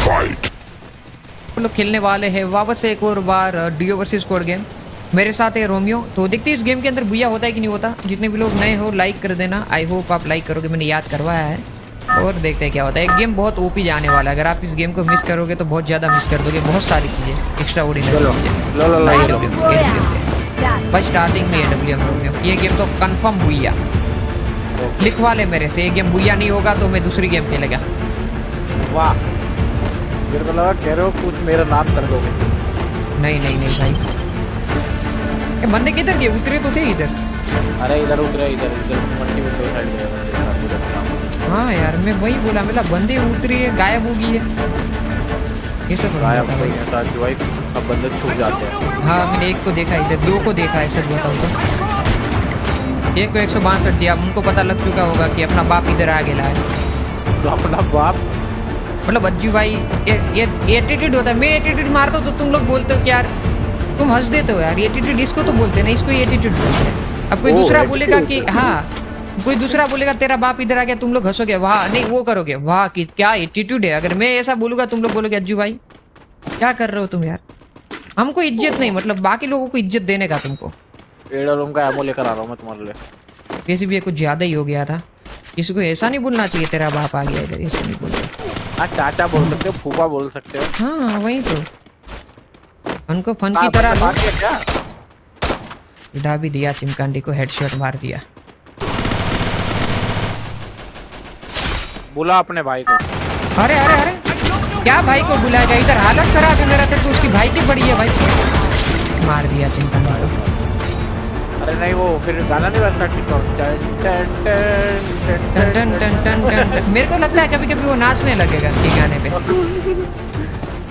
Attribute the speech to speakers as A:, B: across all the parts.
A: हम लोग खेलने वाले हैं वापस से एक और बार डीओ वर्सेस स्क्वाड गेम। मेरे साथ है रोमियो। तो देखते हैं इस गेम के अंदर बुया होता है कि नहीं होता। जितने भी लोग नए हो लाइक कर देना। आई होप आप लाइक करोगे, मैंने याद करवाया है। और देखते हैं क्या होता है। एक गेम बहुत ओपी जाने वाला है। अगर आप इस गेम को मिस करोगे तो बहुत ज़्यादा मिस कर दोगे। बहुत सारी चीज़ें एक्स्ट्रा ऑर्डिनरी भाई। स्टार्टिंग में AWM रोमियो ये गेम तो कंफर्म बुया। लिखवा ले मेरे से, ये गेम बुया नहीं होगा तो मैं दूसरी गेम खेलेगा।
B: वाह, मेरे को लगा कह रहे हो कुछ मेरा नाम कर दोगे।
A: नहीं नहीं नहीं भाई, ये बंदे किधर गए? उतरे तो थे इधर।
B: अरे इधर उतरे, इधर मट्टी में दो साइड गए।
A: हाँ यार मैं वही बोला, मेरा बंदे उतरी है गायब हो गई है। कैसे
B: गायब हो गई है ताकि भाई सब बंदे छुप जाते हैं।
A: हाँ मैंने एक को देखा, इधर दो को देखा है। सच बताऊँ तो एक को 162 दिया। उनको पता लग चुका होगा कि अपना बाप इधर आ गया है।
B: तो अपना बाप
A: मतलब अज्जू भाई ये एटीट्यूड होता है। मैं एटीट्यूड मारता हूँ तो तुम लोग बोलते हो कि यार तुम हंस देते हो यार। एटीट्यूड इसको तो बोलते हैं ना, इसको एटीट्यूड बोलते हैं। अब कोई दूसरा बोलेगा कि हाँ, कोई दूसरा बोलेगा तेरा बाप इधर आ गया, तुम लोग हंसोगे, वाह नहीं वो करोगे, वाह कि क्या एटीट्यूड है। अगर मैं ऐसा बोलूंगा तुम लोग बोलोगे अज्जू भाई क्या कर रहे हो तुम यार। हमको इज्जत नहीं, मतलब बाकी लोगों को इज्जत देने का तुमको।
B: एडोलम का एमओ लेकर आ रहा हूँ मैं तुम्हारे लिए।
A: वैसे भी ये कुछ ज्यादा ही हो गया था। किसी को ऐसा नहीं बोलना चाहिए तेरा बाप आ गया इधर, ऐसा नहीं बोलना।
B: हाँ चाचा बोल सकते हो, फूफा बोल सकते हो।
A: हाँ वही तो, उनको फन की तरह लो।
B: क्या
A: उड़ा भी दिया, चिमकांडी को हेडशॉट मार दिया।
B: बुला अपने भाई को।
A: अरे अरे अरे क्या भाई को बुलाएगा? इधर हालत खराब है मेरा। तेरे को उसकी भाई की पड़ी है भाई। मार दिया चिमकांडी को।
B: अरे नहीं वो फिर गाना नहीं बजता टिकटॉक।
A: टन टन टन टन टन। मेरे को लगता है कभी कभी वो नाचने लगेगा ये गाने पे।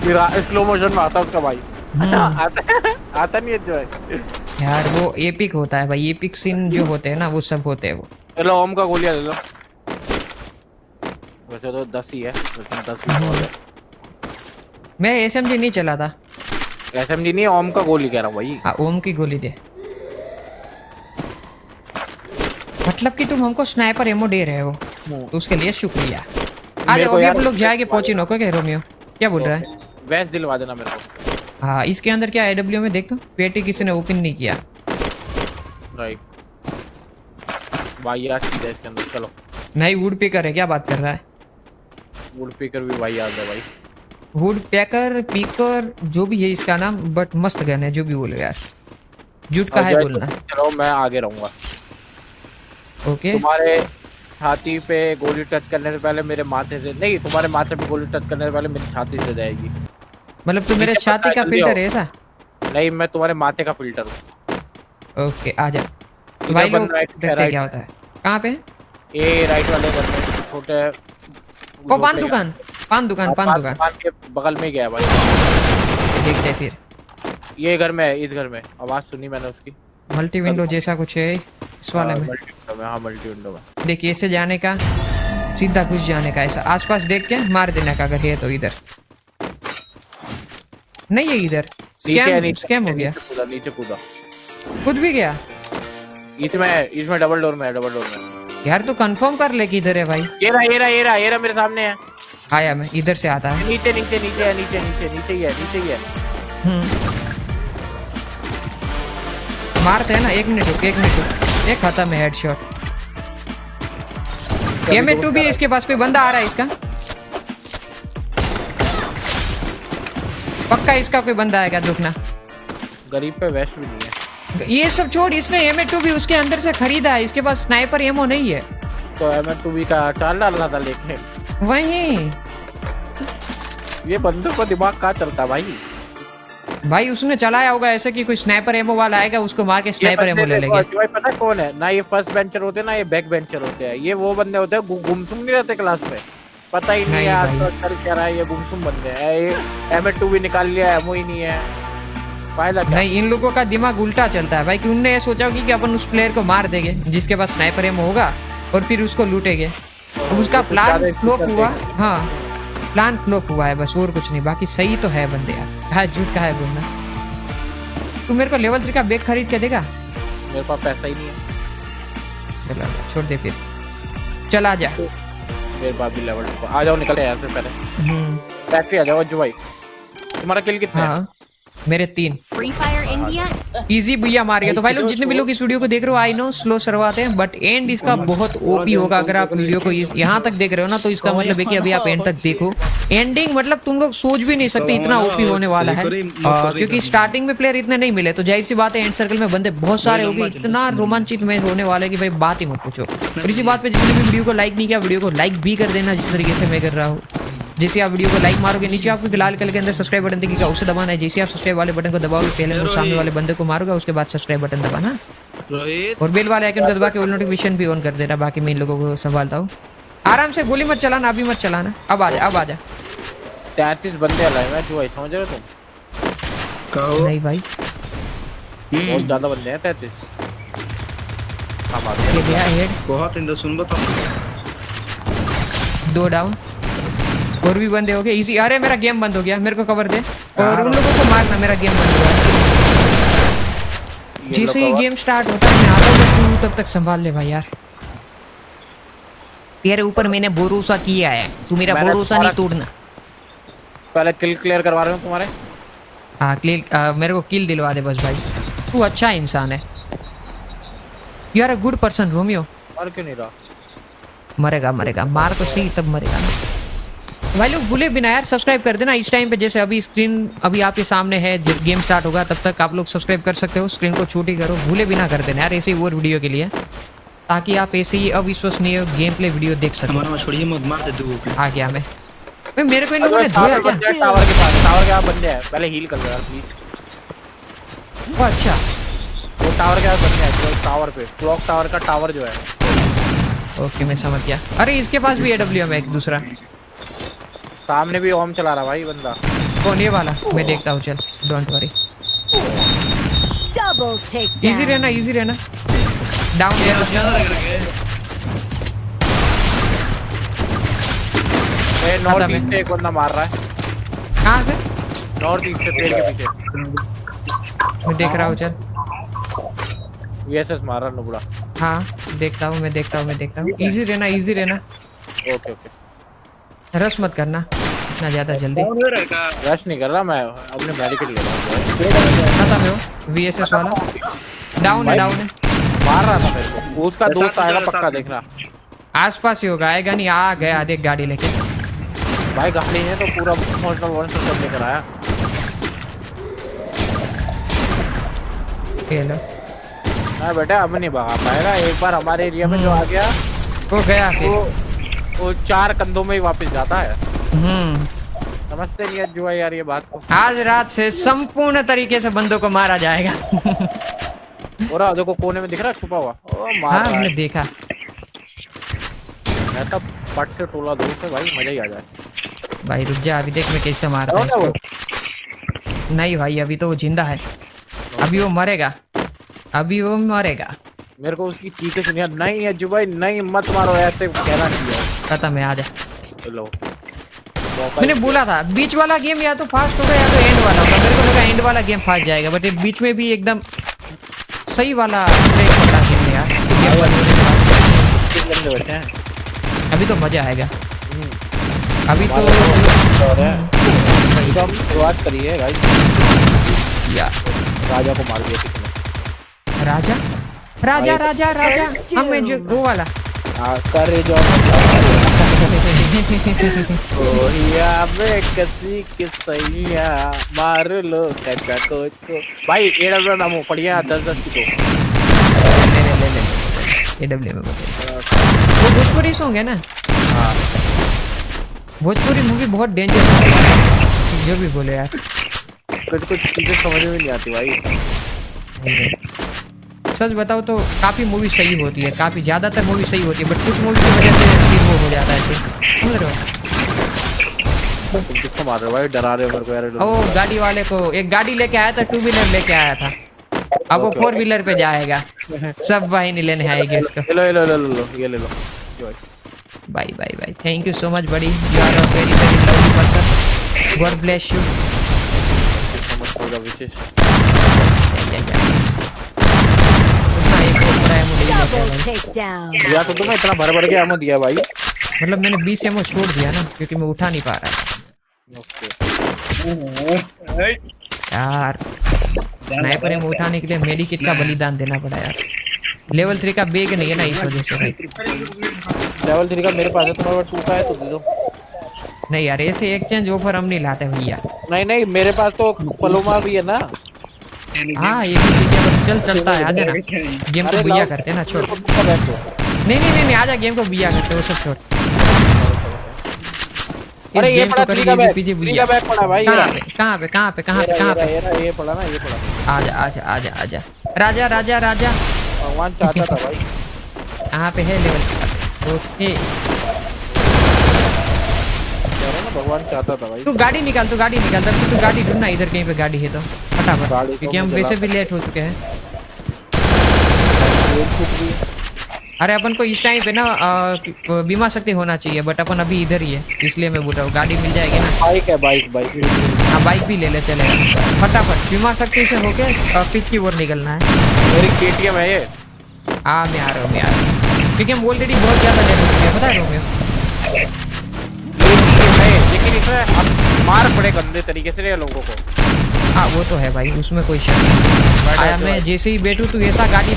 B: फिर स्लो मोशन में आता उसका भाई। आता नहीं है जो है
A: यार वो एपिक होता है भाई। एपिक सीन जो होते हैं ना वो सब होते हैं वो।
B: चलो ओम का गोलियां ले लो। वैसे तो 10 ही है, लेकिन 10 भी बहुत है।
A: मैं SMG नहीं चला था।
B: SMG नहीं, ओम का गोली कह रहा हूँ भाई।
A: हाँ ओम की गोली दे। मतलब कि तुम हमको स्नाइपर एमो दे रहे हो तो उसके लिए शुक्रिया। आज अभी लोग जाएंगे पोचिनो को। क्या रोमियो क्या बोल रहा है?
B: वैस दिलवा देना मेरे को।
A: हाँ इसके अंदर क्या AW में देख तो पेटी किसी ने ओपन नहीं किया।
B: राइट भाई यार सीधा इसके अंदर। चलो
A: नहीं वुड पिकर है, क्या बात कर रहा है?
B: वुड पिकर भी भाई याद है भाई।
A: वुड पैकर पिकर जो भी है इसका नाम, बट मस्त गन है जो भी बोले यार। झूठ का है बोलना।
B: चलो मैं आगे रहूंगा।
A: ओके
B: तुम्हारे छाती पे गोली टच करने से पहले मेरे माथे से नहीं, तुम्हारे माथे पे गोली टच करने से पहले मेरी छाती से जाएगी।
A: मतलब तू मेरे छाती का फिल्टर है ऐसा?
B: नहीं मैं तुम्हारे माथे का फिल्टर हूँ।
A: ओके आ जा। तो भाई लोग देखते क्या होता है। कहाँ पे?
B: ये राइट वाले घर में छोटे
A: वो पान दुकान, पान दुकान, पान दुकान
B: के बगल में गया भाई।
A: देखते फिर।
B: ये घर में है, इस घर में आवाज सुनी मैंने उसकी।
A: मल्टी विंडो जैसा कुछ है इस वाले में।
B: हाँ मल्टी विंडो में।
A: देखिए ऐसे जाने का, सीधा घुस जाने का। ऐसा आसपास देख के मार देने का अगर है तो। इधर नहीं है, इधर स्कैम हो गया।
B: नीचे कूदा
A: खुद भी गया।
B: इसमें डबल डोर में है, डबल डोर में।
A: यार तू कंफर्म कर ले कि इधर है भाई।
B: ये रहा मेरे सामने है।
A: आया मैं इधर से आता है।
B: नीचे नीचे नीचे है, नीचे नीचे नीचे ही है, नीचे ही है।
A: मारते हैं ना। 1 मिनट रुक, 1 मिनट रुक। एक खत्म है हेडशॉट। M2 भी है इसके पास। कोई बंदा आ रहा है इसका पक्का। इसका कोई बंदा आएगा दुखना।
B: गरीब पे वेस्ट भी नहीं है।
A: ये सब छोड़, इसने M2 भी उसके अंदर से खरीदा है। इसके पास स्नाइपर एमो नहीं है।
B: तो M2 भी का चाल डालना था लेके।
A: वही
B: ये बंदों का दिमाग कहाँ चलता है
A: भाई उसने चलाया होगा ऐसे कि कोई स्नाइपर एमो वाला आएगा उसको मार के स्नाइपर एमो ले लेंगे।
B: भाई पता है कौन है ना? ये फर्स्ट बेंचर होते हैं ना, ये बैक बेंचर होते हैं। ये वो बंदे होते हैं गुमसुम नहीं रहते क्लास में। पता ही नहीं है आज तो चल क्या रहा है। ये गुमसुम बंदे हैं। ये M2 भी निकाल लिया, एमओ ही नहीं है। फायदा
A: नहीं, इन लोगों का दिमाग उल्टा चलता है भाई। कि उनने ये सोचा कि अपन उस प्लेयर को मार देंगे जिसके पास स्नाइपर एमो होगा और फिर उसको लूटेंगे। अब उसका प्लान फ्लॉप हुआ। हाँ प्लान फ्लॉप हुआ है बस, और कुछ नहीं। बाकी सही तो है बंदे यार। हाँ झूठ का है बोलना। तू मेरे को लेवल 3 का बैग खरीद के देगा?
B: मेरे पास पैसा ही नहीं है।
A: चला छोड़ दे फिर। चला जा।
B: मेरे पास भी लेवल 2 आ जाओ, निकले यहाँ से पहले फैक्ट्री आ जाओ अज्जू भाई। तुम्हारा किल कितना है?
A: हाँ मेरे 3
C: Free Fire India.
A: इजी भैया मार गया। तो भाई लोग जितने भी लोग इस वीडियो को देख रहे हो, आई नो स्लो शुरुआत है बट एंड इसका बहुत ओपी होगा। अगर आप वीडियो को यहाँ तक देख रहे हो ना तो इसका मतलब है कि अभी आप एंड तक देखो। एंडिंग मतलब तुम लोग सोच भी नहीं सकते इतना ओपी होने वाला है, क्योंकि स्टार्टिंग में प्लेयर इतने नहीं मिले, तो जाहिर सी बात है एंड सर्कल में बंदे बहुत सारे हो गए। इतना रोमांचित मैच होने वाला है कि भाई बात ही मत पूछो। और इसी बात पे जिसने भी वीडियो को लाइक नहीं किया, वीडियो को लाइक भी कर देना जिस तरीके से मैं कर रहा हूँ। जैसे आप वीडियो को लाइक मारोगे, नीचे आपको लाल कलर के अंदर सब्सक्राइब बटन दिखेगा, उसे दबाना है। जैसे आप सब्सक्राइब वाले बटन को दबाओगे, पहले वो सामने वाले बंदे को मारोगे, उसके बाद सब्सक्राइब बटन दबाना और बेल वाले आइकन को दबा के ऑल नोटिफिकेशन भी ऑन कर देना। बाकी मैं इन लोगों को संभालता हूँ। आराम से गोली मत चलाना, अभी मत चलाना। अब आजा, अब आजा।
B: 33 बंदे अलाइव हैं जो, समझ रहे हो तुम?
A: नहीं भाई
B: बहुत ज्यादा बंदे हैं 33।
A: ये गया हेड,
D: बहुत इंदर सुन बताओ।
A: 2 डाउन और भी बंदे हो गए इजी। अरे मेरा गेम बंद हो गया, मेरे को कवर दे और उन लोगों को मारना, मेरा गेम बंद हुआ है। जैसे ही गेम स्टार्ट होता है मैं आता हूँ, तू तब तक संभाल ले भाई यार। तेरे ऊपर मैंने भरोसा किया है, तू मेरा भरोसा नहीं तोड़ना।
B: पहले किल क्लियर करवा रहे हो तुम्हारे।
A: हाँ क्लियर, मेरे को किल दिलवा दे बस भाई। तू अच्छा इंसान है, you are a good person Romeo.
B: और क्यों नहीं रहा?
A: मरेगा मरेगा, मार तो सही तब मरेगा ना। भाई लोग भूले बिना यार सब्सक्राइब कर देना इस टाइम पे। जैसे अभी स्क्रीन अभी आपके सामने है, जब गेम स्टार्ट होगा तब तक आप लोग सब्सक्राइब कर सकते हो। स्क्रीन को छोटी करो, भूले बिना कर देना यार ऐसे ही और वीडियो के लिए, ताकि आप ऐसे ही अविश्वसनीय गेम प्ले वीडियो देख सको।
D: हमारा छोड़िए मत मार दे दो।
A: आ गया मैं मेरे को इन लोगों ने धोया क्या?
B: टावर के पास, टावर के पास बंदे हैं, पहले हील कर लो यार प्लीज।
A: वो अच्छा
B: वो टावर के पास बंदे हैं, जो टावर पे क्लॉक टावर का टावर जो है।
A: ओके मैं समझ गया। अरे इसके पास भी AWM है एक दूसरा,
B: सामने भी ओम चला रहा भाई बंदा।
A: कौन ये वाला? मैं देखता हूँ, चल don't worry.
C: Double takedown.
A: Easy रहना, इजी रहना। डाउन है
B: ए नॉर्थ ईस्ट से एक बंदा मार रहा है।
A: कहाँ से?
B: नॉर्थ ईस्ट से पेड़ के पीछे।
A: मैं देख रहा हूँ, चल
B: VSS मार रहा नुबड़ा।
A: हाँ देखता हूँ, मैं देखता हूँ, मैं देखता हूँ। इजी रहना, इजी रहना।
B: ओके ओके,
A: रश मत करना इतना ज्यादा जल्दी।
B: रश नहीं कर रहा मैं, अपने मेडिकेट ले रहा हूँ।
A: खत्म है वो VSS वाला, डाउन है, डाउन है।
B: मार रहा था मेरे को, उसका दोस्त आएगा पक्का, देखना
A: आसपास ही होगा, आएगा नहीं। आ गया देख गाड़ी लेके
B: भाई। गाड़ी है तो पूरा मोस्टर वन से सब लेकर आया।
A: ये लो।
B: हाँ बेटा अब नहीं भगा पाएगा, एक बार हमारे एरिया में जो आ गया
A: वो गया फिर।
B: वो 4 कंधों में ही वापस जाता है। समझते नहीं है जो है यार ये बात को।
A: आज रात से संपूर्ण तरीके से बंदों को मारा जाएगा।
B: और देखो कोने में दिख रहा है छुपा हुआ, ओ मार
A: हाँ
B: रहा
A: हमने
B: है।
A: देखा।
B: मैं तो पट से टोला दूर से भाई, मजा ही आ जाए।
A: भाई रुक जा, अभी देख मैं कैसे मारता हूँ इसको। नहीं भाई अभी तो वो जिंदा है, अभी वो मरेगा, अभी वो मरेगा।
B: मेरे को उसकी चीखें सुनिया। नहीं है जो भाई, नहीं मत मारो, ऐसे कहना चाहिए।
A: खत्म है, आजा।
B: चलो
A: मैंने बोला था बीच वाला गेम या तो फास्ट होगा या तो एंड वाला होगा। मेरे को लगा एंड वाला गेम फास्ट जाएगा, बट बीच में भी एकदम सही वाला ब्रेक होता है गेम यार।
B: बैठे हैं
A: अभी तो मजा आएगा। अभी तो
B: एकदम शुरुआत करिए गाइस।
A: या
B: राजा को मार दिया किसी ने।
A: राजा राजा राजा राजा हमें जो वो वाला
B: करे जो किसी किसैया मार लो कच्चा को भाई। एडब्ल्यू नामो पढ़िया 10-10 की।
A: AWM में वो भोजपुरी सॉन्ग है ना।
B: हाँ
A: भोजपुरी मूवी बहुत डेंजर है, जो भी बोले यार।
B: कुछ चीजें समझ में नहीं आती भाई।
A: सच बताओ तो काफी मूवी सही होती है, काफी ज्यादातर मूवी सही होती है, बट कुछ मूवी की वजह से फिर वो हो जाता है ऐसे, समझ रहे हो?
B: तुम किसको मार रहे हो भाई, डरा रहे हो मेरे को यार।
A: ओ गाड़ी वाले को, एक गाड़ी लेके आया था, 2 व्हीलर लेके आया था, अब वो 4 व्हीलर पे जाएगा। सब वाहिनी लेने आएगी इसको।
B: लो ये ले लो
A: bye bye bye, thank you so much बड़ी, you are a very very lovely person, God bless you.
B: विशेष
C: Double takedown.
B: या तो तुम्हें इतना भर के एमो दिया भाई।
A: मतलब मैंने 20 एमओ छोड़ दिया ना क्योंकि मैं उठा नहीं पा रहा यार। स्नाइपर एमओ उठाने के लिए मेडिकिट का बलिदान देना पड़ा यार। लेवल 3 का बैग नहीं है ना इस वजह से भाई।
B: लेवल 3 का मेरे पास है, तुम्हारे पास 2 का है तो दे दो।
A: नहीं यार ऐसे एक्सचेंज ऑफर हम नहीं लाते भैया।
B: नहीं मेरे पास तो पलोमा भी है ना।
A: हाँ ये भी ठीक है बट चल चलता है, आजा ना गेम को भैया करते हैं ना, छोड़। नहीं आजा गेम को भैया करते वो सब छोड़।
B: अरे ये पड़ा 3 का बैग,
A: पीछे
B: 3
A: भैया
B: का बैग पड़ा भाई।
A: कहाँ पे
B: ये पड़ा ना, ये पड़ा।
A: आजा राजा
B: भगवान चाहता था भाई।
A: कहाँ पे है लेवल? ओके
B: भगवान चाहता था भाई।
A: तू गाड़ी निकाल तब तू गाड़ी ढूंढना इधर कहीं पे गाड़ी है तो फटाफट, क्योंकि हम वैसे भी लेट हो चुके हैं। अरे अपन को इस टाइम पे ना बीमा शक्ति होना चाहिए बट अपन अभी इधर ही है इसलिए मैं बोल रहा हूँ गाड़ी मिल जाएगी ना।
B: बाइक है, बाइक
A: हाँ बाइक भी ले ले चलेगा फटाफट। बीमा शक्ति से होके पिच की ओर निकलना है।
B: मेरी केटीएम है ये।
A: हाँ मैं आ रहा हूँ क्योंकि हम ऑलरेडी बहुत ज्यादा लेट हो चुके हैं पता है रोमियो।
B: लेकिन इसमें हम मार पड़े गंदे तरीके से लोगों को।
A: हाँ वो तो है भाई, उसमें कोई शक नहीं। आया मैं जैसे ही बैठूं तू ऐसा गाड़ी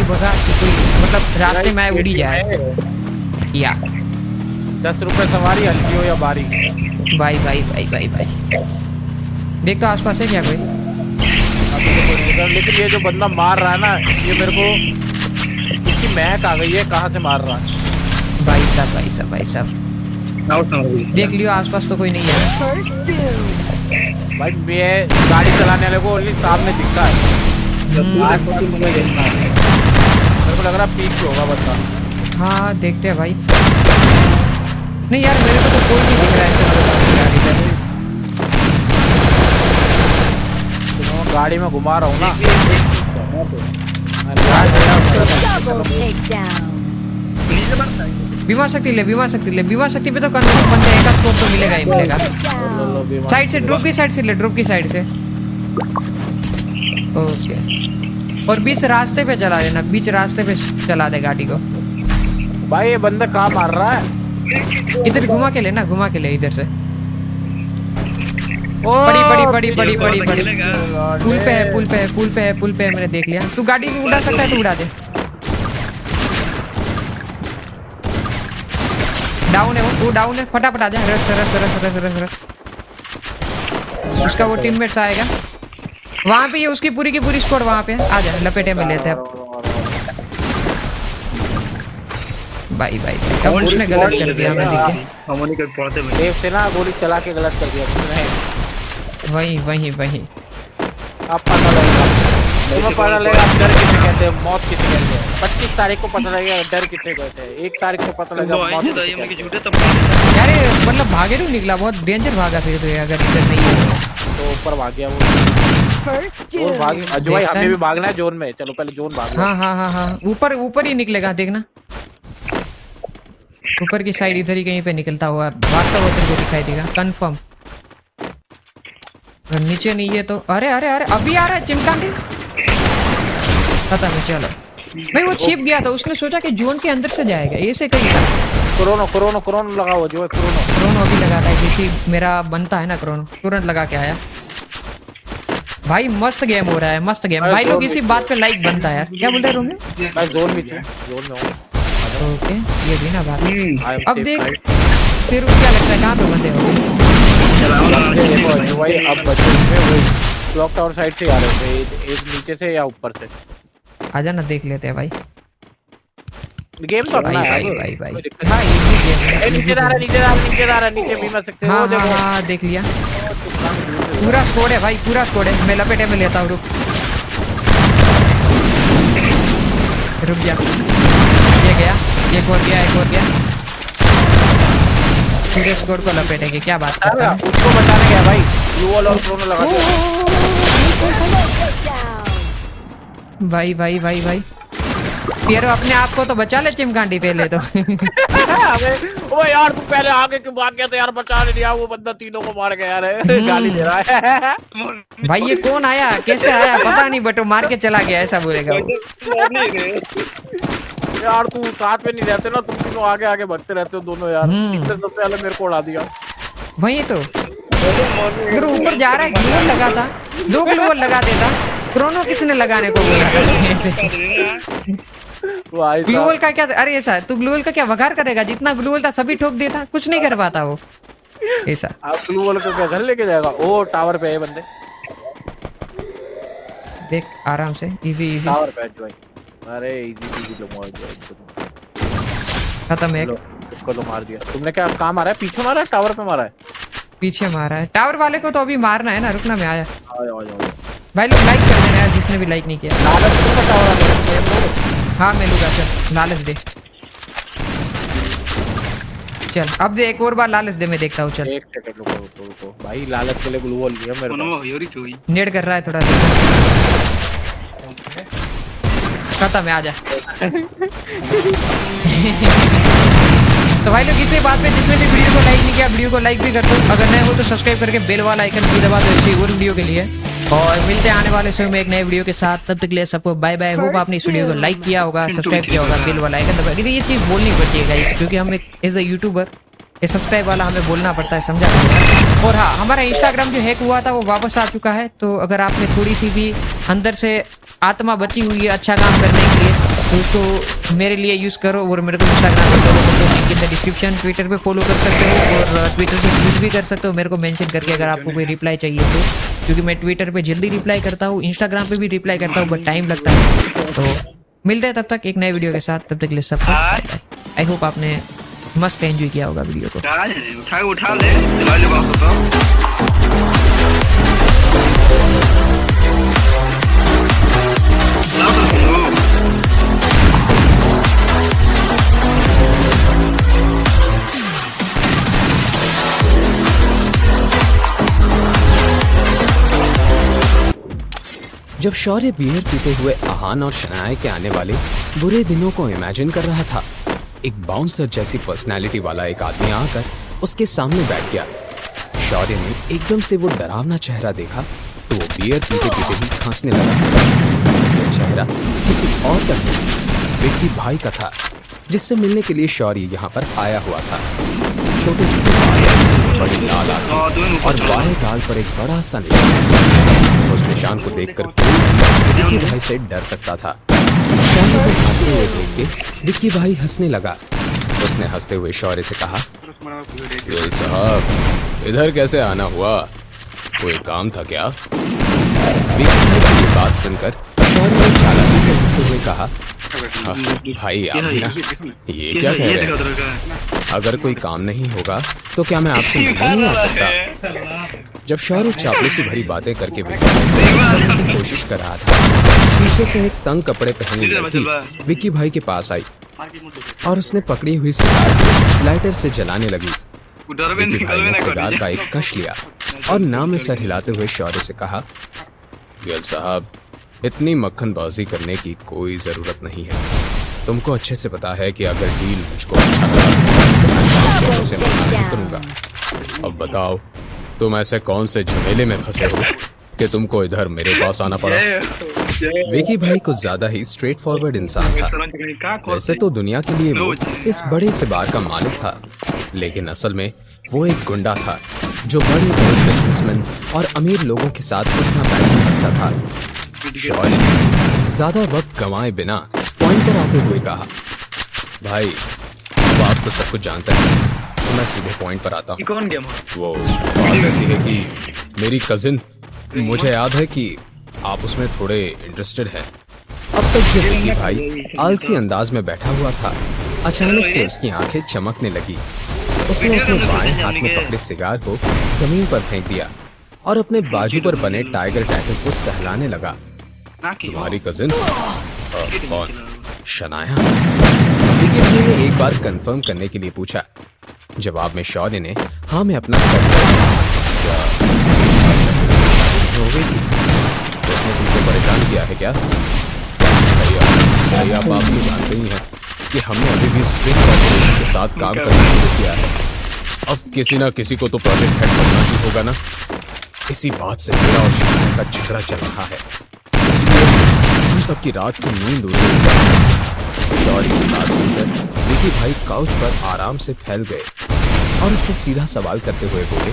A: भगा कि कोई मतलब रास्ते में उड़ी जाए। या
B: 10 रुपए सवारी हल्की हो या भारी।
A: भाई देख तो आसपास है क्या कोई?
B: लेकिन ये जो बंदा मार रहा है ना, ये मेरे को इसकी महक आ गई है, कहाँ से मार रहा है।
A: भाई साहब देख लियो आसपास तो कोई नहीं है।
B: भाई मैं गाड़ी चलाने वाले को ओनली सामने दिखता है। मेरे को लग रहा पीक पे होगा बंदा।
A: हाँ देखते हैं भाई। नहीं यार मेरे को तो कोई नहीं दिख रहा है गाड़ी पे।
B: गाड़ी में घुमा रहा हूँ ना।
A: बीमा शक्ति ले बीमा शक्ति पे तो कंफर्म बनते हैं, एक स्कोर तो मिलेगा ही मिलेगा। साइड से ड्रॉप की साइड से ओके। और बीच रास्ते पे चला देना, बीच रास्ते पे चला दे गाड़ी को।
B: भाई ये बंदा कहाँ मार रहा है?
A: इधर घुमा के ले इधर से। बड़ी पुल पे है मैंने देख लिया। तू गाड़ी भी उड़ा सकता है तो उड़ा दे। डाउन है वो डाउन है, फटाफट आ जा। रस उसका वो टीममेट्स आएगा वहां पे, ये उसकी पूरी की पूरी स्क्वाड वहां पे आ जा। लपेटे में लेते हैं भाई अब उसने गलत कर दिया। मैं
B: देख से ना गोली चला के गलत कर दिया उसने।
A: वही
B: अब पता लगेगा डर किसे कहते हैं, मौत किसे कहते हैं। 25 तारीख को पता लगेगा डर किसे कहते हैं, 1 तारीख को पता लगेगा मौत किसे कहते हैं।
A: यार मतलब भागे नहीं निकला, बहुत डेंजर भागा फिर तो। अगर इधर नहीं है
B: तो ऊपर भाग गया वो। और भाग अजय भाई, हमें भी भागना है जोन में। चलो पहले जोन भाग।
A: हाँ ऊपर ही निकलेगा देखना। ऊपर की साइड इधर ही कहीं पे निकलता हुआ भागता हुआ तेरे को दिखाई देगा कंफर्म। और नीचे नहीं है तो अरे अभी आ रहा है चिमकांडी। पता नहीं चलो भाई वो छिप गया था, उसने सोचा कि जोन के अंदर से जाएगा, ऐसे कहीं था।
B: क्रोनो लगा हुआ जो है।
A: क्रोनो अभी लगाता है, किसी मेरा बनता है ना क्रोनो, तुरंत लगा के आया। भाई मस्त गेम हो रहा है, मस्त गेम। भाई लोग इसी बात पे लाइक बनता है यार। क्या बोल रहे हो रोमियो?
B: मैं जोन में हूं।
A: ओके ये भी ना बात। अब देख फिर क्या लगता है कहाँ पे बंदे हो?
B: भाई अब बच्चे वही क्लॉक टावर साइड से आ रहे थे, एक नीचे से या ऊपर से।
A: आजा ना देख लेते हैं भाई।
B: गेम तो अपना है
A: भाई हाँ इजी गेम है।
B: नीचे भी मत सकते हो।
A: हाँ देख लिया। पूरा स्कोर है भाई, पूरा स्कोर है। मैं लपेटे में लेता हूँ, रुक जा। ये गया, एक और गया। पूरे स्कोर को लपेटेंगे, क्या बात करता है।
B: उसको बचाने गया भाई, ब्लू वॉल और क्रोनो लगा दिया।
A: भाई पियरो अपने आप को तो बचा ले चिमकांडी पहले तो।
B: ओ यार तू पहले आगे क्यों भाग गया था यार, बचा ले लिया। वो बंदा तीनों को मार गया यार, गाली दे रहा है।
A: भाई ये कौन आया, कैसे आया पता नहीं, बट वो मार के चला गया, ऐसा बोलेगा वो।
B: यार तू साथ में नहीं रहते ना, तुम तीनों आगे आगे बढ़ते रहते हो दोनों यार। इससे सबसे पहले मेरे को उड़ा दिया।
A: वही तो अगर ऊपर जा रहा है ग्लूवॉल लगा था, 2 ग्लूवॉल लगा देता। क्रोनो किसने लगाने को बोला? ग्लूवॉल का क्या? अरे ऐसा तू ग्लूवॉल का क्या वघार करेगा? जितना ग्लूवॉल था सभी ठोक देता, कुछ नहीं कर पाता वो ऐसा।
B: आप ग्लूवॉल को क्या घर लेके जाएगा? ओ टावर पे है बंदे,
A: देख आराम से, इजी इजी
B: टावर पे भाई। अरे इजी लो मार दिया,
A: खत्म है।
B: इसको तो मार दिया तुमने। क्या कहाँ मारा है? पीछे मारा है, टावर पे मारा है?
A: पीछे मारा है। टावर वाले को तो अभी मारना है ना, रुकना मैं आया।
B: आओ
A: भाई लोग लाइक कर देना यार, जिसने भी लाइक नहीं किया।
B: लालच तो टावर वाले।
A: हाँ मैं लूंगा, चल लालच दे। चल अब दे, एक और बार लालच दे, मैं देखता हूँ। चल
B: 1 सेकंड रुको भाई, लालच के लिए ग्लूवॉल लिया मेरे को।
A: नेड कर रहा है थोड़ा। खत्म है, आजा। तो भाई लोग इसी बात पे जिसने भी वीडियो को लाइक नहीं किया, वीडियो को लाइक भी कर दो। अगर नए हो तो सब्सक्राइब करके बेल वाला आइकन भी दबा दो ऐसी और वीडियो के लिए। और मिलते हैं आने वाले समय में एक नए वीडियो के साथ। तब तक के लिए सबको बाय बाय। होप आपने इस वीडियो को लाइक किया होगा, सब्सक्राइब किया होगा, बेल वाला आइकन दबा। ये चीज़ बोलनी पड़ती है गाइस, क्योंकि हम एक एज अ यूट्यूबर ये सब्सक्राइब वाला हमें बोलना पड़ता है, समझा। और हाँ, हमारा इंस्टाग्राम जो हैक हुआ था वो वापस आ चुका है। तो अगर आपने थोड़ी सी भी अंदर से आत्मा बची हुई है अच्छा काम करने के लिए, तो उसको मेरे लिए यूज़ करो। और मेरे को इंस्टाग्राम पे फॉलो कर दो, link in the description. Twitter पे फॉलो कर सकते हो और ट्विटर से ट्वीट भी कर सकते हो मेरे को मेंशन करके, अगर आपको कोई रिप्लाई चाहिए तो। क्योंकि मैं ट्विटर पे जल्दी रिप्लाई करता हूँ, इंस्टाग्राम पे भी रिप्लाई करता हूँ, बट टाइम लगता है। तो मिलते हैं तब तक एक नए वीडियो के साथ। तब तक के लिए सबको आई होप आपने मस्त एंजॉय किया होगा वीडियो को।
D: उठा ले
C: जब शौर्य बियर पीते हुए आहान और शनाया के आने वाले बुरे दिनों को इमेजिन कर रहा था, एक बाउंसर जैसी पर्सनालिटी वाला एक आदमी आकर उसके सामने बैठ गया। शौर्य ने एकदम से वो डरावना चेहरा देखा तो वो बियर पीते पीते ही खांसने लगा। यह चेहरा किसी और का नहीं, विक्की भाई का था, जिससे मिलने के लिए शौर्य यहाँ पर आया हुआ था। छोटे छोटे बाल, बड़ी लाल आंखें और बाएं गाल पर एक बड़ा सा निशान। उस निशान को देखकर विक्की भाई से डर सकता था। शौर्य को हंसते हुए देख के विक्की भाई हंसने लगा। उसने हंसते हुए शौर्य से कहा, गिल साहब इधर कैसे आना हुआ? कोई काम था क्या? विक्की भाई की बात सुनकर शौर्य ने चालाकी से हंसते हुए कहा, भाई आप भी ना, ये क्या कह रहे हैं? अगर कोई काम नहीं होगा तो क्या मैं आपसे मिलने नहीं आ सकता? जब शौर्य चापलूसी भरी बातें करके विक्की भाई की कोशिश कर रहा था, पीछे से एक तंग कपड़े पहनी लड़की विक्की भाई के पास आई और उसने पकड़ी हुई सिगार को लाइटर से जलाने लगी। विक्की भाई ने सिगार का एक कश लिया और नाम में सर हिलाते हुए शौर्य से कहा, गिल साहब इतनी मक्खनबाजी करने की कोई जरूरत नहीं है। तुमको अच्छे से पता है कि अगर डील मुझको अच्छा लगा तो मैं से मना नहीं करूंगा। अब बताओ तुम ऐसे कौन से झमेले में फंसे हो कि तुमको इधर मेरे पास आना पड़ा? विक्की भाई कुछ ज्यादा ही स्ट्रेट फॉरवर्ड इंसान था। वैसे तो दुनिया के लिए वो इस बड़े से बार का मालिक था, लेकिन असल में वो एक गुंडा था जो बड़े बड़े बिजनेसमैन और अमीर लोगों के साथ उठना बैठना करता था। शौर्य ने ज्यादा वक्त गंवाए बिना पॉइंट पर आते हुए कहा, भाई अब आप तो सब कुछ जानते हैं, तो मैं सीधे पॉइंट पर आता हूँ। वो बात ऐसी है कि मेरी कजिन, मुझे याद है कि आप उसमें थोड़े इंटरेस्टेड हैं। अब तक जब विक्की भाई आलसी अंदाज में बैठा हुआ था, अचानक से उसकी आंखें चमकने लगी। उसने अपने बाएं हाथ में पकड़े सिगार को जमीन पर फेंक दिया और अपने बाजू पर बने टाइगर टैटू को सहलाने लगा। तुम्हारी कजिन? कौन? शनाया? विक्की भाई ने एक बार कंफर्म करने के लिए पूछा। जवाब में शौर्य ने हाँ में अपना सर हो गई थी। उसने तुमको परेशान किया है क्या? भैया आप तो जानते ही हैं कि हमने अभी भी स्प्रिंग कॉर्पोरेशन के साथ काम करना शुरू किया है। अब किसी ना किसी को तो प्रोजेक्ट हेड करना ही होगा ना। इसी बात से मेरा और शनाया का झगड़ा चल रहा है, इसलिए हम सबकी रात को नींद उड़ रही है। शौर्य की बात सुनकर विकी भाई काउच पर आराम से फैल गए और उससे सीधा सवाल करते हुए बोले,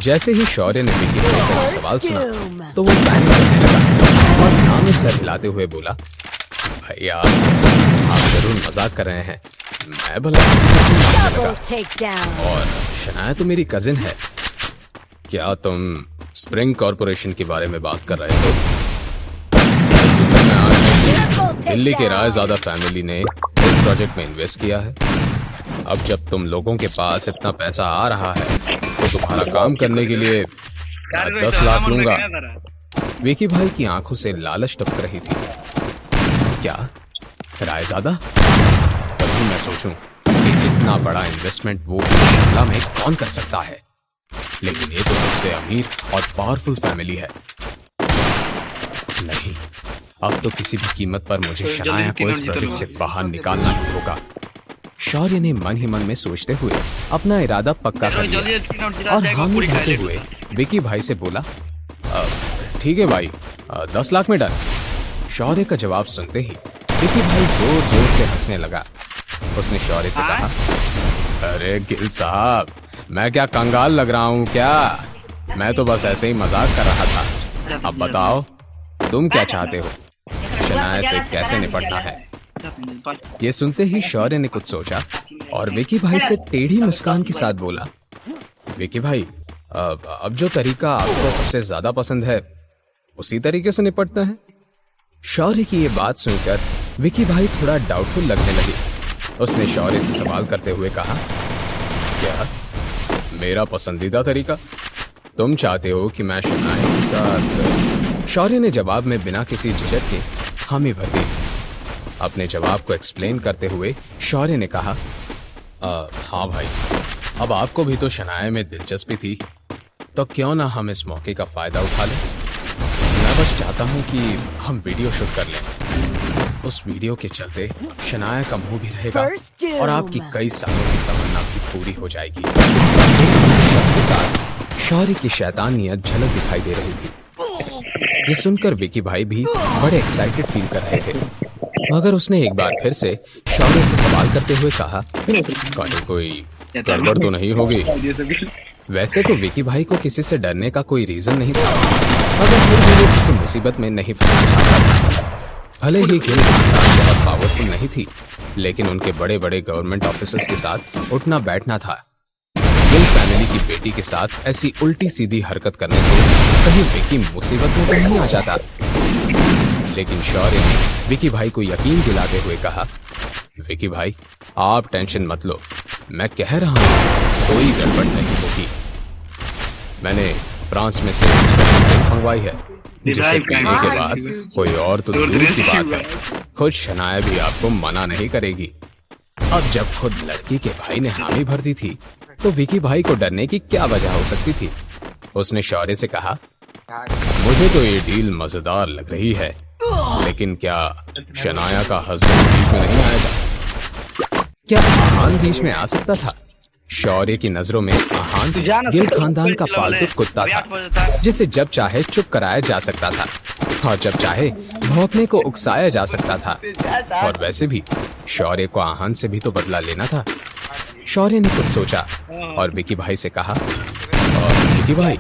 C: जैसे ही शौर्य ने विकी भाई का ये सवाल सुना तो वो पैनिक करने लगा और नाम में सर हिलाते हुए बोला, भैया आप जरूर मजाक कर रहे हैं, मैं भला किसी को क्यों मारने लगा, और शनाया तो मेरी कजिन है, क्या तुम स्प्रिंग कॉर्पोरेशन के बारे में बात कर रहे हो? दिल्ली के रायज़ादा फैमिली ने इस प्रोजेक्ट में इन्वेस्ट किया है। अब जब तुम लोगों के पास इतना पैसा आ रहा है तो तुम्हारा काम करने के लिए मैं 10 लाख लूंगा। विकी भाई की आंखों से लालच टपक रही थी। क्या रायज़ादा? तभी मैं सोचूं कि इतना बड़ा इन्वेस्टमेंट वो शिमला में कौन कर सकता है, लेकिन ये तो सबसे अमीर और पावरफुल फैमिली है। नहीं, अब तो किसी भी कीमत पर मुझे शनाया को इस प्रोजेक्ट से बाहर निकालना ही होगा। शौर्य ने मन ही मन में सोचते हुए अपना इरादा पक्का कर लिया और हामी भरते हुए विकी भाई से बोला, ठीक है भाई, 10 लाख में डन। शौर्य का जवाब सुनते ही विकी भाई जोर जोर से हंसने लगा। उसने शौर्य से कहा, अरे गिल साहब, मैं क्या कंगाल लग रहा हूँ क्या? मैं तो बस ऐसे ही मजाक कर रहा था। अब बताओ तुम क्या चाहते हो, शनाया से कैसे निपटना है? ये सुनते ही शौर्य ने कुछ सोचा और विकी भाई से टेढ़ी मुस्कान के साथ बोला, विकी भाई, अब जो तरीका आपको सबसे ज्यादा पसंद है उसी तरीके से निपटना है। शौर्य की ये बात सुनकर विकी भाई थोड़ा डाउटफुल लगने लगे। उसने शौर्य से सवाल करते हुए कहा, क्या मेरा पसंदीदा तरीका? तुम चाहते हो कि मैं शनाया के साथ? शौर्य ने जवाब में बिना किसी झिझक के हामी भर दी। अपने जवाब को एक्सप्लेन करते हुए शौर्य ने कहा, हाँ भाई, अब आपको भी तो शनाया में दिलचस्पी थी, तो क्यों ना हम इस मौके का फायदा उठा लें। मैं बस चाहता हूँ कि हम वीडियो शूट कर लें। उस वीडियो के चलते शनाया का मुंह भी रहेगा और आपकी कई सालों की तमन्ना भी पूरी हो जाएगी। के साथ शौर्य की शैतान नियत झलक दिखाई दे रही थी। ये सुनकर विकी भाई भी बड़े एक्साइटेड फील कर रहे थे, मगर उसने एक बार फिर से शौर्य से सवाल करते हुए कहा, कहीं कोई गड़बड़ तो नहीं होगी? वैसे तो विकी भाई को किसी से डरने का कोई रीजन नहीं था, मगर फिर भी वो किसी मुसीबत में नहीं फंसना चाहता था। भले ही गिल खानदान बहुत पावरफुल नहीं थी, लेकिन उनके बड़े बड़े गवर्नमेंट ऑफिसर्स के साथ उठना बैठना था। गिल फैमिली की बेटी के साथ ऐसी उल्टी सीधी हरकत करने से कहीं विकी मुसीबत में तो नहीं आ जाता। लेकिन शौर्य ने विकी भाई को यकीन दिलाते हुए कहा, विकी भाई, आप टेंशन मत लो, मैं कह रहा हूँ कोई गड़बड़ नहीं होगी। मैंने फ्रांस में से स्पेशल ड्रिंक मंगवाई है, जिसे पीने के बाद कोई और तो दूर की बात है, खुद शनाया भी आपको मना नहीं करेगी। अब जब खुद लड़की के भाई ने हामी भर दी थी तो विकी भाई को डरने की क्या वजह हो सकती थी। उसने शौर्य से कहा, मुझे तो ये डील मजेदार लग रही है, लेकिन क्या शनाया का हस्बैंड बीच में नहीं आएगा? क्या आहान बीच में आ सकता था? शौर्य की नजरों में आहान गिल खानदान का पालतू कुत्ता था, जिसे जब चाहे चुप कराया जा सकता था और जब चाहे भौंकने को उकसाया जा सकता था। और वैसे भी शौर्य को आहान से भी तो बदला लेना था। शौर्य ने कुछ सोचा और विकी भाई से कहा, विकी भाई,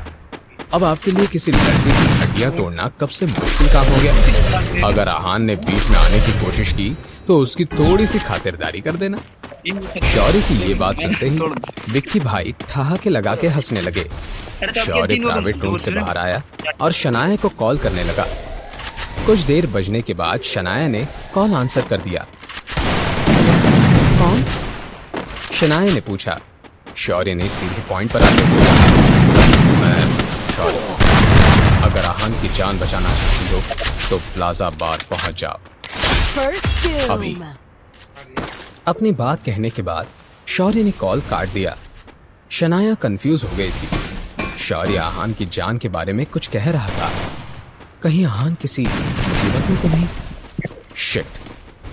C: अब आपके लिए किसी लड़की की हड्डियां तोड़ना कब से मुश्किल काम हो गया। अगर आहान ने बीच में आने की कोशिश की तो उसकी थोड़ी सी खातिरदारी कर देना। शौर्य की ये बात सुनते ही विक्की भाई ठहाके लगा के हंसने लगे। शौर्य प्राइवेट रूम से बाहर आया और शनाया को कॉल करने लगा। कुछ देर बजने के बाद शनाया ने कॉल आंसर कर दिया। कौन? शनाया ने पूछा। शौर्य ने सीधे पॉइंट पर आके बोला, मैं शौर्य, अगर आहान की जान बचाना चाहती हो तो प्लाजा बार पहुंच जाओ अभी। अपनी बात कहने के बाद शौर्य ने कॉल काट दिया। शनाया कंफ्यूज हो गई थी। शौर्य आहान की जान के बारे में कुछ कह रहा था। कहीं आहान किसी मुसीबत में तो नहीं? शिट,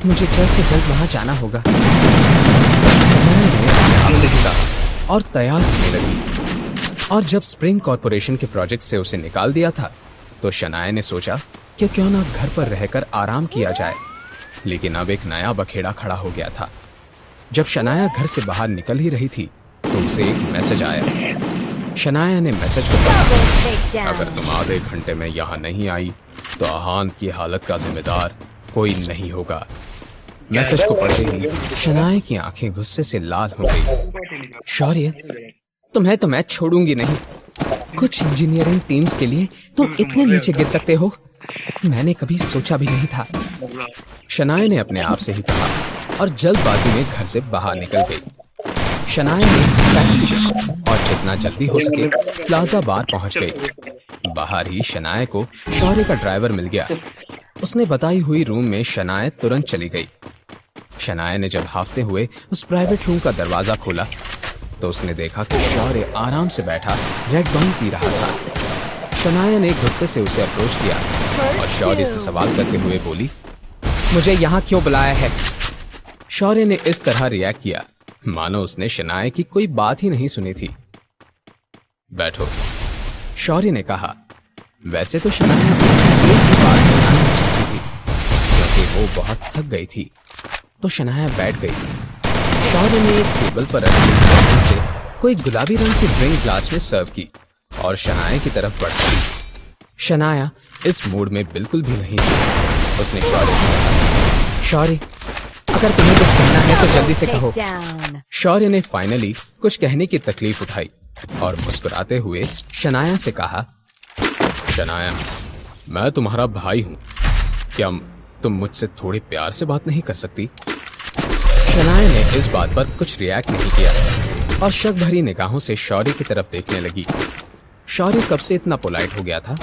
C: मुझे जल्द से जल्द वहां जाना होगा। शनाया ने अपने आप से कहा और तैयार होने लगी। और जब स्प्रिंग कॉर्पोरेशन के प्रोजेक्ट से उसे निकाल दिया था तो शनाया ने सोचा कि क्यों ना घर पर रहकर आराम किया जाए, लेकिन अब एक नया बखेड़ा खड़ा हो गया था। जब शनाया घर से बाहर निकल ही रही थी तो उसे एक मैसेज आया। शनाया ने मैसेज को पढ़ा। अगर तुम आधे घंटे में यहाँ नहीं आई तो आहान की हालत का जिम्मेदार कोई नहीं होगा। मैसेज को पढ़ते ही शनाया की आंखें गुस्से से लाल हो गई। शौर्य, तुम्हें तो मैं छोड़ूंगी नहीं। कुछ इंजीनियरिंग टीम्स के लिए तुम इतने नीचे गिर सकते हो, मैंने कभी सोचा भी नहीं था। शनाया ने अपने आप से ही कहा और जल्दबाजी में घर से बाहर निकल गई। शनाया ने टैक्सी ली और जितना जल्दी हो सके प्लाजा बार पहुंच गई। बाहर ही शनाया को शौर्य का ड्राइवर मिल गया। उसने बताई हुई रूम में शनाया तुरंत चली गई। शनाया ने जब हाफते हुए उस प्राइवेट रूम का दरवाजा खोला तो उसने देखा कि शौर्य आराम से बैठा रेड वाइन पी रहा था। शनाया ने गुस्से से उसे अप्रोच किया और शौर्य से सवाल करते हुए बोली, मुझे यहाँ क्यों बुलाया है? शौर्य ने इस तरह रिएक्ट किया मानो उसने शनाया की कोई बात ही नहीं सुनी थी। बैठो, शौर्य ने कहा। वैसे तो शनाया उसकी एक ही बात सुनाना चाहती थी क्योंकि वो बहुत थक गई थी, तो शनाया बैठ गई। शौर्य ने एक टेबल पर रखी कॉफी से कोई गुलाबी रंग की ड्रिंक ग्लास में सर्व की और शनाया की तरफ बढ़ी। शनाया इस मूड में बिल्कुल भी नहीं थी। उसने शौर्य से कहा, शौर्य, अगर तुम्हें कुछ कहना है तो जल्दी से कहो। शौर्य ने फाइनली कुछ कहने की तकलीफ उठाई और मुस्कुराते हुए शनाया से कहा, शनाया, मैं तुम्हारा भाई हूं, क्या तुम मुझसे थोड़े प्यार से बात नहीं कर सकती? शनाया ने इस बात पर कुछ रिएक्ट नहीं किया और शक भरी निगाहों से शौर्य की तरफ देखने लगी। शौर्य कब से इतना पोलाइट हो गया था?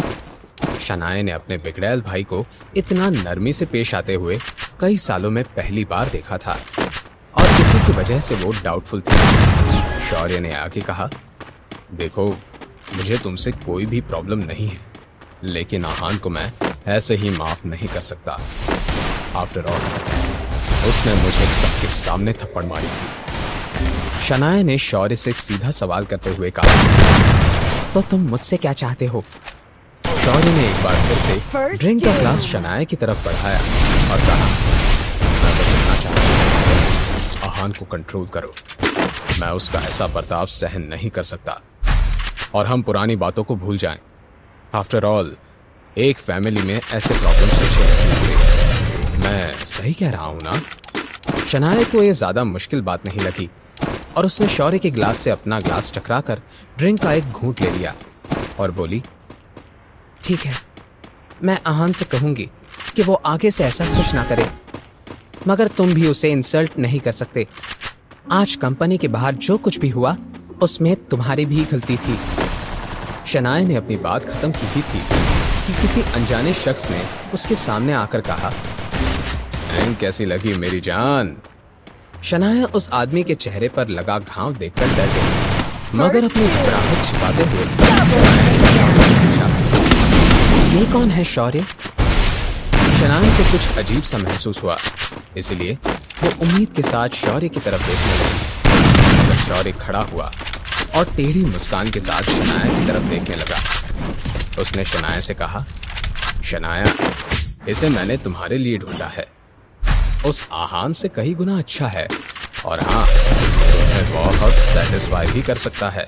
C: शनाया ने अपने बिगड़ैल भाई को इतना नरमी से पेश आते हुए कई सालों में पहली बार देखा था और इसी की वजह से वो डाउटफुल थी। शौर्य ने आगे कहा, देखो, मुझे तुमसे कोई भी प्रॉब्लम नहीं है, लेकिन आहान को मैं ऐसे ही माफ नहीं कर सकता। आफ्टर ऑल, उसने मुझे सबके सामने थप्पड़ मारी थी। शनाया ने शौर्य से सीधा सवाल करते हुए कहा, तो तुम मुझसे क्या चाहते हो? शौर्य ने एक बार फिर से ड्रिंक का ग्लास शनाया की तरफ बढ़ाया और कहा, मैं बस इतना चाहता हूं, आहान को कंट्रोल करो। मैं उसका ऐसा बर्ताव सहन नहीं कर सकता और हम पुरानी बातों को भूल जाएं। आफ्टर ऑल, एक फैमिली में ऐसे प्रॉब्लम सोचे नहीं होते। मैं सही कह रहा हूं ना? शनाया को यह ज्यादा मुश्किल बात नहीं लगी और उसने शौर्य के ग्लास से अपना ग्लास टकराकर ड्रिंक का एक घूंट ले लिया और बोली, ठीक है, मैं आहान से कहूंगी कि वो आगे से ऐसा कुछ ना करे, मगर तुम भी उसे इंसल्ट नहीं कर सकते। आज कंपनी के बाहर जो कुछ भी हुआ उसमें तुम्हारी भी गलती थी। शनाया ने अपनी बात खत्म की ही थी कि किसी अनजाने शख्स ने उसके सामने आकर कहा, कैसी लगी मेरी जान? शनाया उस आदमी के चेहरे पर लगा घाव देखकर डर गई, मगर अपनी घबराहट छिपाते हुए पूछा, ये कौन है शौर्य? शनाया को कुछ अजीब सा महसूस हुआ, इसलिए वो उम्मीद के साथ शौर्य की तरफ देखने लगी। मगर शौर्य खड़ा हुआ और टेढ़ी मुस्कान के साथ शनाया की तरफ देखने लगा। उसने शनाया से कहा, शनाया, इसे मैंने तुम्हारे लिए ढूंढा है। उस आहान से कई गुना अच्छा है और हाँ, तुम्हें बहुत सेटिस्फाई भी कर सकता है।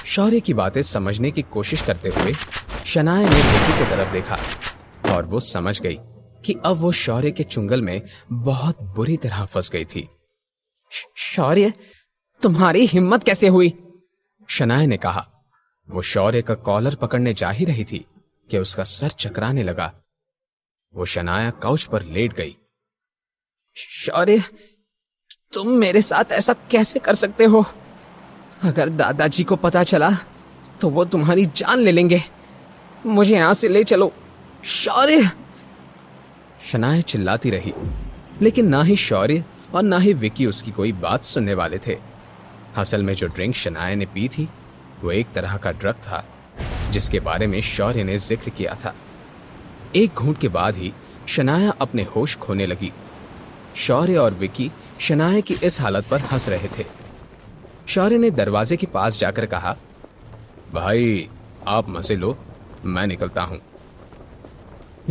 C: शौर्य की बातें समझने की कोशिश करते हुए शनाया ने विकी की तरफ देखा और वो समझ गई कि अब वो शौर्य के चुंगल में बहुत बुरी तरह फंस गई थी। शौर्य, तुम्हारी हिम्मत कैसे हुई? शनाया ने कहा। वो शौर्य का कॉलर पकड़ने जा ही रही थी कि उसका सर चकराने लगा। वो शनाया काउच पर लेट गई। शौर्य, तुम मेरे साथ ऐसा कैसे कर सकते हो? अगर दादाजी को पता चला तो वो तुम्हारी जान ले लेंगे। मुझे यहां से ले चलो शौर्य। शनाया चिल्लाती रही, लेकिन ना ही शौर्य और ना ही विकी उसकी कोई बात सुनने वाले थे। असल में जो ड्रिंक शनाया ने पी थी वो एक तरह का ड्रग था जिसके बारे में शौर्य ने जिक्र किया था। एक घूंट के बाद ही शनाया अपने होश खोने लगी। शौर्य और विकी शनाया की इस हालत पर हंस रहे थे। शौर्य ने दरवाजे के पास जाकर कहा, भाई आप मजे लो, मैं निकलता हूं।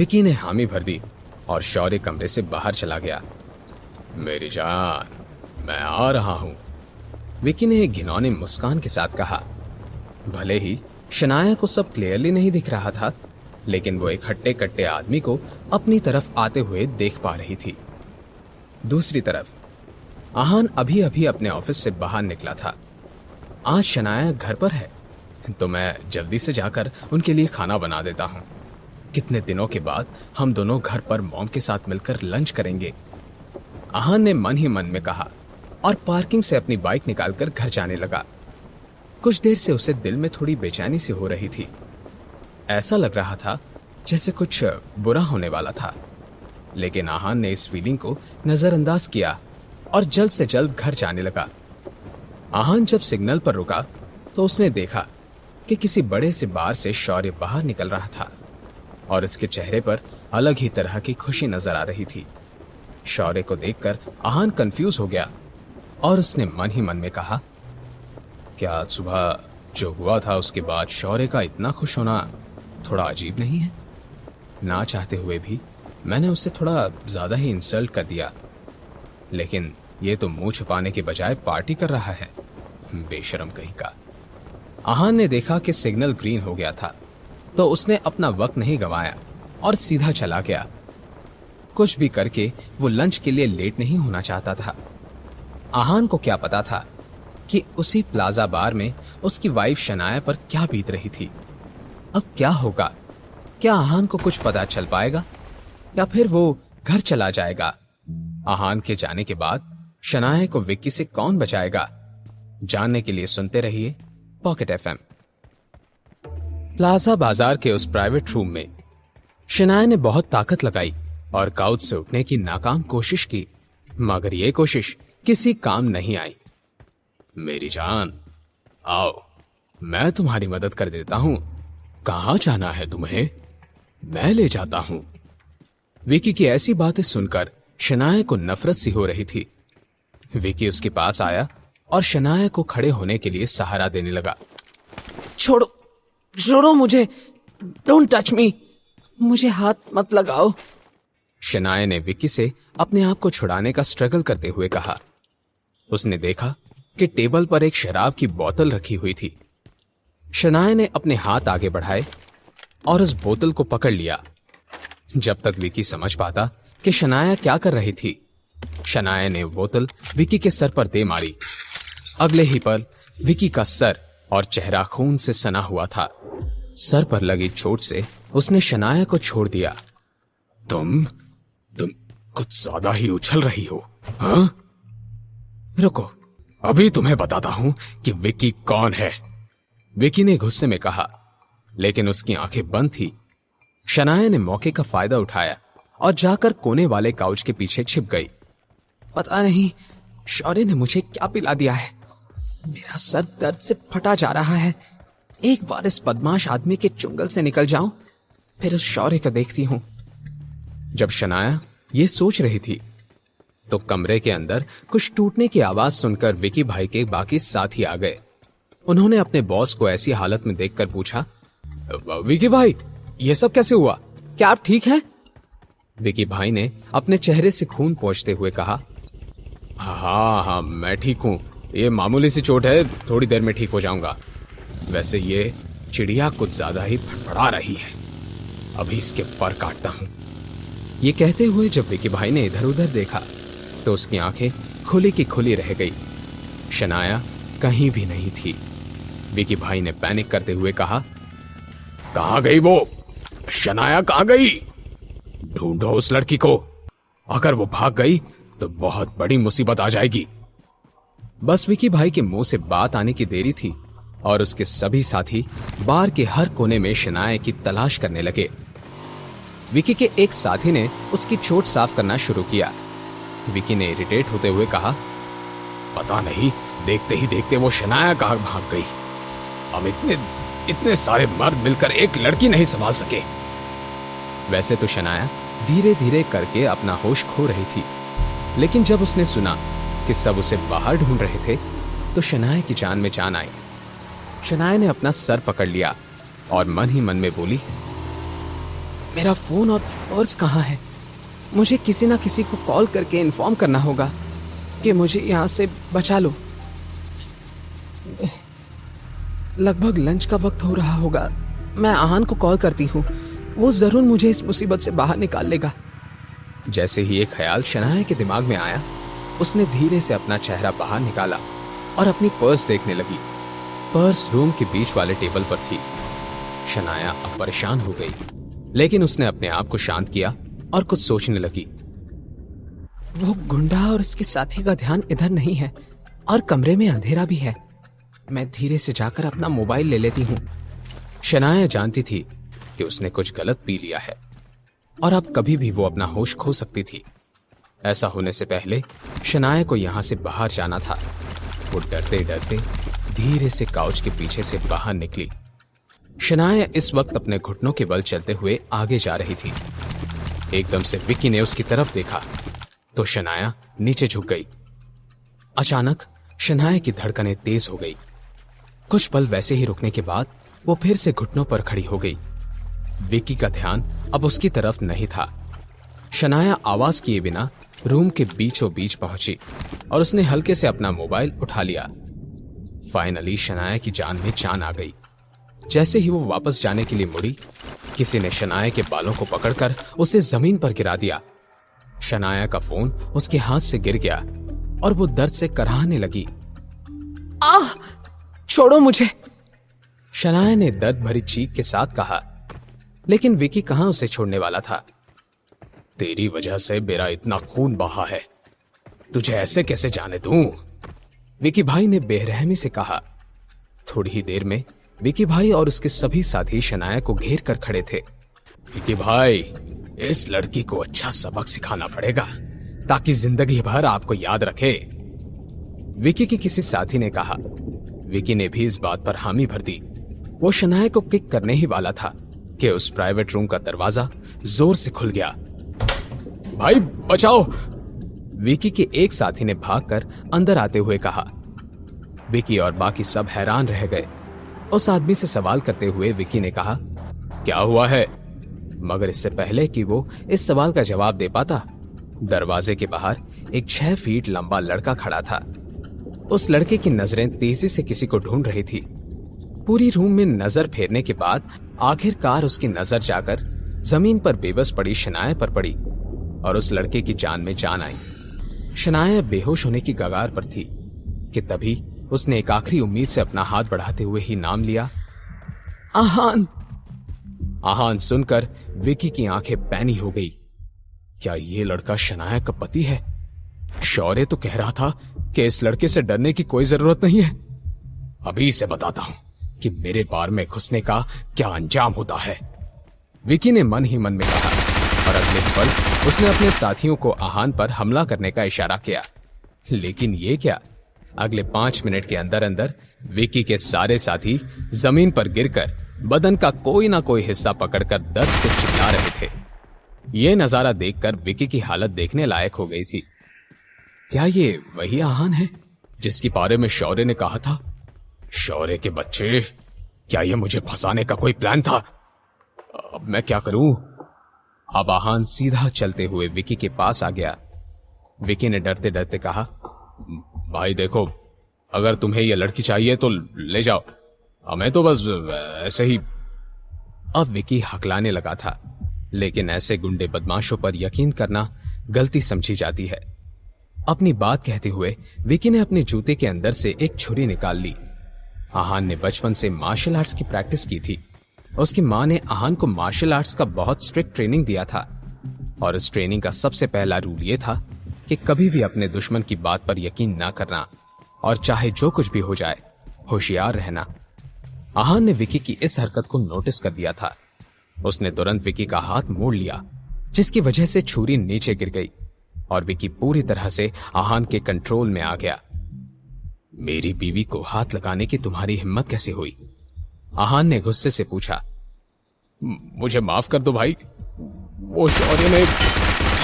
C: विकी ने हामी भर दी और शौर्य कमरे से बाहर चला गया। मेरी जान, मैं आ रहा हूं, विकी ने एक घिनौनी मुस्कान के साथ कहा। भले ही शनाया को सब क्लियरली नहीं दिख रहा था, लेकिन वो एक हट्टे कट्टे आदमी को अपनी तरफ आते हुए देख पा रही थी। दूसरी तरफ आहान अभी अभी अपने ऑफिस से बाहर निकला था। आज शनाया घर पर है तो मैं जल्दी से जाकर उनके लिए खाना बना देता हूं। कितने दिनों के बाद हम दोनों घर पर मॉम के साथ मिलकर लंच करेंगे, आहान ने मन ही मन में कहा और पार्किंग से अपनी बाइक निकालकर घर जाने लगा। कुछ देर से उसे दिल में थोड़ी बेचैनी सी हो रही थी। ऐसा लग रहा था जैसे कुछ बुरा होने वाला था, लेकिन आहान ने इस फीलिंग को नजरअंदाज किया और जल्द से जल्द घर जाने लगा। आहान जब सिग्नल पर रुका तो उसने देखा कि किसी बड़े से बार से शौर्य बाहर निकल रहा था और उसके चेहरे पर अलग ही तरह की खुशी नजर आ रही थी। शौर्य को देखकर आहान कंफ्यूज हो गया और उसने मन ही मन में कहा, क्या सुबह जो हुआ था उसके बाद शौर्य का इतना खुश होना थोड़ा अजीब नहीं है? ना चाहते हुए भी मैंने उसे थोड़ा ज्यादा ही इंसल्ट कर दिया, लेकिन ये तो मुंह छुपाने के बजाय पार्टी कर रहा है, बेशरम कहीं का। आहान ने देखा कि सिग्नल ग्रीन हो गया था तो उसने अपना वक्त नहीं गंवाया और सीधा चला गया। कुछ भी करके वो लंच के लिए लेट नहीं होना चाहता था। आहान को क्या पता था कि उसी प्लाजा बार में उसकी वाइफ शनाया पर क्या बीत रही थी। अब क्या होगा? क्या आहान को कुछ पता चल पाएगा या फिर वो घर चला जाएगा? आहान के जाने के बाद शनाया को विक्की से कौन बचाएगा? जानने के लिए सुनते रहिए पॉकेट एफएम। प्लाजा बाजार के उस प्राइवेट रूम में शनाया ने बहुत ताकत लगाई और काउच से उठने की नाकाम कोशिश की, मगर ये कोशिश किसी काम नहीं आई। मेरी जान, आओ, मैं तुम्हारी मदद कर देता हूं। कहां जाना है तुम्हें? मैं ले जाता हूं। विकी की ऐसी बातें सुनकर शनाया को नफरत सी हो रही थी। विकी उसके पास आया और शनाया को खड़े होने के लिए सहारा देने लगा। छोड़ो, छोड़ो मुझे, डोंट टच मी, मुझे हाथ मत लगाओ। शनाया ने विकी से अपने आप को छुड़ाने का स्ट्रगल करते हुए कहा। उसने देखा कि टेबल पर एक शराब की बोतल रखी हुई थी। शनाया ने अपने हाथ आगे बढ़ाए और उस बोतल को पकड़ लिया। जब तक विकी समझ पाता कि शनाया क्या कर रही थी, शनाया ने बोतल विकी के सर पर दे मारी। अगले ही पल विकी का सर और चेहरा खून से सना हुआ था। सर पर लगी चोट से उसने शनाया को छोड़ दिया। तुम कुछ ज्यादा ही उछल रही हो, हाँ? रुको, अभी तुम्हें बताता हूं कि विकी कौन है, विकी ने गुस्से में कहा, लेकिन उसकी आंखें बंद थी। शनाया ने मौके का फायदा उठाया और जाकर कोने वाले काउच के पीछे छिप गई। पता नहीं शौर्य ने मुझे क्या पिला दिया है, मेरा सर दर्द से फटा जा रहा है। एक बार इस बदमाश आदमी के चुंगल से निकल जाऊं, फिर उस शौर्य को देखती हूं। जब शनाया ये सोच रही थी तो कमरे के अंदर कुछ टूटने की आवाज सुनकर विकी भाई के बाकी साथी आ गए। उन्होंने अपने बॉस को ऐसी हालत में देखकर पूछा, विकी भाई, ये सब कैसे हुआ? क्या आप ठीक हैं? विकी भाई ने अपने चेहरे से खून पोंछते हुए कहा, हाँ, मैं ठीक हूं, ये मामूली सी चोट है, थोड़ी देर में ठीक हो जाऊंगा। वैसे ये चिड़िया कुछ ज्यादा ही फड़फड़ा रही है, अभी इसके पर काटता हूं। ये कहते हुए जब विकी भाई ने इधर उधर देखा तो उसकी आंखें खुली की खुली रह गई। शनाया कहीं भी नहीं थी। विकी भाई ने पैनिक करते हुए कहा, कहां गई वो? शनाया कहां गई? ढूंढो उस लड़की को, अगर वो भाग गई तो बहुत बड़ी मुसीबत आ जाएगी। बस विकी भाई के मुंह से बात आने की देरी थी और उसके सभी साथी बार के हर कोने में शनाया की तलाश करने लगे। विकी के एक साथी ने उसकी चोट साफ करना शुरू किया। विकी ने इरिटेट होते हुए कहा, पता नहीं देखते ही देखते वो शनाया कहां भाग गई। हम इतने सारे मर्द मिलकर एक लड़की नहीं संभाल सके। वैसे तो शनाया धीरे धीरे करके अपना होश खो रही थी, लेकिन जब उसने सुना कि सब उसे बाहर ढूंढ रहे थे तो शनाया की जान में जान आई। शनाया ने अपना सर पकड़ लिया और मन ही मन में बोली, मेरा फोन और पर्स कहाँ है? मुझे किसी ना किसी को कॉल करके इन्फॉर्म करना होगा कि मुझे यहाँ से बचा लो। लगभग लंच का वक्त हो रहा होगा। मैं आहान को कॉल करती हूँ, वो जरूर मुझे इस मुसीबत से बाहर निकाल लेगा। जैसे ही एक ख्याल शनाया के दिमाग में आया, उसने धीरे से अपना चेहरा बाहर निकाला और अपनी पर्स देखने लगी। पर्स रूम के बीच वाले टेबल पर थी। शनाया अब परेशान हो गई, लेकिन उसने अपने आप को शांत किया और कुछ सोचने लगी। वो गुंडा और उसके साथी का ध्यान इधर नहीं है और कमरे में अंधेरा भी है। मैं धीरे से जाकर अपना मोबाइल ले लेती हूँ। शनाया जानती थी कि उसने कुछ गलत पी लिया है और अब कभी भी वो अपना होश खो सकती थी। ऐसा होने से पहले शनाया को यहां से बाहर जाना था। वो डरते डरते धीरे से काउच के पीछे से बाहर निकली। शनाया इस वक्त अपने घुटनों के बल चलते हुए आगे जा रही थी। एकदम से विक्की ने उसकी तरफ देखा तो शनाया नीचे झुक गई। अचानक शनाया की धड़कनें तेज हो गई। कुछ पल वैसे ही रुकने के बाद वो फिर से घुटनों पर खड़ी हो गई। विक्की का ध्यान अब उसकी तरफ नहीं था। शनाया आवाज किए बिना रूम के बीचों बीच पहुंची और उसने हल्के से अपना मोबाइल उठा लिया। फाइनली शनाया की जान में जान आ गई। जैसे ही वो वापस जाने के लिए मुड़ी, किसी ने शनाया के बालों को पकड़कर उसे जमीन पर गिरा दिया। शनाया का फोन उसके हाथ से गिर गया और वो दर्द से कराहने लगी। आह! छोड़ो मुझे! शनाया ने दर्द भरी चीख के साथ कहा, लेकिन विकी कहां उसे छोड़ने वाला था। तेरी वजह से मेरा इतना खून बहा है, तुझे ऐसे कैसे जाने दूं? विकी भाई ने बेरहमी से कहा। थोड़ी ही देर में विकी भाई और उसके सभी साथी शनाया को घेर कर खड़े थे। विकी भाई, इस लड़की को अच्छा सबक सिखाना पड़ेगा ताकि जिंदगी भर आपको याद रखे, विकी के किसी साथी ने कहा। विकी ने भी इस बात पर हामी भर दी। वो शनाया को किक करने ही वाला था कि उस प्राइवेट रूम का दरवाजा जोर से खुल गया। भाई बचाओ! विकी के एक साथी ने भागकर अंदर आते हुए कहा। विकी और बाकी सब हैरान रह गए। उस आदमी से सवाल करते हुए विकी ने कहा, क्या हुआ है? मगर इससे पहले कि वो इस सवाल का जवाब दे पाता, दरवाजे के बाहर एक 6 फीट लंबा लड़का खड़ा था। उस लड़के की नजरें तेजी से किसी को ढूंढ रही थी। पूरी रूम में नजर फेरने के बाद आखिरकार उसकी नजर जाकर जमीन पर बेबस पड़ी शनाया पर पड़ी और उस लड़के की जान में जान आई। शनाया बेहोश होने की कगार पर थी कि तभी उसने एक आखिरी उम्मीद से अपना हाथ बढ़ाते हुए ही नाम लिया, आहान। आहान सुनकर विकी की आंखें पैनी हो गई। क्या ये लड़का शनाया का पति है? शौर्य तो कह रहा था कि इस लड़के से डरने की कोई जरूरत नहीं है। अभी इसे बताता हूं कि मेरे बार में घुसने का क्या अंजाम होता है, विकी ने मन ही मन में कहा और अगले पल उसने अपने साथियों को आहान पर हमला करने का इशारा किया। लेकिन ये क्या, अगले 5 मिनट के अंदर अंदर विकी के सारे साथी जमीन पर गिरकर बदन का कोई ना कोई हिस्सा पकड़कर दर्द से चिल्ला रहे थे। ये नजारा देखकर विकी की हालत देखने लायक हो गई थी। क्या ये वही आहान है जिसके बारे में शौर्य ने कहा था? शौर्य के बच्चे, क्या ये मुझे फंसाने का कोई प्लान था? अब मैं क्या करूं? अब आहान सीधा चलते हुए विकी के पास आ गया। विकी ने डरते डरते कहा, भाई देखो, अगर तुम्हें यह लड़की चाहिए तो ले जाओ, हमें तो बस ऐसे ही। अब विकी हकलाने लगा था, लेकिन ऐसे गुंडे बदमाशों पर यकीन करना गलती समझी जाती है। अपनी बात कहते हुए विकी ने अपने जूते के अंदर से एक छुरी निकाल ली। आहान ने बचपन से मार्शल आर्ट्स की प्रैक्टिस की थी। उसकी मां ने आहान को मार्शल आर्ट्स का बहुत स्ट्रिक्ट ट्रेनिंग दिया था और इस ट्रेनिंग का सबसे पहला रूल यह था कि कभी भी अपने दुश्मन की बात पर यकीन ना करना और चाहे जो कुछ भी हो जाए होशियार रहना। आहान ने विकी की इस हरकत को नोटिस कर दिया था। उसने तुरंत विकी का हाथ मोड़ लिया, जिसकी वजह से छुरी नीचे गिर गई और विकी पूरी तरह से आहान के कंट्रोल में आ गया। मेरी बीवी को हाथ लगाने की तुम्हारी हिम्मत कैसे हुई? आहान ने गुस्से से पूछा। मुझे माफ कर दो भाई, वो शौर्य ने,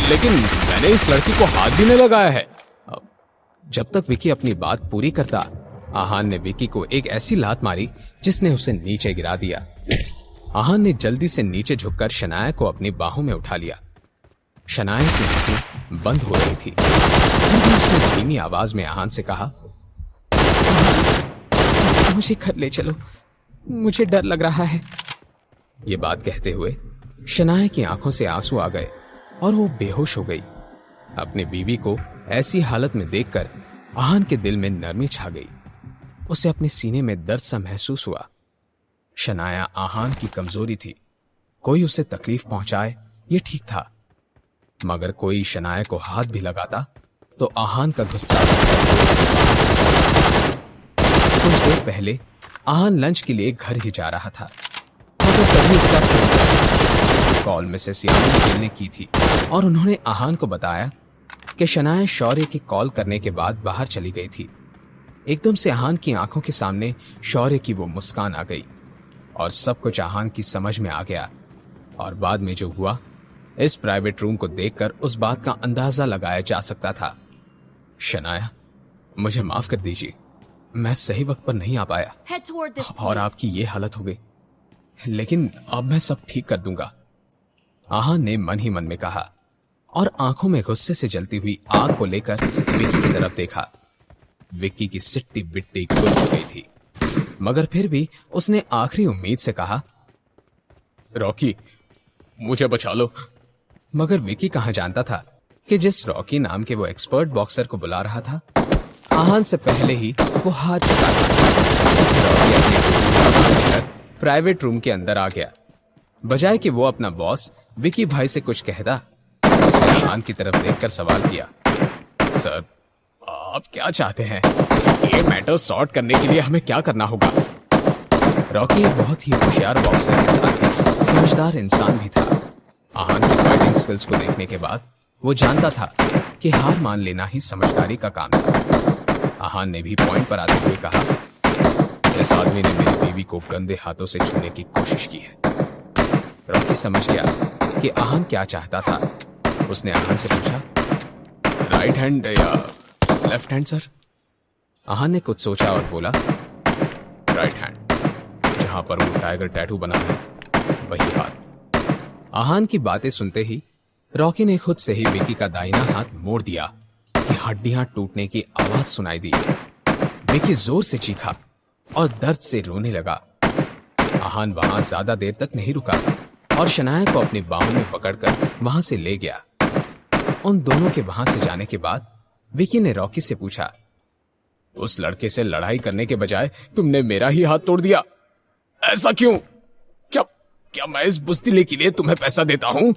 C: लेकिन मैंने इस लड़की को हाथ भी नहीं लगाया है। जब तक विकी अपनी बात पूरी करता, आहान ने विकी को एक ऐसी लात मारी जिसने उसे नीचे गिरा दिया। आहान ने जल्दी से नीचे झुककर शनाया को अपनी बाहों में उठा लिया। शनाया की आंखें बंद हो रही थी। उसने धीमी आवाज में आहान से कहा, मुझे घर ले चलो, मुझे डर लग रहा है। ये बात कहते हुए शनाया की आंखों से आंसू आ गए और वो बेहोश हो गई। अपनी बीवी को ऐसी हालत में देखकर आहान के दिल में नरमी छा गई। उसे अपने सीने में दर्द सा महसूस हुआ। शनाया आहान की कमजोरी थी, कोई उसे तकलीफ पहुंचाए ये ठीक था, मगर कोई शनाया को हाथ भी लगाता तो आहान का गुस्सा कुछ देर पहले आहान लंच के लिए घर ही जा रहा था, मगर तभी उसका कॉल मिसेस यामिनी ने की थी और उन्होंने आहान को बताया कि शनाया शौर्य की कॉल करने के बाद बाहर चली गई थी। एकदम से आहान की आंखों के सामने शौर्य की वो मुस्कान आ गई और सब कुछ आहान की समझ में आ गया। और बाद में जो हुआ, इस प्राइवेट रूम को देखकर उस बात का अंदाजा लगाया जा सकता था। शनाया, मुझे माफ कर दीजिए, मैं सही वक्त पर नहीं आ पाया और आपकी ये हालत हो गई, लेकिन अब मैं सब ठीक कर दूंगा। आहान ने मन ही मन में कहा और आंखों में गुस्से से जलती हुई आग को लेकर विक्की की तरफ देखा। विक्की की सिट्टी बिट्टी गुल हो गई थी, मगर फिर भी उसने आखिरी उम्मीद से कहा, रॉकी, मुझे बचा लो। मगर विक्की कहां जानता था कि जिस रॉकी नाम के वो एक्सपर्ट बॉक्सर को बुला रहा था, आहान से पहले ही वो हार चुका था। रॉकी अपने प्राइवेट रूम के अंदर आ गया। बजाय कि वो अपना बॉस विक्की भाई से कुछ कहता, उसने आहान की तरफ देखकर सवाल किया, सर, आप क्या चाहते हैं? ये मैटर सॉर्ट करने के लिए हमें क्या करना होगा? रॉकी एक बहुत ही होशियार बॉक्सर के साथ ही समझदार इंसान भी था। आहान की फाइटिंग स्किल्स को देखने के बाद वो जानता था कि हार मान लेना ही समझदारी का काम था। आहान ने भी पॉइंट पर आते हुए कहा, इस आदमी ने मेरी बीवी को गंदे हाथों से छूने की कोशिश की है। रॉकी समझ गया कि आहान क्या चाहता था। उसने आहान से पूछा, राइट हैंड या लेफ्ट हैंड सर? आहान ने कुछ सोचा और बोला, राइट हैंड, जहां पर वो टाइगर टैटू बना है वही हाथ। आहान की बातें सुनते ही रॉकी ने खुद से ही विक्की का दाहिना हाथ मोड़ दिया कि हड्डियां टूटने की आवाज सुनाई दी। विक्की जोर से चीखा और दर्द से रोने लगा। आहान वहां ज्यादा देर तक नहीं रुका और शनाया को अपनी बाहों में पकड़कर वहां से ले गया। उन दोनों के वहां से जाने के बाद विक्की ने रॉकी से पूछा, उस लड़के से लड़ाई करने के बजाय तुमने मेरा ही हाथ तोड़ दिया, ऐसा क्यों? क्या मैं इस बुज़दिली के लिए तुम्हें पैसा देता हूं?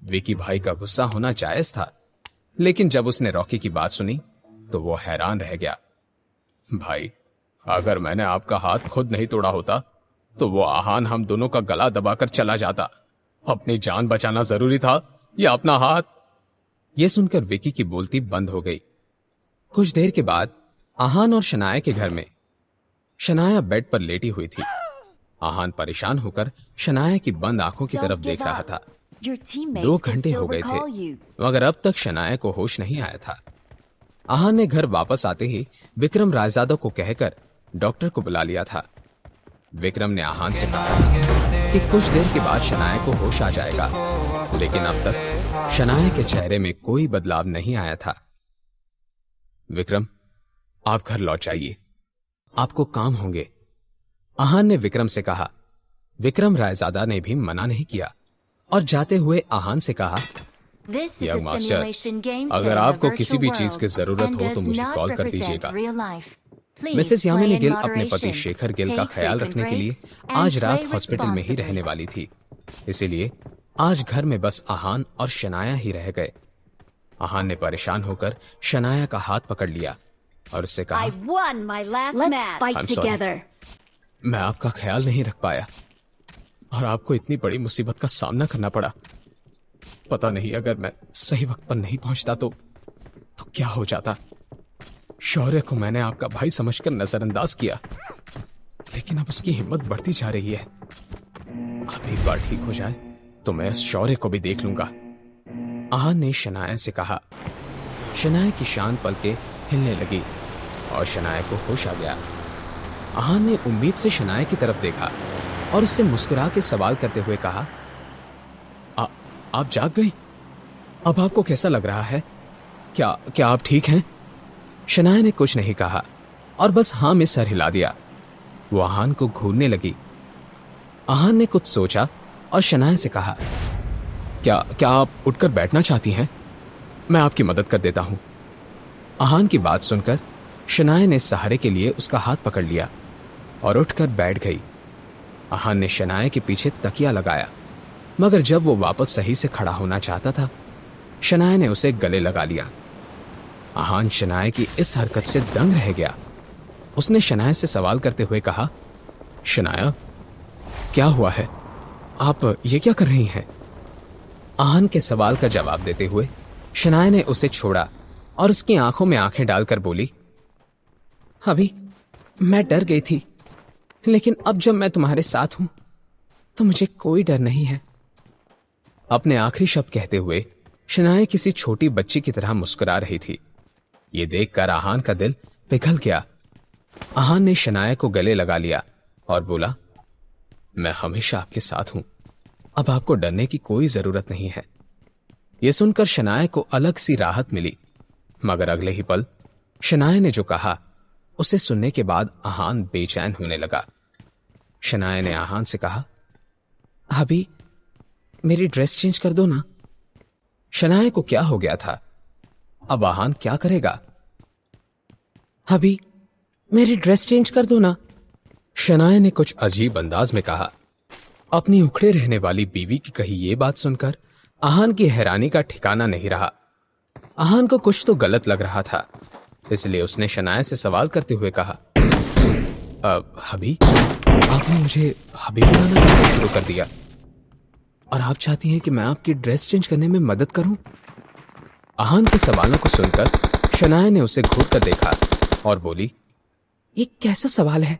C: विक्की भाई का गुस्सा होना जायज था, लेकिन जब उसने रॉकी की बात सुनी तो वो हैरान रह गया। भाई, अगर मैंने आपका हाथ खुद नहीं तोड़ा होता तो वो आहान हम दोनों का गला दबाकर चला जाता। अपनी जान बचाना जरूरी था या अपना हाथ? यह सुनकर विक्की की बोलती बंद हो गई। कुछ देर के बाद आहान और शनाया के घर में शनाया बेड पर लेटी हुई थी। आहान परेशान होकर शनाया की बंद आंखों की तरफ देख रहा था। 2 घंटे हो गए थे, मगर अब तक शनाया को होश नहीं आया था। आहान ने घर वापस आते ही विक्रम रायजादा को कहकर डॉक्टर को बुला लिया था। विक्रम ने आहान से कहा कि कुछ देर के बाद शनाया को होश आ जाएगा, लेकिन अब तक शनाया के चेहरे में कोई बदलाव नहीं आया था। विक्रम, आप घर लौट जाइए, आपको काम होंगे, आहान ने विक्रम से कहा। विक्रम रायजादा ने भी मना नहीं किया और जाते हुए आहान से कहा, यंग मास्टर, अगर आपको किसी भी चीज की जरूरत हो तो मुझे कॉल कर दीजिएगा। मिसेस यामिनी गिल अपने पति शेखर गिल का ख्याल रखने के लिए आज रात हॉस्पिटल में ही रहने वाली थी, इसीलिए आज घर में बस आहान और शनाया ही रह गए। आहान ने परेशान होकर शनाया का हाथ पकड़ लिया और उससे कहा, I'm sorry, मैं आपका ख्याल नहीं रख पाया और आपको इतनी बड़ी मुसीबत का सामना करना पड़ा। पता नहीं अगर मैं सही वक्त पर नहीं पहुंचता तो क्या हो जाता। शौर्य को मैंने आपका भाई समझकर नजरअंदाज किया, लेकिन अब उसकी हिम्मत बढ़ती जा रही है। अब एक बार ठीक हो जाए तो मैं इस शौर्य को भी देख लूंगा, आहान ने शनाया से कहा। शनाया की शांत पलकें हिलने लगी और शनाया को होश आ गया। आहान ने उम्मीद से शनाया की तरफ देखा और उससे मुस्कुरा के सवाल करते हुए कहा, आप जाग गई? अब आपको कैसा लग रहा है? क्या आप ठीक हैं? शनाया ने कुछ नहीं कहा और बस हाँ में सर हिला दिया। वो आहान को घूरने लगी। आहान ने कुछ सोचा और शनाया से कहा, क्या आप उठकर बैठना चाहती हैं? मैं आपकी मदद कर देता हूं। आहान की बात सुनकर शनाया ने सहारे के लिए उसका हाथ पकड़ लिया और उठकर बैठ गई। आहान ने शनाया के पीछे तकिया लगाया, मगर जब वो वापस सही से खड़ा होना चाहता था, शनाया ने उसे गले लगा लिया। आहान शनाया की इस हरकत से दंग रह गया। उसने शनाया से सवाल करते हुए कहा, शनाया, क्या हुआ है? आप ये क्या कर रही हैं? आहान के सवाल का जवाब देते हुए शनाया ने उसे छोड़ा और उसकी आंखों में आंखें डालकर बोली, अभी मैं डर गई थी, लेकिन अब जब मैं तुम्हारे साथ हूं तो मुझे कोई डर नहीं है। अपने आखिरी शब्द कहते हुए शनाया किसी छोटी बच्ची की तरह मुस्कुरा रही थी। ये देखकर आहान का दिल पिघल गया। आहान ने शनाया को गले लगा लिया और बोला, मैं हमेशा आपके साथ हूं, अब आपको डरने की कोई जरूरत नहीं है। यह सुनकर शनाया को अलग सी राहत मिली, मगर अगले ही पल शनाया ने जो कहा उसे सुनने के बाद आहान बेचैन होने लगा। शनाया ने आहान से कहा, अभी मेरी ड्रेस चेंज कर दो ना। शनाया को क्या हो गया था? अब आहान क्या करेगा? अभी मेरी ड्रेस चेंज कर दो ना। शनाया ने कुछ अजीब अंदाज में कहा। अपनी उखड़े रहने वाली बीवी की कही ये बात सुनकर आहान की हैरानी का ठिकाना नहीं रहा। आहान को कुछ तो गलत लग रहा था, इसलिए उसने शनाया से सवाल करते हुए कहा, हबी, आपने मुझे हबी बुलाना कैसे शुरू कर दिया? और आप चाहती हैं कि मैं आपकी ड्रेस चेंज करने में मदद करूं? आहान के सवालों को सुनकर शनाया ने उसे घूर कर देखा और बोली, ये कैसा सवाल है?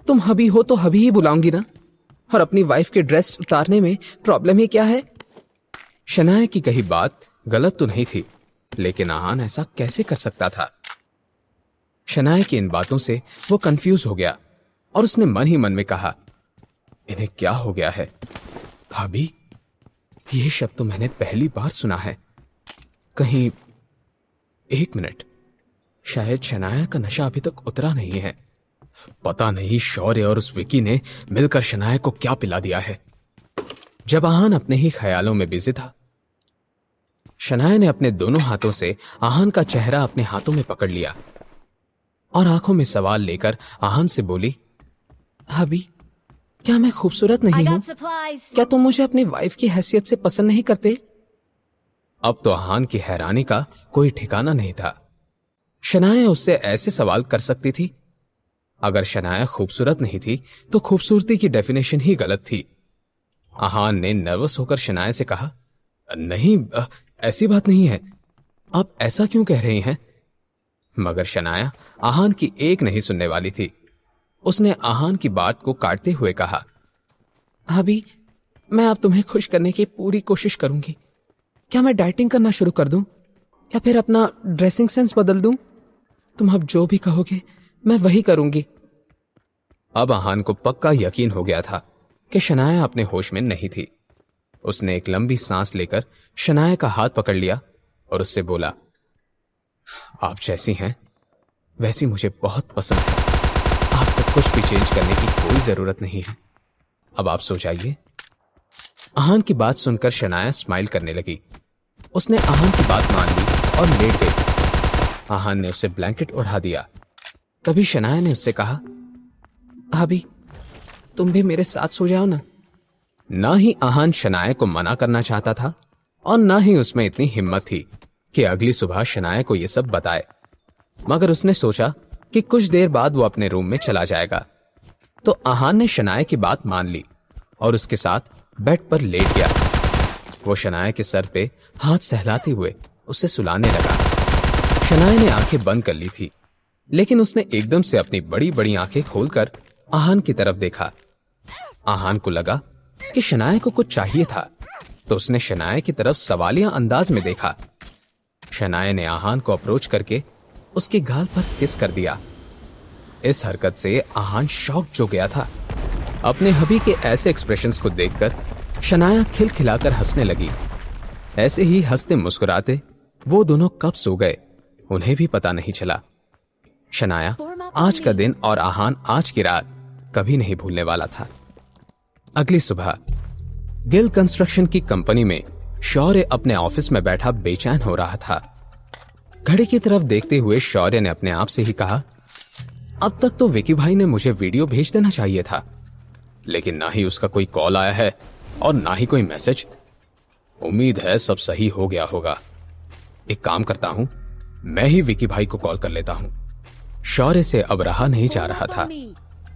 C: तुम हबी हो तो हबी ही बुलाऊंगी ना, और अपनी वाइफ की ड्रेस उतारने में प्रॉब्लम ही क्या है? शनाया की कही बात गलत तो नहीं थी, लेकिन आहान ऐसा कैसे कर सकता था? शनाया की इन बातों से वो कंफ्यूज हो गया और उसने मन ही मन में कहा, इन्हें क्या हो गया है? भाभी, ये शब्द तो मैंने पहली बार सुना है। कहीं, एक मिनट, शायद शनाया का नशा अभी तक उतरा नहीं है। पता नहीं शौर्य और उस विकी ने मिलकर शनाया को क्या पिला दिया है। जब आहान अपने ही ख्यालों में बिजी था, शनाया ने अपने दोनों हाथों से आहान का चेहरा अपने हाथों में पकड़ लिया और आंखों में सवाल लेकर आहान से बोली, भाभी, क्या मैं खूबसूरत नहीं हूं? क्या तुम मुझे अपनी वाइफ की हैसियत से पसंद नहीं करते? अब तो आहान की हैरानी का कोई ठिकाना नहीं था। शनाया उससे ऐसे सवाल कर सकती थी? अगर शनाया खूबसूरत नहीं थी तो खूबसूरती की डेफिनेशन ही गलत थी। आहान ने नर्वस होकर शनाया से कहा, नहीं, ऐसी बात नहीं है, आप ऐसा क्यों कह रही हैं? मगर शनाया आहान की एक नहीं सुनने वाली थी। उसने आहान की बात को काटते हुए कहा, अभी मैं अब तुम्हें खुश करने की पूरी कोशिश करूंगी। क्या मैं डाइटिंग करना शुरू कर दूं या फिर अपना ड्रेसिंग सेंस बदल दूं? तुम अब जो भी कहोगे मैं वही करूंगी। अब आहान को पक्का यकीन हो गया था कि शनाया अपने होश में नहीं थी। उसने एक लंबी सांस लेकर शनाया का हाथ पकड़ लिया और उससे बोला, आप जैसी हैं वैसी मुझे बहुत पसंद है। आपको कुछ भी चेंज करने की कोई जरूरत नहीं है। अब आप सो जाइए। आहान की बात सुनकर शनाया स्माइल करने लगी। उसने आहान की बात मान ली और लेट गई। आहान ने उसे ब्लैंकेट ओढ़ा दिया। तभी शनाया ने उससे कहा, भाभी, तुम भी मेरे साथ सो जाओ ना। ना ही आहान शनाया को मना करना चाहता था और ना ही उसमें इतनी हिम्मत थी कि अगली सुबह शनाया को यह सब बताए। मगर उसने सोचा कि कुछ देर बाद वो अपने रूम में चला जाएगा। तो आहान ने शनाया की बात मान ली और उसके साथ बेड पर लेट गया। वो शनाया के सर पे हाथ सहलाते हुए उसे सुलाने लगा। शनाया ने आंखें बंद कर ली थी, लेकिन उसने एकदम से अपनी बड़ी बड़ी आंखें खोलकर आहान की तरफ देखा। आहान को लगा कि शनाया को कुछ चाहिए था, तो उसने शनाया की तरफ सवालिया अंदाज में देखा। शनाया ने आहान को अप्रोच करके उसके गाल पर किस कर दिया। इस हरकत से आहान शॉक हो गया था। अपने हबी के ऐसे एक्सप्रेशंस को देखकर शनाया खिलखिलाकर हंसने लगी। ऐसे ही हंसते मुस्कुराते वो दोनों कब सो गए उन्हें भी पता नहीं चला। शनाया आज का दिन और आहान आज की रात कभी नहीं भूलने वाला था। अगली सुबह गिल कंस्ट्रक्शन की कंपनी में शौर्य अपने ऑफिस में बैठा बेचैन हो रहा था। घड़ी की तरफ देखते हुए शौर्य ने अपने आप से ही कहा, अब तक तो विकी भाई ने मुझे वीडियो भेज देना चाहिए था, लेकिन ना ही उसका कोई कॉल आया है और ना ही कोई मैसेज। उम्मीद है सब सही हो गया होगा। एक काम करता हूं, मैं ही विकी भाई को कॉल कर लेता हूं। शौर्य से अब रहा नहीं जा रहा था,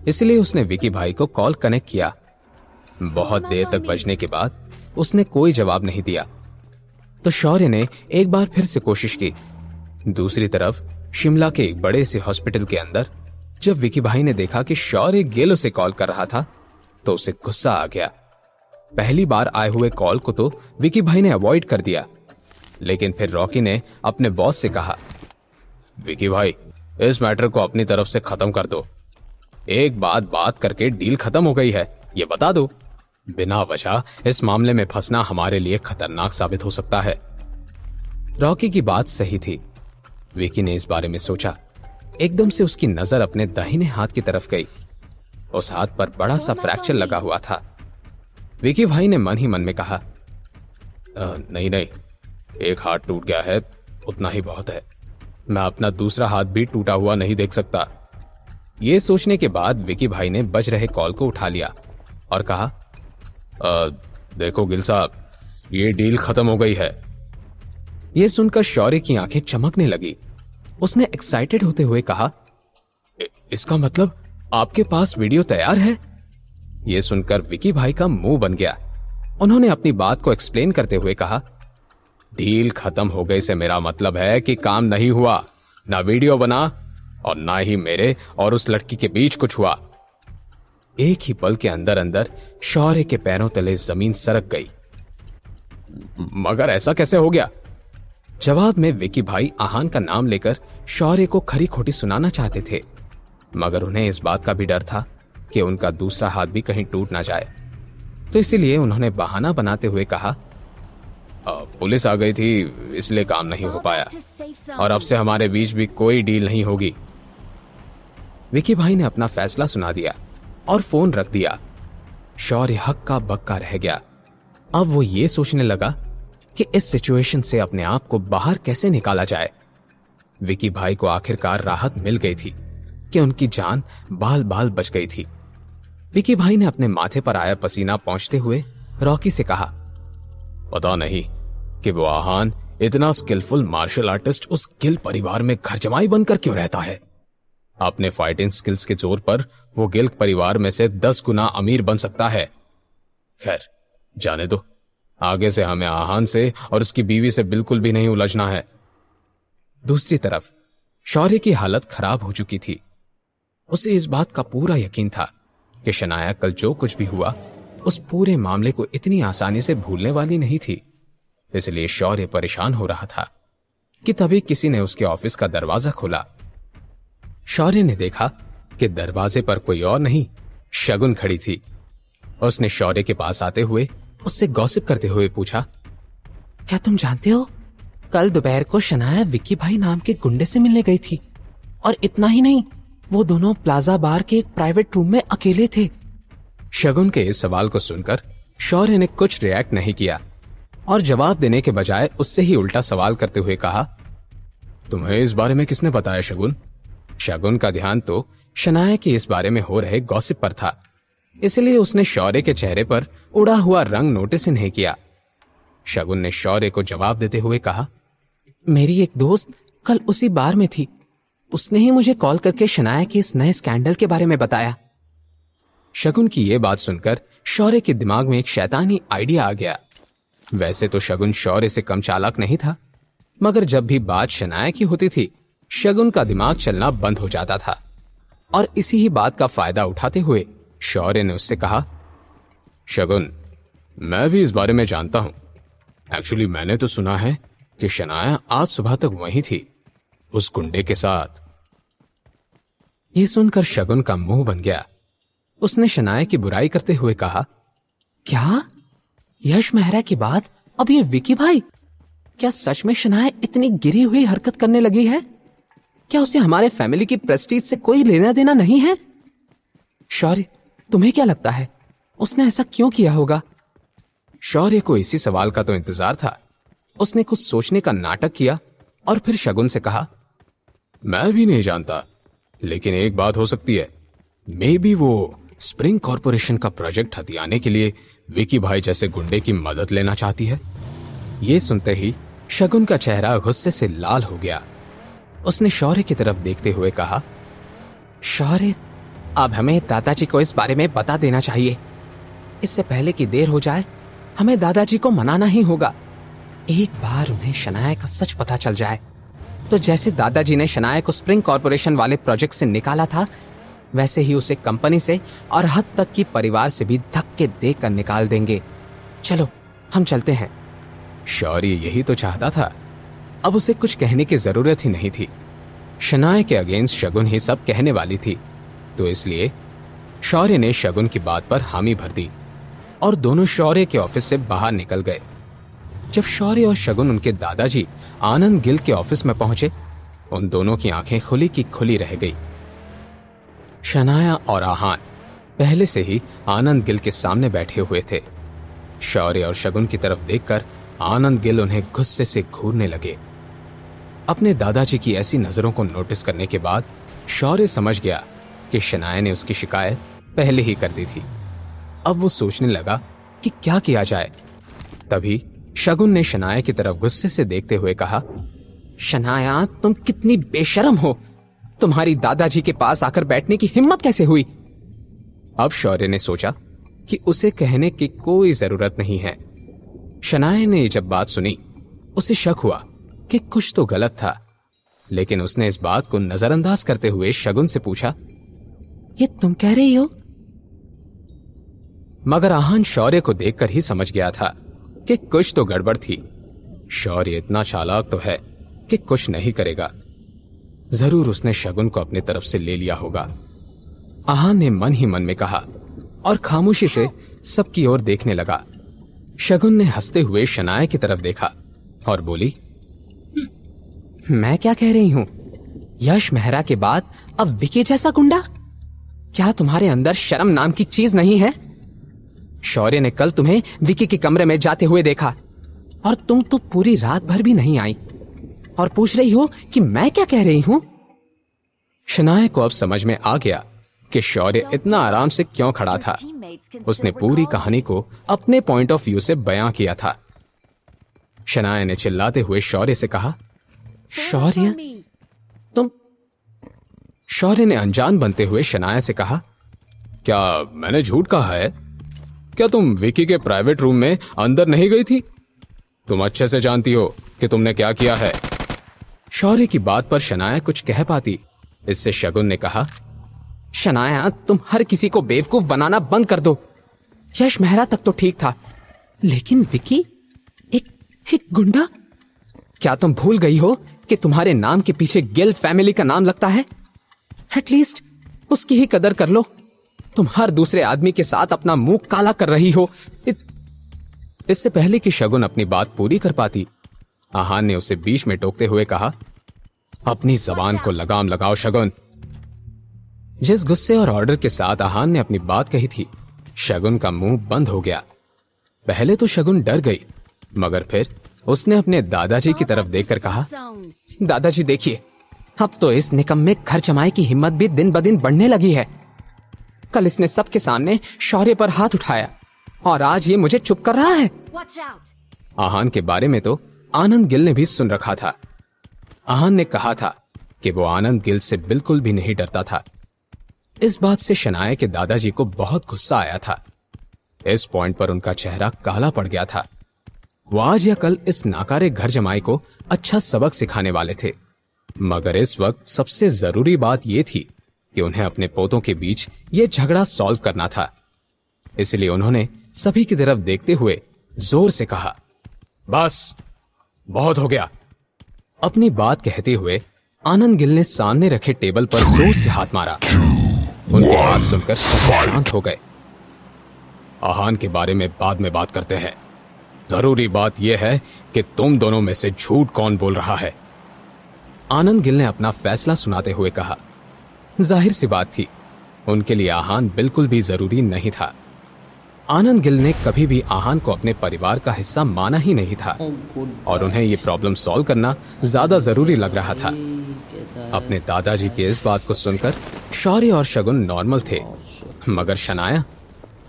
C: इसलिए उसने विकी भाई को कॉल कनेक्ट किया। बहुत देर तक बजने के बाद उसने कोई जवाब नहीं दिया, तो शौर्य ने एक बार फिर से कोशिश की। दूसरी तरफ शिमला के एक बड़े से हॉस्पिटल के अंदर जब विकी भाई ने देखा कि शौर्य गिल उसे कॉल कर रहा था तो उसे गुस्सा आ गया। पहली बार आए हुए कॉल को तो विकी भाई ने अवॉइड कर दिया, लेकिन फिर रॉकी ने अपने बॉस से कहा, विकी भाई इस मैटर को अपनी तरफ से खत्म कर दो। एक बात करके डील खत्म हो गई है, ये बता दो। बिना वजह इस मामले में फंसना हमारे लिए खतरनाक साबित हो सकता है। रॉकी की बात सही थी। विकी ने इस बारे में सोचा। एकदम से उसकी नजर अपने दाहिने हाथ की तरफ गई। उस हाथ पर बड़ा सा फ्रैक्चर लगा हुआ था। विकी भाई ने मन ही मन में कहा, नहीं, एक हाथ टूट गया है, उतना ही बहुत है। मैं अपना दूसरा हाथ भी टूटा हुआ नहीं देख सकता। ये सोचने के बाद विकी भाई ने बज रहे कॉल को उठा लिया और कहा, देखो गिल साहब, ये डील खत्म हो गई है। यह सुनकर शौर्य की आंखें चमकने लगी। उसने एक्साइटेड होते हुए कहा, इसका मतलब आपके पास वीडियो तैयार है? यह सुनकर विकी भाई का मुंह बन गया। उन्होंने अपनी बात को एक्सप्लेन करते हुए कहा, डील खत्म हो गई से मेरा मतलब है कि काम नहीं हुआ, ना वीडियो बना और ना ही मेरे और उस लड़की के बीच कुछ हुआ। एक ही पल के अंदर अंदर शौर्य के पैरों तले जमीन सरक गई। मगर ऐसा कैसे हो गया? जवाब में विकी भाई आहान का नाम लेकर शौर्य को खरी खोटी सुनाना चाहते थे, मगर उन्हें इस बात का भी डर था कि उनका दूसरा हाथ भी कहीं टूट ना जाए, तो इसीलिए उन्होंने बहाना बनाते हुए कहा, पुलिस आ गई थी इसलिए काम नहीं हो पाया और अब से हमारे बीच भी कोई डील नहीं होगी। विकी भाई ने अपना फैसला सुना दिया और फोन रख दिया। शौर्य हक्का बक्का रह गया। अब वो ये सोचने लगा कि इस सिचुएशन से अपने आप को बाहर कैसे निकाला जाए। विकी भाई को आखिरकार राहत मिल गई थी कि उनकी जान बाल बाल बच गई थी। विकी भाई ने अपने माथे पर आया पसीना पोंछते हुए रॉकी से कहा, पता नहीं कि वो आहान इतना स्किलफुल मार्शल आर्टिस्ट उस गिल परिवार में घर जमाई बनकर क्यों रहता है। अपने फाइटिंग स्किल्स के जोर पर वो गिल परिवार में से 10 गुना अमीर बन सकता है। खैर जाने दो, आगे से हमें आहान से और उसकी बीवी से बिल्कुल भी नहीं उलझना है। दूसरी तरफ शौर्य की हालत खराब हो चुकी थी। उसे इस बात का पूरा यकीन था कि शनाया कल जो कुछ भी हुआ उस पूरे मामले को इतनी आसानी से भूलने वाली नहीं थी। इसलिए शौर्य परेशान हो रहा था कि तभी किसी ने उसके ऑफिस का दरवाजा खोला। शौर्य ने देखा कि दरवाजे पर कोई और नहीं, शगुन खड़ी थी। उसने शौर्य के पास आते हुए उससे गॉसिप करते हुए पूछा, क्या तुम जानते हो, कल दोपहर को शनाया विक्की भाई नाम के गुंडे से मिलने गई थी, और इतना ही नहीं, वो दोनों प्लाजा बार के एक प्राइवेट रूम में अकेले थे। शगुन के इस सवाल को सुनकर शौर्य ने कुछ रिएक्ट नहीं किया और जवाब देने के बजाय उससे ही उल्टा सवाल करते हुए कहा, तुम्हें इस बारे में किसने बताया शगुन? शगुन का ध्यान तो शनाया के इस बारे में हो रहे गॉसिप पर था, इसलिए उसने शौर्य के चेहरे पर उड़ा हुआ रंग नोटिस ही नहीं किया। शगुन ने शौर्य को जवाब देते हुए कहा, मेरी एक दोस्त कल उसी बार में थी, उसने ही मुझे कॉल करके शनाया के इस नए स्कैंडल के बारे में बताया। शगुन की यह बात सुनकर शौर्य के दिमाग में एक शैतानी आइडिया आ गया। वैसे तो शगुन शौर्य से कम चालाक नहीं था, मगर जब भी बात शनाया की होती थी शगुन का दिमाग चलना बंद हो जाता था। और इसी ही बात का फायदा उठाते हुए शौर्य ने उससे कहा, शगुन, मैं भी इस बारे में जानता हूं। एक्चुअली मैंने तो सुना है कि शनाया आज सुबह तक वहीं थी, उस गुंडे के साथ। ये सुनकर शगुन का मुंह बन गया। उसने शनाया की बुराई करते हुए कहा, क्या यश मेहरा की बात अब ये विकी भाई? क्या सच में शनाया इतनी गिरी हुई हरकत करने लगी है? क्या उसे हमारे फैमिली की प्रेस्टीज से कोई लेना देना नहीं है? शौर्य, तुम्हें क्या लगता है उसने ऐसा क्यों किया होगा? शौर्य को इसी सवाल का तो इंतजार था। उसने कुछ सोचने का नाटक किया और फिर शगुन से कहा, मैं भी नहीं जानता, लेकिन एक बात हो सकती है। मे बी वो स्प्रिंग कॉरपोरेशन का प्रोजेक्ट हथियाने के लिए विकी भाई जैसे गुंडे की मदद लेना चाहती है। ये सुनते ही शगुन का चेहरा गुस्से से लाल हो गया। उसने शौर्य की तरफ देखते हुए कहा, शौर्य, अब हमें दादाजी को इस बारे में बता देना चाहिए। इससे पहले कि देर हो जाए, हमें दादाजी को मनाना ही होगा। एक बार उन्हें शनाया का सच पता चल जाए तो जैसे दादाजी ने शनाया को स्प्रिंग कॉरपोरेशन वाले प्रोजेक्ट से निकाला था, वैसे ही उसे कंपनी से और हद तक की परिवार से भी धक्के देकर निकाल देंगे। चलो हम चलते हैं। शौर्य यही तो चाहता था। अब उसे कुछ कहने की जरूरत ही नहीं थी। शनाया के अगेंस्ट शगुन ही सब कहने वाली थी, तो इसलिए शौर्य ने शगुन की बात पर हामी भर दी और दोनों शौर्य के ऑफिस से बाहर निकल गए। जब शौर्य और शगुन उनके दादाजी आनंद गिल के ऑफिस में पहुंचे, उन दोनों की आंखें खुली की खुली रह गई। शनाया और आहान पहले से ही आनंद गिल के सामने बैठे हुए थे। शौर्य और शगुन की तरफ देखकर आनंद गिल उन्हें गुस्से से घूरने लगे। अपने दादाजी की ऐसी नजरों को नोटिस करने के बाद शौर्य समझ गया कि शनाया ने उसकी शिकायत पहले ही कर दी थी। अब वो सोचने लगा कि क्या किया जाए। तभी शगुन ने शनाया की तरफ गुस्से से देखते हुए कहा, शनाया, तुम कितनी बेशर्म हो। तुम्हारी दादाजी के पास आकर बैठने की हिम्मत कैसे हुई? अब शौर्य ने सोचा कि उसे कहने की कोई जरूरत नहीं है। शनाया ने जब बात सुनी, उसे शक हुआ कि कुछ तो गलत था, लेकिन उसने इस बात को नजरअंदाज करते हुए शगुन से पूछा, ये तुम कह रही हो? मगर आहान शौर्य को देखकर ही समझ गया था कि कुछ तो गड़बड़ थी। शौर्य इतना चालाक तो है कि कुछ नहीं करेगा। जरूर उसने शगुन को अपनी तरफ से ले लिया होगा। आहान ने मन ही मन में कहा और खामोशी से सबकी ओर देखने लगा। शगुन ने हंसते हुए शनाया की तरफ देखा और बोली, मैं क्या कह रही हूं? यश मेहरा के बाद अब विकी जैसा गुंडा? क्या तुम्हारे अंदर शर्म नाम की चीज नहीं है? शौर्य ने कल तुम्हें विकी के कमरे में जाते हुए देखा और तुम तो पूरी रात भर भी नहीं आई और पूछ रही हो कि मैं क्या कह रही हूं? शनाया को अब समझ में आ गया कि शौर्य इतना आराम से क्यों खड़ा था। उसने पूरी कहानी को अपने पॉइंट ऑफ व्यू से बयां किया था। शनाया ने चिल्लाते हुए शौर्य से कहा, शौर्य, तुम? शौर्य ने अनजान बनते हुए शनाया से कहा, क्या मैंने झूठ कहा है? क्या तुम विकी के प्राइवेट रूम में अंदर नहीं गई थी? तुम अच्छे से जानती हो कि तुमने क्या किया है। शौर्य की बात पर शनाया कुछ कह पाती, इससे शगुन ने कहा, शनाया, तुम हर किसी को बेवकूफ बनाना बंद कर दो। यश मेहरा तक तो ठीक था, लेकिन विकी एक गुंडा? क्या तुम भूल गई हो कि तुम्हारे नाम के पीछे गिल फैमिली का नाम लगता है? एटलीस्ट उसकी ही कदर कर लो। तुम हर दूसरे आदमी के साथ अपना मुंह काला कर रही हो। इससे पहले कि शगुन अपनी बात पूरी कर पाती, आहान ने उसे बीच में टोकते हुए कहा, अपनी जबान को लगाम लगाओ शगुन। जिस गुस्से और ऑर्डर के साथ आहान ने अपनी बात कही थी, शगुन का मुंह बंद हो गया। पहले तो शगुन डर गई, मगर फिर उसने अपने दादाजी की तरफ देखकर कहा, दादाजी देखिए, अब तो इस निकम्मे घर जमाई की हिम्मत भी दिन ब दिन बढ़ने लगी है। कल इसने सबके सामने शौर्य पर हाथ उठाया और आज ये मुझे चुप कर रहा है। आहान के बारे में तो आनंद गिल ने भी सुन रखा था। आहान ने कहा था कि वो आनंद गिल से बिल्कुल भी नहीं डरता था। इस बात से शनाया के दादाजी को बहुत गुस्सा आया था। इस पॉइंट पर उनका चेहरा काला पड़ गया था। वो आज या कल इस नाकारे घर जमाई को अच्छा सबक सिखाने वाले थे, मगर इस वक्त सबसे जरूरी बात यह थी कि उन्हें अपने पोतों के बीच ये झगड़ा सॉल्व करना था। इसलिए उन्होंने सभी की तरफ देखते हुए जोर से कहा, बस बहुत हो गया। अपनी बात कहते हुए आनंद गिल ने सामने रखे टेबल पर जोर से हाथ मारा। उनके बात सुनकर सब शांत हो गए। आहान के बारे में बाद में बात करते हैं। जरूरी बात यह है कि तुम दोनों में से झूठ कौन बोल रहा है। आनंद गिल ने अपना फैसला सुनाते हुए कहा। जाहिर सी बात थी, उनके लिए आहान बिल्कुल भी जरूरी नहीं था। आनंद गिल ने कभी भी आहान को अपने परिवार का हिस्सा माना ही नहीं था और उन्हें ये प्रॉब्लम सॉल्व करना ज्यादा जरूरी लग रहा था। अपने दादाजी की इस बात को सुनकर शौर्य और शगुन नॉर्मल थे, मगर शनाया,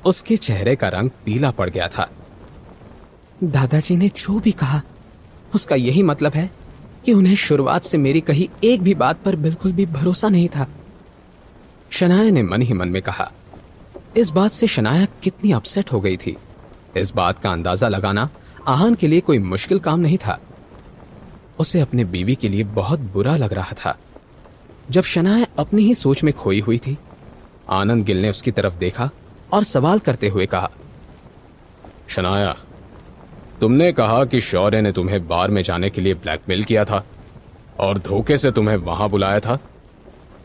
C: उसके चेहरे का रंग पीला पड़ गया था। दादाजी ने जो भी कहा उसका यही मतलब है कि उन्हें शुरुआत से मेरी कही एक भी बात पर बिल्कुल भी भरोसा नहीं था। शनाया ने मन ही मन में कहा। इस बात से शनाया कितनी अपसेट हो गई थी, इस बात का अंदाजा लगाना आहान के लिए कोई मुश्किल काम नहीं था। उसे अपने बीवी के लिए बहुत बुरा लग रहा था। जब शनाया अपनी ही सोच में खोई हुई थी, आनंद गिल ने उसकी तरफ देखा और सवाल करते हुए कहा। शनाया, तुमने कहा कि शौर्य ने तुम्हें बार में जाने के लिए ब्लैकमेल किया था और धोखे से तुम्हें वहां बुलाया था।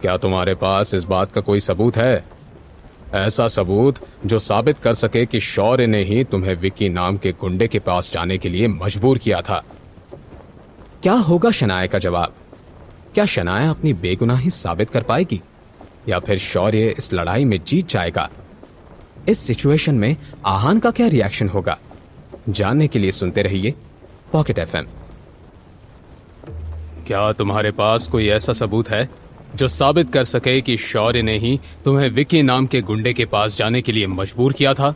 C: क्या तुम्हारे पास इस बात का कोई सबूत है? ऐसा सबूत जो साबित कर सके कि शौर्य ने ही तुम्हें विकी नाम के गुंडे के पास जाने के लिए मजबूर किया था। क्या होगा शनाया का जवाब? क्या शनाया अपनी बेगुनाही साबित कर पाएगी या फिर शौर्य इस लड़ाई में जीत जाएगा? इस सिचुएशन में आहान का क्या रिएक्शन होगा? जानने के लिए सुनते रहिए पॉकेट एफएम। क्या तुम्हारे पास कोई ऐसा सबूत है जो साबित कर सके कि शौर्य ने ही तुम्हें विकी नाम के गुंडे के पास जाने के लिए मजबूर किया था?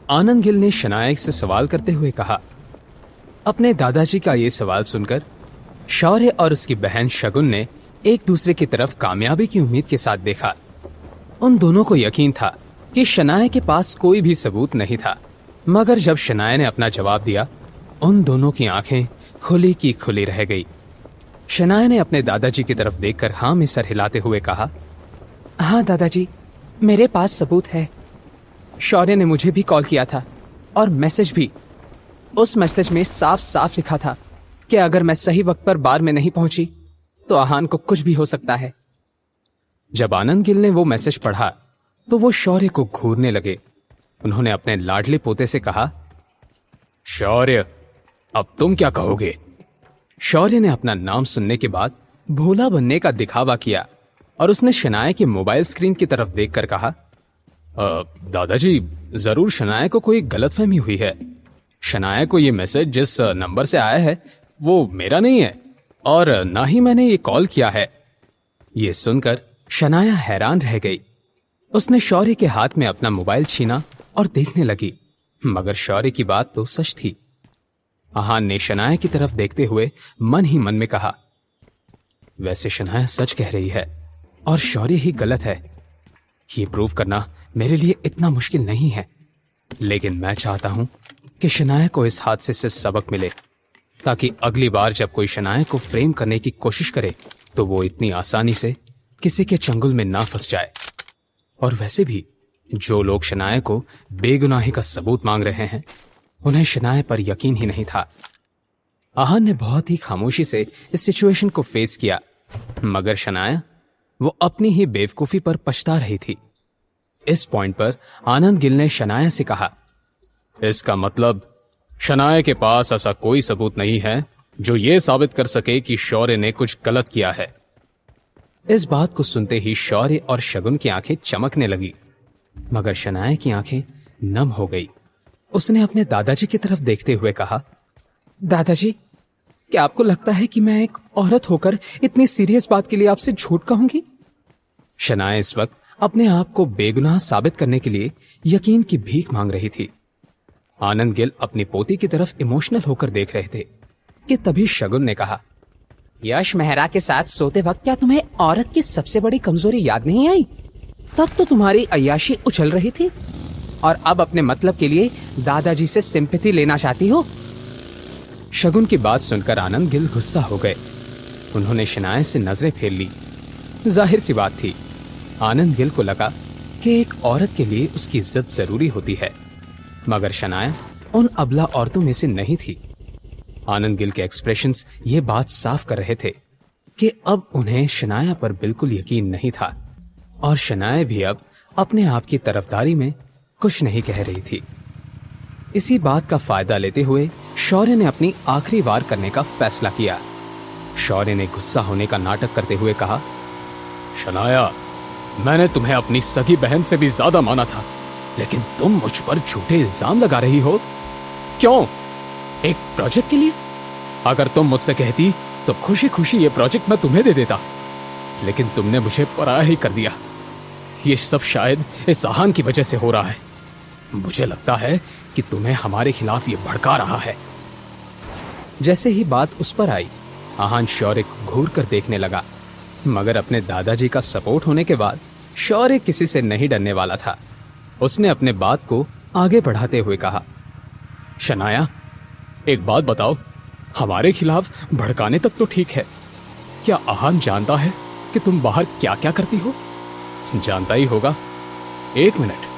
C: आनंद गिल ने शनाया से सवाल करते हुए कहा। अपने दादाजी का यह सवाल सुनकर शौर्य और उसकी बहन शगुन ने एक दूसरे की तरफ कामयाबी की उम्मीद के साथ देखा। उन दोनों को यकीन था कि शनाया के पास कोई भी सबूत नहीं था, मगर जब शनाया ने अपना जवाब दिया, उन दोनों की आंखें खुली की खुली रह गई। शनाया ने अपने दादाजी की तरफ देखकर हाँ में सर हिलाते हुए कहा। हाँ दादाजी, मेरे पास सबूत है। शौर्य ने मुझे भी कॉल किया था और मैसेज भी। उस मैसेज में साफ साफ लिखा था कि अगर मैं सही वक्त पर बार में नहीं पहुंची तो आहान को कुछ भी हो सकता है। जब आनंद गिल ने वो मैसेज पढ़ा तो वो शौर्य को घूरने लगे। उन्होंने अपने लाडले पोते से कहा। शौर्य, अब तुम क्या कहोगे? शौर्य ने अपना नाम सुनने के बाद भोला बनने का दिखावा किया और उसने शनाया के मोबाइल स्क्रीन की तरफ देखकर कहा। दादाजी, जरूर शनाया को कोई गलतफहमी हुई है। शनाया को ये मैसेज जिस नंबर से आया है वो मेरा नहीं है और ना ही मैंने ये कॉल किया है। ये सुनकर शनाया हैरान रह गई। उसने शौर्य के हाथ में अपना मोबाइल छीना और देखने लगी, मगर शौर्य की बात तो सच थी। आहान ने शनाया की तरफ देखते हुए मन ही मन में कहा। वैसे शनाया सच कह रही है और शौर्य ही गलत है। ये प्रूव करना मेरे लिए इतना मुश्किल नहीं है, लेकिन मैं चाहता हूं कि शनाया को इस हादसे से सबक मिले, ताकि अगली बार जब कोई शनाया को फ्रेम करने की कोशिश करे तो वो इतनी आसानी से किसी के चंगुल में ना फंस जाए। और वैसे भी जो लोग शनाया को बेगुनाही का सबूत मांग रहे हैं, उन्हें शनाया पर यकीन ही नहीं था। आहान ने बहुत ही खामोशी से इस सिचुएशन को फेस किया, मगर शनाया, वो अपनी ही बेवकूफी पर पछता रही थी। इस पॉइंट पर आनंद गिल ने शनाया से कहा। इसका मतलब शनाया के पास ऐसा कोई सबूत नहीं है जो ये साबित कर सके कि शौर्य ने कुछ गलत किया है। इस बात को सुनते ही शौर्य और शगुन की आंखें चमकने लगी, मगर शनाया की आंखें नम हो गई। उसने अपने दादाजी की तरफ देखते हुए कहा। दादाजी, क्या आपको लगता है कि मैं एक औरत होकर इतनी सीरियस बात के लिए आपसे झूठ कहूंगी? शनाया इस वक्त अपने आप को बेगुनाह साबित करने के लिए यकीन की भीख मांग रही थी। आनंद गिल अपनी पोती की तरफ इमोशनल होकर देख रहे थे कि तभी शगुन ने कहा। यश मेहरा के साथ सोते वक्त क्या तुम्हें औरत की सबसे बड़ी कमजोरी याद नहीं आई? तब तो तुम्हारी अय्याशी उछल रही थी और अब अपने मतलब के लिए दादाजी से सिंपैथी लेना चाहती हो। शगुन की बात सुनकर आनंद गिल गुस्सा हो गए। उन्होंने शनाया से नजरें फेर ली। जाहिर सी बात थी, आनंद गिल को लगा कि एक औरत के लिए उसकी इज्जत जरूरी होती है, मगर शनाया उन अबला औरतों में से नहीं थी। आनंद गिल के एक्सप्रेशंस ये बात साफ कर रहे थे कि अब उन्हें शनाया पर बिल्कुल यकीन नहीं था और शनाया भी अब अपने आप की तरफदारी में कुछ नहीं कह रही थी। इसी बात का फायदा लेते हुए शौर्य ने अपनी आखिरी वार करने का फैसला किया। शौर्य ने गुस्सा होने का नाटक करते हुए कहा, शनाया, मैंने तुम्हें अपनी सगी बहन से भी ज्यादा माना था, लेकिन तुम मुझ पर झूठे इल्जाम लगा रही हो। क्यों? एक प्रोजेक्ट के लिए? अगर तुम मुझसे कहती तो खुशी खुशी ये प्रोजेक्ट मैं तुम्हें दे देता, लेकिन तुमने मुझे पराया ही कर दिया। ये सब शायद इस आहान की वजह से हो रहा है। मुझे लगता है कि तुम्हें हमारे खिलाफ ये भड़का रहा है। जैसे ही बात उस पर आई, आहान शौर्य को घूर कर देखने लगा, मगर अपने दादाजी का सपोर्ट होने के बाद शौर्य किसी से नहीं डरने वाला था। उसने अपने बात को आगे बढ़ाते हुए कहा, शनाया, एक बात बताओ, हमारे खिलाफ भड़काने तक तो ठीक है, क्या आहान जानता है कि तुम बाहर क्या क्या करती हो? जानता ही होगा। एक मिनट,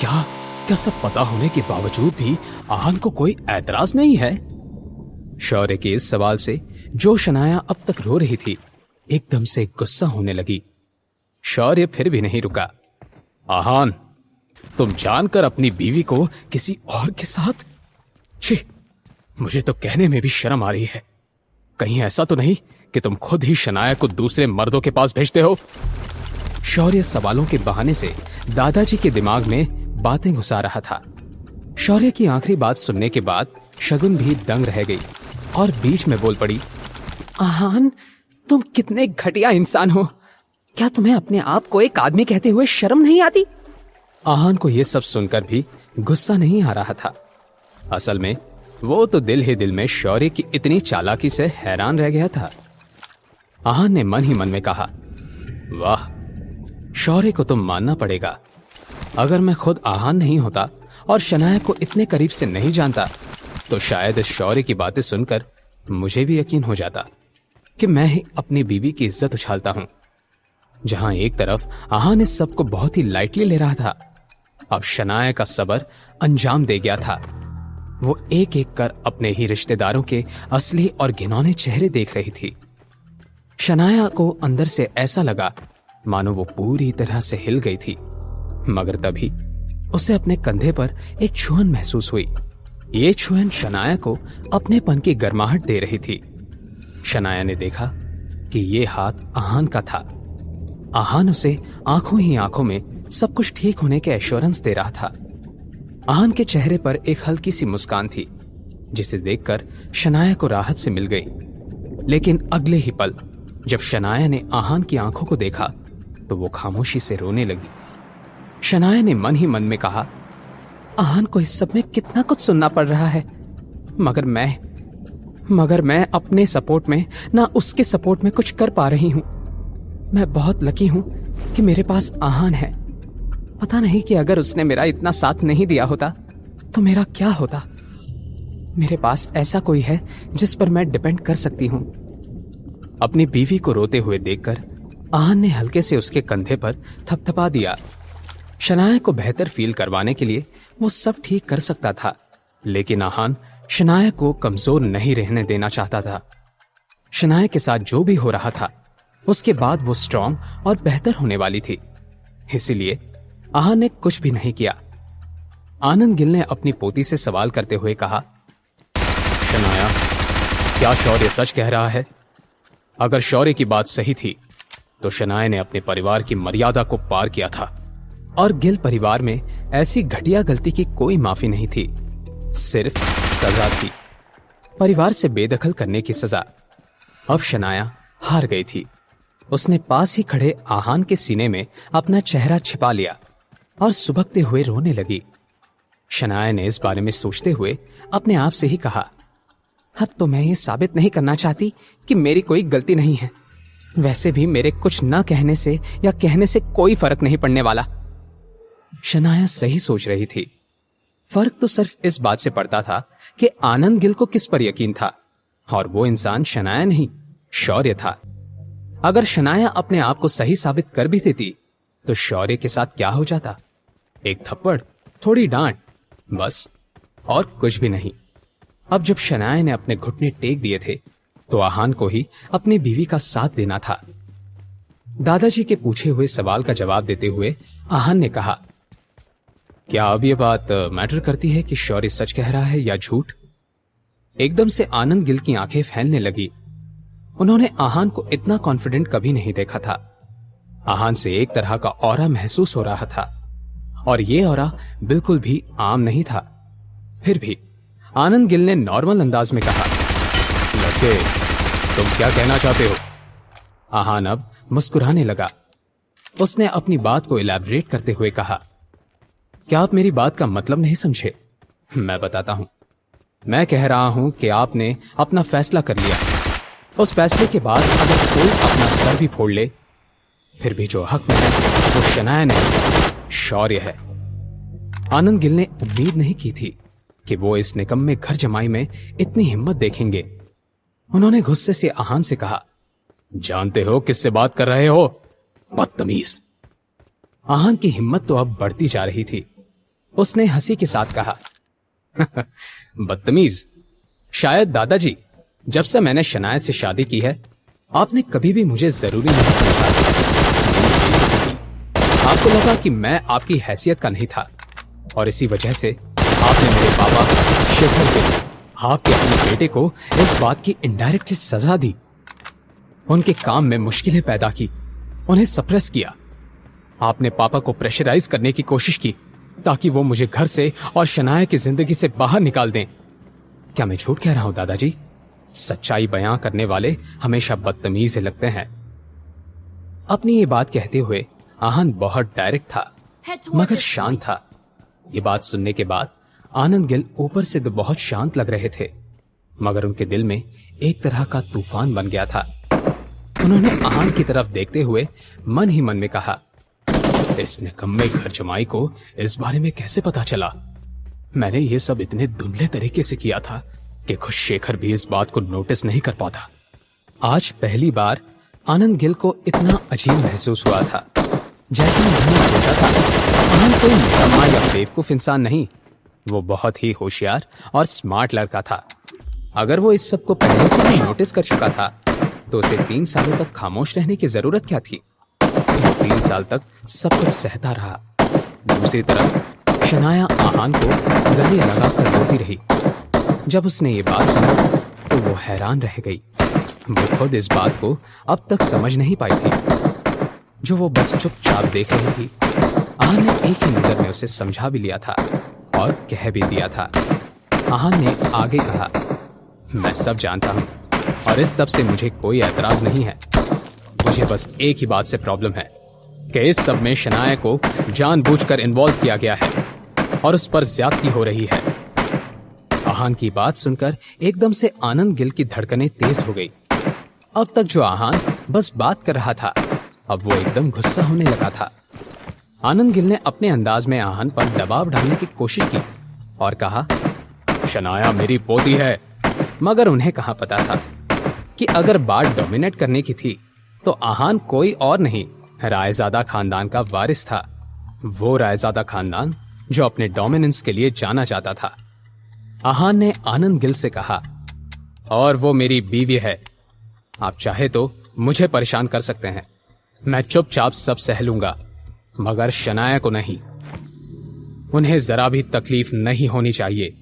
C: क्या सब पता होने के बावजूद भी आहान को कोई ऐतराज नहीं है? शौर्य के इस सवाल से जो शनाया अब तक रो रही थी, एकदम से गुस्सा होने लगी। शौर्य फिर भी नहीं रुका। आहान, तुम जानकर अपनी बीवी को किसी और के साथ? छी, मुझे तो कहने में भी शर्म आ रही है। कहीं ऐसा तो नहीं कि तुम खुद ही शनाया को दूसरे मर्दों के पास भेजते हो? शौर्य सवालों के बहाने से दादाजी के दिमाग में बातें घुसा रहा था। शौर्य की आखिरी बात सुनने के बाद शगुन भी दंग रह गई और बीच में बोल पड़ी, आहान, तुम कितने घटिया इंसान हो। क्या तुम्हें अपने आप को एक आदमी कहते हुए शर्म नहीं आती? आहान को यह सब सुनकर भी गुस्सा नहीं आ रहा था। असल में वो तो दिल ही दिल में शौर्य की इतनी चालाकी से हैरान रह गया था। आहान ने मन ही मन में कहा, वाह, शौर्य को तो मानना पड़ेगा। अगर मैं खुद आहान नहीं होता और शनाया को इतने करीब से नहीं जानता, तो शायद इस शौर्य की बातें सुनकर मुझे भी यकीन हो जाता कि मैं ही अपनी बीवी की इज्जत उछालता हूं। जहां एक तरफ आहान इस सब को बहुत ही लाइटली ले रहा था, अब शनाया का सब्र अंजाम दे गया था। वो एक एक कर अपने ही रिश्तेदारों के असली और घिनौने चेहरे देख रही थी। शनाया को अंदर से ऐसा लगा मानो वो पूरी तरह से हिल गई थी, मगर तभी उसे अपने कंधे पर एक छुअन महसूस हुई। ये छुअन शनाया को अपनेपन की गर्माहट दे रही थी। शनाया ने देखा कि ये हाथ आहान का था। आहान उसे आंखों ही आंखों में सब कुछ ठीक होने के एश्योरेंस दे रहा था। आहान के चेहरे पर एक हल्की सी मुस्कान थी, जिसे देखकर शनाया को राहत से मिल गई। लेकिन अगले ही पल जब शनाया ने आहान की आंखों को देखा, तो वो खामोशी से रोने लगी। शनाया ने मन ही मन में कहा, आहान को इस सब में कितना कुछ सुनना पड़ रहा है, मगर मैं अपने सपोर्ट में ना उसके सपोर्ट में कुछ कर पा रही हूं। मैं बहुत लकी हूं कि मेरे पास आहान है। पता नहीं कि अगर उसने मेरा इतना साथ नहीं दिया होता तो मेरा क्या होता। मेरे पास ऐसा कोई है जिस पर मैं डिपेंड कर सकती हूं। अपनी बीवी को रोते हुए देखकर आहान ने हल्के से उसके कंधे पर थपथपा दिया। शनाया को बेहतर फील करवाने के लिए वो सब ठीक कर सकता था, लेकिन आहान शनाया को कमजोर नहीं रहने देना चाहता था। शनाया के साथ जो भी हो रहा था, उसके बाद वो स्ट्रांग और बेहतर होने वाली थी। इसीलिए आहान ने कुछ भी नहीं किया। आनंद गिल ने अपनी पोती से सवाल करते हुए कहा, शनाया, क्या शौर्य सच कह रहा है? अगर शौर्य की बात सही थी तो शनाया ने अपने परिवार की मर्यादा को पार किया था, और गिल परिवार में ऐसी घटिया गलती की कोई माफी नहीं थी, सिर्फ सजा थी, परिवार से बेदखल करने की सजा। अब शनाया हार गई थी। उसने पास ही खड़े आहान के सीने में अपना चेहरा छिपा लिया और सुबकते हुए रोने लगी। शनाया ने इस बारे में सोचते हुए अपने आप से ही कहा, अब तो मैं ये साबित नहीं करना चाहती कि मेरी कोई गलती नहीं है। वैसे भी मेरे कुछ न कहने से या कहने से कोई फर्क नहीं पड़ने वाला। शनाया सही सोच रही थी। फर्क तो सिर्फ इस बात से पड़ता था कि आनंद गिल को किस पर यकीन था, और वो इंसान शनाया नहीं, शौर्य था। अगर शनाया अपने आप को सही साबित कर भी देती तो शौर्य के साथ क्या हो जाता? एक थप्पड़, थोड़ी डांट, बस, और कुछ भी नहीं। अब जब शनाया ने अपने घुटने टेक दिए थे तो आहान को ही अपनी बीवी का साथ देना था। दादाजी के पूछे हुए सवाल का जवाब देते हुए आहान ने कहा, क्या अब ये बात मैटर करती है कि शौर्य सच कह रहा है या झूठ? एकदम से आनंद गिल की आंखें फैलने लगी। उन्होंने आहान को इतना कॉन्फिडेंट कभी नहीं देखा था। आहान से एक तरह का ऑरा महसूस हो रहा था और ये ऑरा बिल्कुल भी आम नहीं था। फिर भी आनंद गिल ने नॉर्मल अंदाज में कहा, लड़के तुम क्या कहना चाहते हो? आहान अब मुस्कुराने लगा। उसने अपनी बात को इलैबोरेट करते हुए कहा, क्या आप मेरी बात का मतलब नहीं समझे? मैं बताता हूं। मैं कह रहा हूं कि आपने अपना फैसला कर लिया। उस फैसले के बाद अगर कोई अपना सर भी फोड़ ले, फिर भी जो हक में है वो शनाया नहीं, शौर्य है। आनंद गिल ने उम्मीद नहीं की थी कि वो इस निकम्मे घर जमाई में इतनी हिम्मत देखेंगे। उन्होंने गुस्से से आहान से कहा, जानते हो किससे बात कर रहे हो? बदतमीज। आहान की हिम्मत तो अब बढ़ती जा रही थी। उसने हंसी के साथ कहा, बदतमीज? शायद दादाजी, जब से मैंने शनाया से शादी की है आपने कभी भी मुझे जरूरी नहीं समझा। आपको लगा कि मैं आपकी हैसियत का नहीं था और इसी वजह से आपने मेरे पापा शेखर को, आपके अपने बेटे को इस बात की इनडायरेक्टली सजा दी। उनके काम में मुश्किलें पैदा की, उन्हें सप्रेस किया। आपने पापा को प्रेशराइज करने की कोशिश की ताकि वो मुझे घर से और शनाया की जिंदगी से बाहर निकाल दें। क्या मैं झूठ कह रहा हूं दादाजी? सच्चाई बयां करने वाले हमेशा बदतमीज लगते हैं। अपनी ये बात कहते हुए आहान बहुत डायरेक्ट था मगर शांत था। ये बात सुनने के बाद आनंद गिल ऊपर से तो बहुत शांत लग रहे थे मगर उनके दिल में एक तरह का तूफान बन गया था। उन्होंने आहान की तरफ देखते हुए मन ही मन में कहा, इस निकम्मे घर जमाई को इस बारे में कैसे पता चला? मैंने ये सब इतने धुंधले तरीके से किया था कि खुद शेखर भी इस बात को नोटिस नहीं कर पाता। आज पहली बार आनंद गिल को इतना अजीब महसूस हुआ था। जैसे उन्होंने सोचा था, आनंद कोई निकम्मा या बेवकूफ इंसान नहीं, वो बहुत ही होशियार और स्मार्ट लड़का था। अगर वो इस सब को पहले से ही नोटिस कर चुका था तो उसे 3 सालों तक खामोश रहने की जरूरत क्या थी? 3 साल तक सब कुछ सहता रहा। दूसरी तरफ शनाया आहान को गले लगाकर रोती रही। जब उसने ये बात सुनी तो वो हैरान रह गई। वो खुद इस बात को अब तक समझ नहीं पाई थी, जो वो बस चुपचाप देख रही थी। आहान ने एक ही नजर में उसे समझा भी लिया था और कह भी दिया था। आहान ने आगे कहा, मैं सब जानता हूं और इस सब से मुझे कोई एतराज नहीं है। मुझे बस एक ही बात से प्रॉब्लम है कि इस सब में शनाया को जानबूझकर इन्वॉल्व किया गया है और उस पर ज्यादती हो रही है। आहान की बात सुनकर एकदम से आनंद गिल की धड़कनें तेज हो गई। अब तक जो आहान बस बात कर रहा था, अब वो एकदम गुस्सा होने लगा था। आनंद गिल ने अपने अंदाज में आहान पर दबाव डालने की कोशिश की और कहा, शनाया मेरी पोती है। मगर उन्हें कहां पता था कि अगर बात डोमिनेट करने की थी तो आहान कोई और नहीं, रायजादा खानदान का वारिस था। वो रायजादा खानदान जो अपने डोमिनेंस के लिए जाना जाता था। आहान ने आनंद गिल से कहा, और वो मेरी बीवी है। आप चाहे तो मुझे परेशान कर सकते हैं, मैं चुपचाप सब सह लूंगा, मगर शनाया को नहीं। उन्हें जरा भी तकलीफ नहीं होनी चाहिए।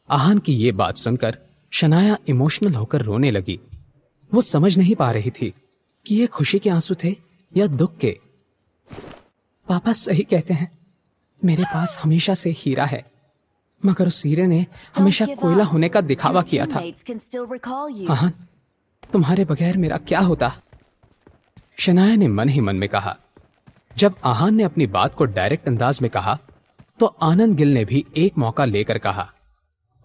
C: आहान की ये बात सुनकर शनाया इमोशनल होकर रोने लगी। वो समझ नहीं पा रही थी कि ये खुशी के आंसू थे या दुख के। पापा सही कहते हैं, मेरे पास हमेशा से हीरा है, मगर उस हीरे ने हमेशा कोयला होने का दिखावा किया था। आहान, तुम्हारे बगैर मेरा क्या होता? शनाया ने मन ही मन में कहा। जब आहान ने अपनी बात को डायरेक्ट अंदाज में कहा तो आनंद गिल ने भी एक मौका लेकर कहा,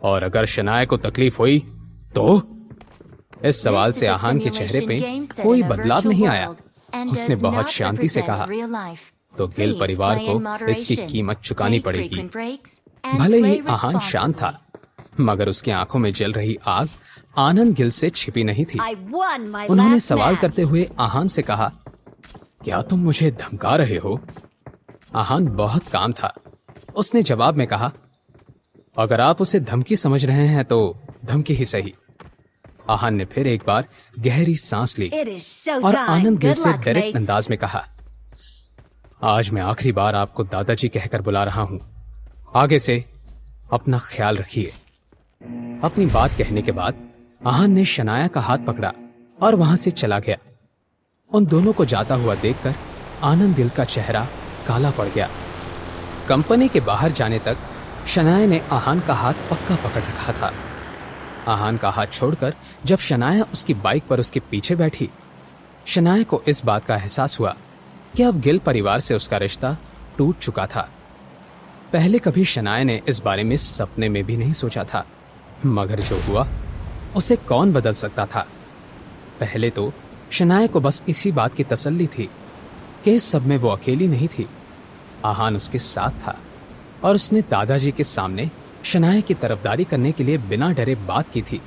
C: और अगर शनाया को तकलीफ हुई तो? इस सवाल से आहान के चेहरे पे कोई बदलाव नहीं आया। उसने बहुत शांति से कहा, तो गिल परिवार को इसकी कीमत चुकानी पड़ेगी। भले ही आहान शांत था, मगर उसकी आंखों में जल रही आग आनंद गिल से छिपी नहीं थी। उन्होंने सवाल करते हुए आहान से कहा, क्या तुम मुझे धमका रहे हो? आहान बहुत काम था। उसने जवाब में कहा, अगर आप उसे धमकी समझ रहे हैं तो धमकी ही सही, आहान ने फिर एक बार गहरी सांस ली
E: It is showtime.
C: और आनंद गिल
E: Good
C: से
E: luck,
C: डायरेक्ट
E: mates.
C: अंदाज में कहा, आज मैं आखिरी बार आपको दादाजी कहकर बुला रहा हूं। आगे से अपना ख्याल रखिए। अपनी बात कहने के बाद आहान ने शनाया का हाथ पकड़ा और वहां से चला गया। उन दोनों को जाता हुआ देखकर आनंद गिल का चेहरा काला पड़ गया। कंपनी के बाहर जाने तक शनाया ने आहान का हाथ पक्का पकड़ रखा था। आहान का हाथ छोड़कर जब शनाया उसकी बाइक पर उसके पीछे बैठी, शनाया को इस बात का एहसास हुआ कि अब गिल परिवार से उसका रिश्ता टूट चुका था। पहले कभी शनाया ने इस बारे में सपने में भी नहीं सोचा था, मगर जो हुआ उसे कौन बदल सकता था। पहले तो शनाया को बस इसी बात की तसल्ली थी कि इस सब में वो अकेली नहीं थी, आहान उसके साथ था और उसने दादाजी के सामने शनाया की तरफदारी करने के लिए बिना डरे बात की थी।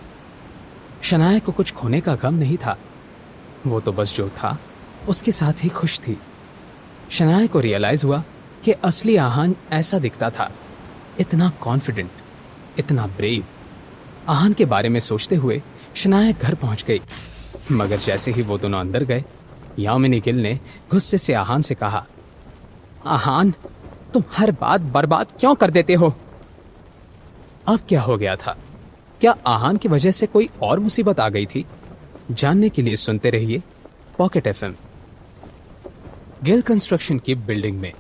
C: शनाया को कुछ खोने का गम नहीं था, वो तो बस जो था उसके साथ ही खुश थी। शनाया को रियलाइज हुआ कि असली आहान ऐसा दिखता था, इतना कॉन्फिडेंट, इतना ब्रेव। आहान के बारे में सोचते हुए शनाया घर पहुंच गई, मगर जैसे ही वो दोनों अंदर गए, यामिनी गिल ने गुस्से से आहान से कहा, आहान, तुम हर बात बर्बाद क्यों कर देते हो? अब क्या हो गया था? क्या आहान की वजह से कोई और मुसीबत आ गई थी? जानने के लिए सुनते रहिए पॉकेट एफएम। गिल कंस्ट्रक्शन की बिल्डिंग में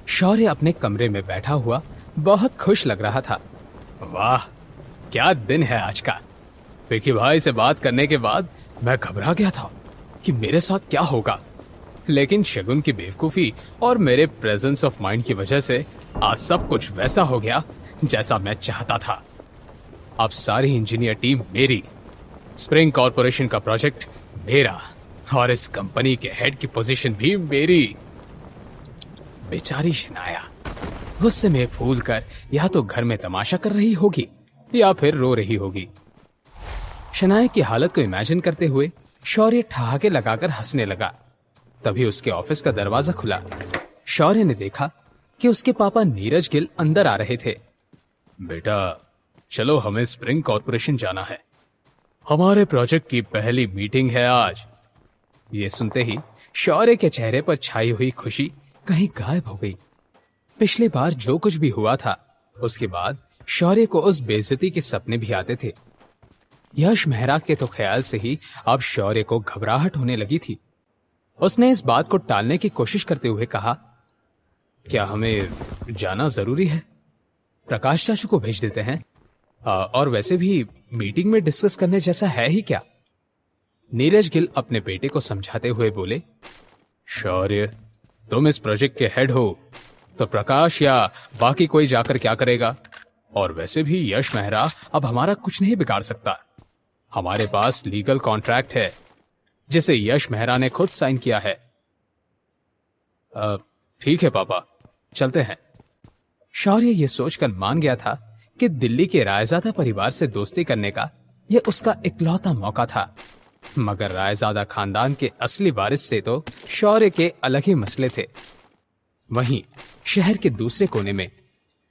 C: शौर्य अपने कमरे में बैठा हुआ बहुत खुश लग रहा था। वाह, क्या दिन है आज का। विकी भाई से बात करने के बाद मैं घबरा गया था कि मेरे साथ क्या होगा, लेकिन शगुन की बेवकूफी और मेरे प्रेजेंस ऑफ माइंड की वजह से आज सब कुछ वैसा हो गया जैसा मैं चाहता था। अब सारी इंजीनियर टीम मेरी, स्प्रिंग कॉर्पोरेशन का प्रोजेक्ट मेरा और इस कंपनी के हेड की पोजीशन भी मेरी। बेचारी शनाया गुस्से में फूल कर या तो घर में तमाशा कर रही होगी या फिर रो रही होगी। शनाया की हालत को इमेजिन करते हुए शौर्य ठहाके लगाकर हंसने लगा। तभी उसके ऑफिस का दरवाजा खुला। शौर्य ने देखा कि उसके पापा नीरज गिल अंदर आ रहे थे। बेटा, चलो, हमें स्प्रिंग कॉर्पोरेशन जाना है, हमारे प्रोजेक्ट की पहली मीटिंग है आज। ये सुनते ही शौर्य के चेहरे पर छाई हुई खुशी कहीं गायब हो गई। पिछली बार जो कुछ भी हुआ था, उसके बाद शौर्य को उस बेइज्जती के सपने भी आते थे। यश मेहरा के तो ख्याल से ही अब शौर्य को घबराहट होने लगी थी। उसने इस बात को टालने की कोशिश करते हुए कहा, क्या हमें जाना जरूरी है? प्रकाश चाचू को भेज देते हैं, और वैसे भी मीटिंग में डिस्कस करने जैसा है ही क्या? नीरज गिल अपने बेटे को समझाते हुए बोले, शौर्य, तुम इस प्रोजेक्ट के हेड हो, तो प्रकाश या बाकी कोई जाकर क्या करेगा? और वैसे भी यश मेहरा अब हमारा कुछ नहीं बिगाड़ सकता। हमारे पास लीगल कॉन्ट्रैक्ट है जिसे यश मेहरा ने खुद साइन किया है। ठीक है पापा, चलते हैं। शौर्य यह सोचकर मान गया था कि दिल्ली के रायजादा परिवार से दोस्ती करने का यह उसका इकलौता मौका था, मगर रायजादा खानदान के असली वारिस से तो शौर्य के अलग ही मसले थे। वहीं शहर के दूसरे कोने में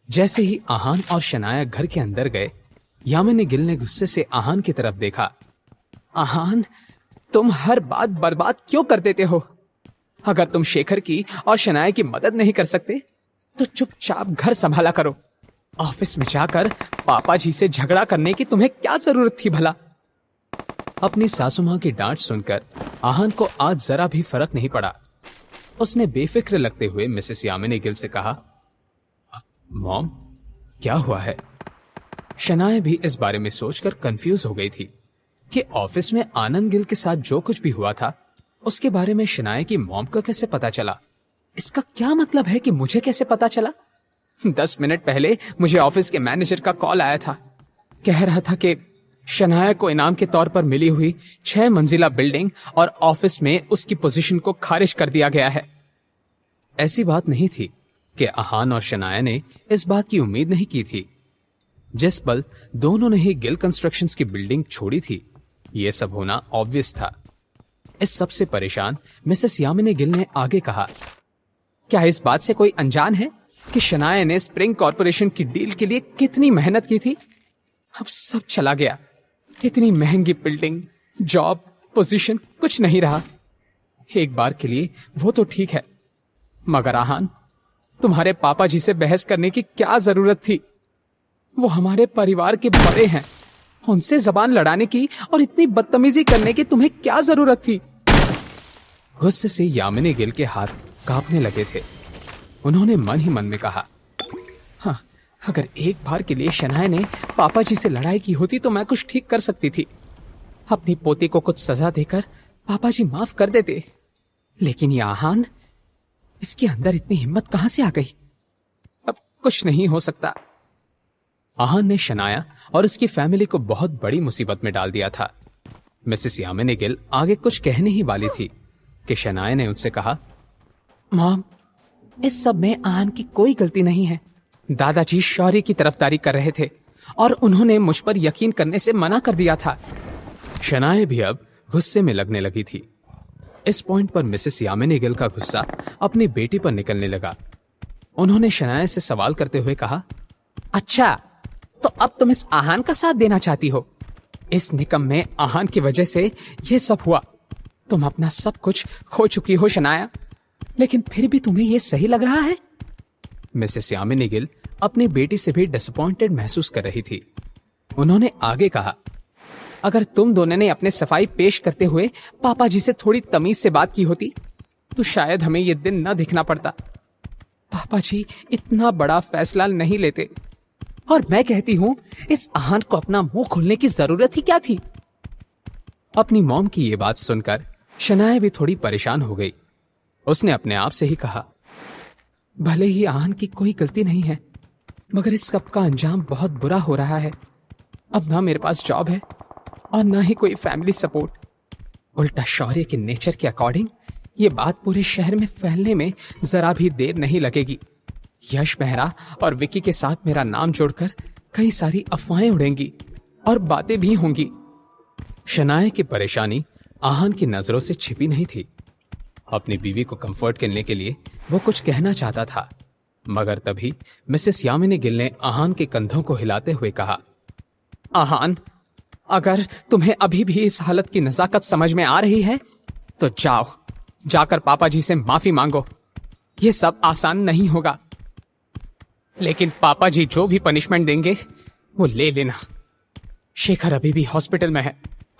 C: जैसे ही आहान और शनाया घर के अंदर गए, यामिनी गिल ने गुस्से से आहान की तरफ देखा। आहान, तुम हर बात बर्बाद क्यों कर देते हो? अगर तुम शेखर की और शनाया की मदद नहीं कर सकते तो चुपचाप घर संभाला करो। ऑफिस में जाकर पापा जी से झगड़ा करने की तुम्हें क्या जरूरत थी भला? अपनी सासू मां की डांट सुनकर आहान को आज जरा भी फर्क नहीं पड़ा। उसने बेफिक्र लगते हुए मिसेस यामिनी गिल से कहा, मॉम, क्या हुआ है? शनाया भी इस बारे में सोचकर कंफ्यूज हो गई थी कि ऑफिस में आनंद गिल के साथ जो कुछ भी हुआ था उसके बारे में शनाया की मॉम को कैसे पता चला? इसका क्या मतलब है कि मुझे कैसे पता चला? 10 मिनट पहले मुझे ऑफिस के मैनेजर का कॉल आया था, कह रहा था कि शनाया को इनाम के तौर पर मिली हुई 6 मंजिला बिल्डिंग और ऑफिस में उसकी पोजीशन को खारिज कर दिया गया है। ऐसी बात नहीं थी कि आहान और शनाया ने इस बात की उम्मीद नहीं की थी। जिस पल दोनों ने ही गिल कंस्ट्रक्शंस की बिल्डिंग छोड़ी थी, यह सब होना ऑब्वियस था। इस सब से परेशान मिसेस यामिनी गिल ने आगे कहा, क्या इस बात से कोई अनजान है कि शनाया ने स्प्रिंग कॉर्पोरेशन की डील के लिए कितनी मेहनत की थी? अब सब चला गया। इतनी महंगी बिल्डिंग, जॉब, पोजीशन, कुछ नहीं रहा। एक बार के लिए वो तो ठीक है, मगर आहान, तुम्हारे पापा जी से बहस करने की क्या जरूरत थी? वो हमारे परिवार के बड़े हैं, उनसे जबान लड़ाने की और इतनी बदतमीजी करने की तुम्हें क्या जरूरत थी? गुस्से से यामिनी गिल के हाथ कांपने लगे थे। उन्होंने मन ही मन में कहा, हाँ, अगर एक बार के लिए शनाया ने पापा जी से लड़ाई की होती तो मैं कुछ ठीक कर सकती थी। अपनी पोती को कुछ सजा देकर पापा जी माफ कर देते। लेकिन ये आहान, इसके अंदर इतनी हिम्मत कहां से आ गई? अब कुछ नहीं हो सकता। आहान ने शनाया और उसकी फैमिली को बहुत बड़ी मुसीबत में डाल दिया था। मिसेस यामिनी गिल आगे कुछ कहने ही वाली थी कि शनाया ने उनसे कहा, मॉम, इस सब में आहान की कोई गलती नहीं है। दादाजी शौर्य की तरफदारी कर रहे थे और उन्होंने मुझ पर यकीन करने से मना कर दिया था। शनाया भी अब गुस्से में लगने लगी थी। इस पॉइंट पर मिसेस यामिनी गिल का गुस्सा अपनी बेटी पर निकलने लगा। उन्होंने शनाया से सवाल करते हुए कहा, अच्छा, तो अब तुम इस आहान का साथ देना चाहती हो? इस निकम्मे आहान की वजह से यह सब हुआ। तुम अपना सब कुछ खो चुकी हो शनाया, लेकिन फिर भी तुम्हें यह सही लग रहा है? मिसेस यामिनी गिल अपनी बेटी से भी डिसअपॉइंटेड महसूस कर रही थी। उन्होंने आगे कहा, अगर तुम दोनों ने अपने सफाई पेश करते हुए पापा जी से थोड़ी तमीज से बात की होती तो शायद हमें यह दिन न दिखना पड़ता। पापा जी इतना बड़ा फैसला नहीं लेते, और मैं कहती हूं इस आहान को अपना मुंह खोलने की जरूरत ही क्या थी? अपनी मॉम की यह बात सुनकर शनाया भी थोड़ी परेशान हो गई। उसने अपने आप से ही कहा, भले ही आहान की कोई गलती नहीं है, मगर इस सब का अंजाम बहुत बुरा हो रहा है। अब ना मेरे पास जॉब है और ना ही कोई फैमिली सपोर्ट। उल्टा शौर्य के नेचर के अकॉर्डिंग ये बात पूरे शहर में फैलने में जरा भी देर नहीं लगेगी। यश मेहरा और विकी के साथ मेरा नाम जोड़कर कई सारी अफवाहें उड़ेंगी और बातें भी होंगी। शनाया की परेशानी आहान की नजरों से छिपी नहीं थी। अपनी बीवी को कंफर्ट करने के लिए वो कुछ कहना चाहता था, मगर तभी मिसेस यामिनी गिल ने आहान के कंधों को हिलाते हुए कहा, आहान, अगर तुम्हें अभी भी इस हालत की नजाकत समझ में आ रही है तो जाओ, जाकर पापा जी से माफी मांगो। ये सब आसान नहीं होगा, लेकिन पापा जी जो भी पनिशमेंट देंगे वो ले लेना। शेखर अभी भी हॉस्पिटल में है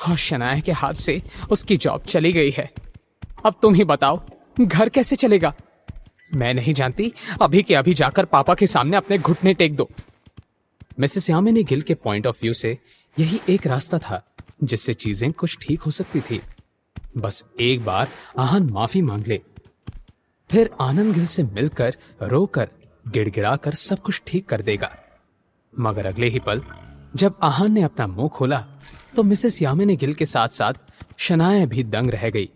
C: और शनाया के हाथ से उसकी जॉब चली गई है। अब तुम ही बताओ, घर कैसे चलेगा? मैं नहीं जानती, अभी के अभी जाकर पापा के सामने अपने घुटने टेक दो। मिसेस यामिनी गिल के पॉइंट ऑफ व्यू से यही एक रास्ता था जिससे चीजें कुछ ठीक हो सकती थी। बस एक बार आहान माफी मांग ले, फिर आनंद गिल से मिलकर रोकर गिड़गिड़ाकर सब कुछ ठीक कर देगा। मगर अगले ही पल जब आहान ने अपना मुंह खोला तो मिसेस यामिनी गिल के साथ साथ शनाया भी दंग रह गई।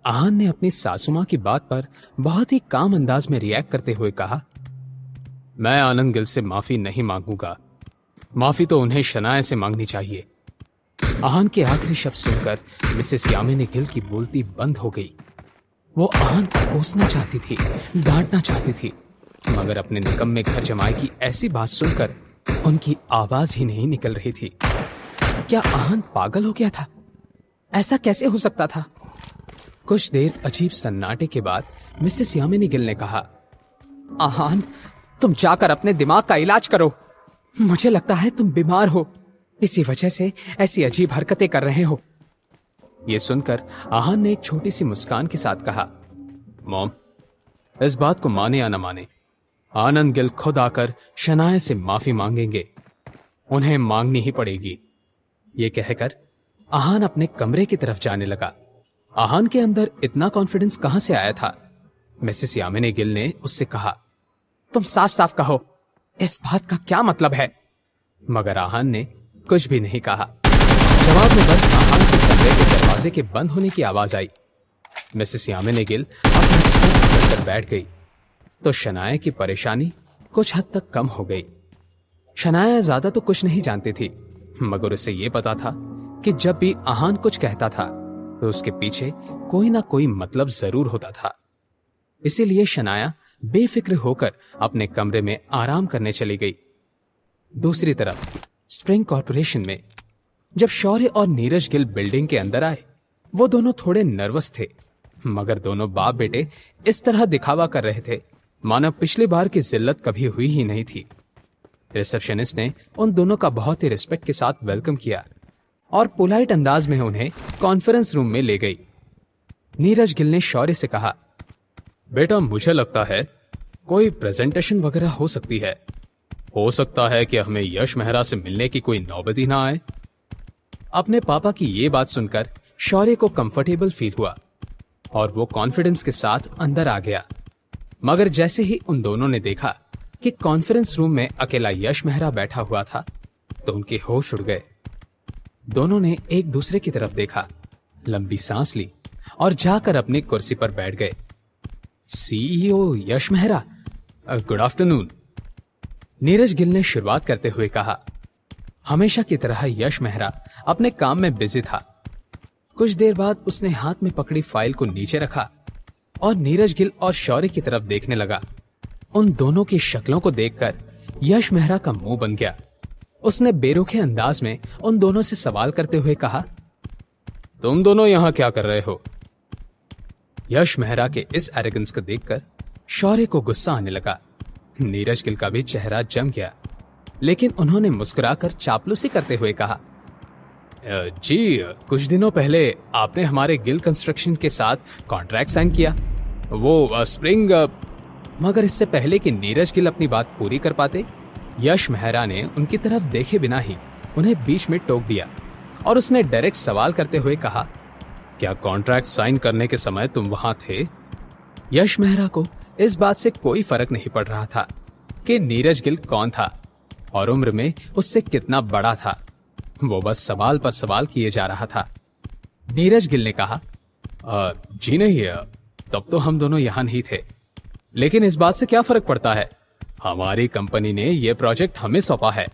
C: आहान ने अपनी सासू मां की बात पर बहुत ही काम अंदाज में रिएक्ट करते हुए कहा, मैं आनंद गिल से माफी नहीं मांगूंगा। माफी तो उन्हें शनाया से मांगनी चाहिए। आहान के आखिरी शब्द सुनकर मिसेस यामिनी गिल की बोलती बंद हो गई। वो आहान को कोसना चाहती थी, डांटना चाहती थी, मगर अपने निकम्मे घर जमाई की ऐसी बात सुनकर उनकी आवाज ही नहीं निकल रही थी। क्या आहान पागल हो गया था? ऐसा कैसे हो सकता था? कुछ देर अजीब सन्नाटे के बाद मिसेस यामिनी गिल ने कहा, आहान, तुम जाकर अपने दिमाग का इलाज करो। मुझे लगता है तुम बीमार हो, इसी वजह से ऐसी अजीब हरकतें कर रहे हो। यह सुनकर आहान ने एक छोटी सी मुस्कान के साथ कहा, मॉम, इस बात को माने या न माने, आनंद गिल खुद आकर शनाया से माफी मांगेंगे। उन्हें मांगनी ही पड़ेगी। ये कहकर आहान अपने कमरे की तरफ जाने लगा। आहान के अंदर इतना कॉन्फिडेंस कहां से आया था? मिसेस यामिनी गिल ने उससे कहा, तुम साफ साफ कहो, इस बात का क्या मतलब है? मगर आहान ने कुछ भी नहीं कहा। जवाब में बस आहान के कमरे के दरवाजे के बंद होने की आवाज आई। मिसेस यामिनी गिल अपना सर पकड़कर बैठ गई तो शनाया की परेशानी कुछ हद तक कम हो गई। शनाया ज्यादा तो कुछ नहीं जानती थी, मगर उसे यह पता था कि जब भी आहान कुछ कहता था तो उसके पीछे कोई ना कोई मतलब जरूर होता था। इसीलिए शनाया बेफिक्र होकर अपने कमरे में आराम करने चली गई। दूसरी तरफ स्प्रिंग कॉर्पोरेशन में जब शौर्य और नीरज गिल बिल्डिंग के अंदर आए, वो दोनों थोड़े नर्वस थे, मगर दोनों बाप बेटे इस तरह दिखावा कर रहे थे मानो पिछली बार की जिल्लत कभी हुई ही नहीं थी। रिसेप्शनिस्ट ने उन दोनों का बहुत ही रिस्पेक्ट के साथ वेलकम किया और पोलाइट अंदाज में उन्हें कॉन्फ्रेंस रूम में ले गई। नीरज गिल ने शौर्य से कहा, बेटा मुझे लगता है कोई प्रेजेंटेशन वगैरह हो सकती है। हो सकता है कि हमें यश मेहरा से मिलने की कोई नौबत ही ना आए। अपने पापा की ये बात सुनकर शौर्य को कंफर्टेबल फील हुआ और वो कॉन्फिडेंस के साथ अंदर आ गया। मगर जैसे ही उन दोनों ने देखा कि कॉन्फ्रेंस रूम में अकेला यश मेहरा बैठा हुआ था, तो उनके होश उड़ गए। दोनों ने एक दूसरे की तरफ देखा, लंबी सांस ली और जाकर अपनी कुर्सी पर बैठ गए। सीईओ यश मेहरा, गुड आफ्टरनून। नीरज गिल ने शुरुआत करते हुए कहा। हमेशा की तरह यश मेहरा अपने काम में बिजी था। कुछ देर बाद उसने हाथ में पकड़ी फाइल को नीचे रखा और नीरज गिल और शौर्य की तरफ देखने लगा। उन दोनों की शक्लों को देखकर यश मेहरा का मुंह बन गया। उसने बेरुखे अंदाज में उन दोनों से सवाल करते हुए कहा, तुम दोनों यहां क्या कर रहे हो? यश मेहरा के इस एरोगेंस को देखकर शौर्य को गुस्सा आने लगा। नीरज गिल का भी चेहरा जम गया, लेकिन उन्होंने मुस्कुराकर चापलूसी करते हुए कहा, जी कुछ दिनों पहले आपने हमारे गिल कंस्ट्रक्शन के साथ कॉन्ट्रैक्ट साइन किया, वो स्प्रिंग। मगर इससे पहले कि नीरज गिल अपनी बात पूरी कर पाते, यश मेहरा ने उनकी तरफ देखे बिना ही उन्हें बीच में टोक दिया और उसने डायरेक्ट सवाल करते हुए कहा, क्या कॉन्ट्रैक्ट साइन करने के समय तुम वहां थे? यश मेहरा को इस बात से कोई फर्क नहीं पड़ रहा था कि नीरज गिल कौन था और उम्र में उससे कितना बड़ा था। वो बस सवाल पर सवाल किए जा रहा था। नीरज गिल ने कहा, जी नहीं, तब तो हम दोनों यहां नहीं थे, लेकिन इस बात से क्या फर्क पड़ता है? हमारी कंपनी ने यह प्रोजेक्ट हमें सौंपा है,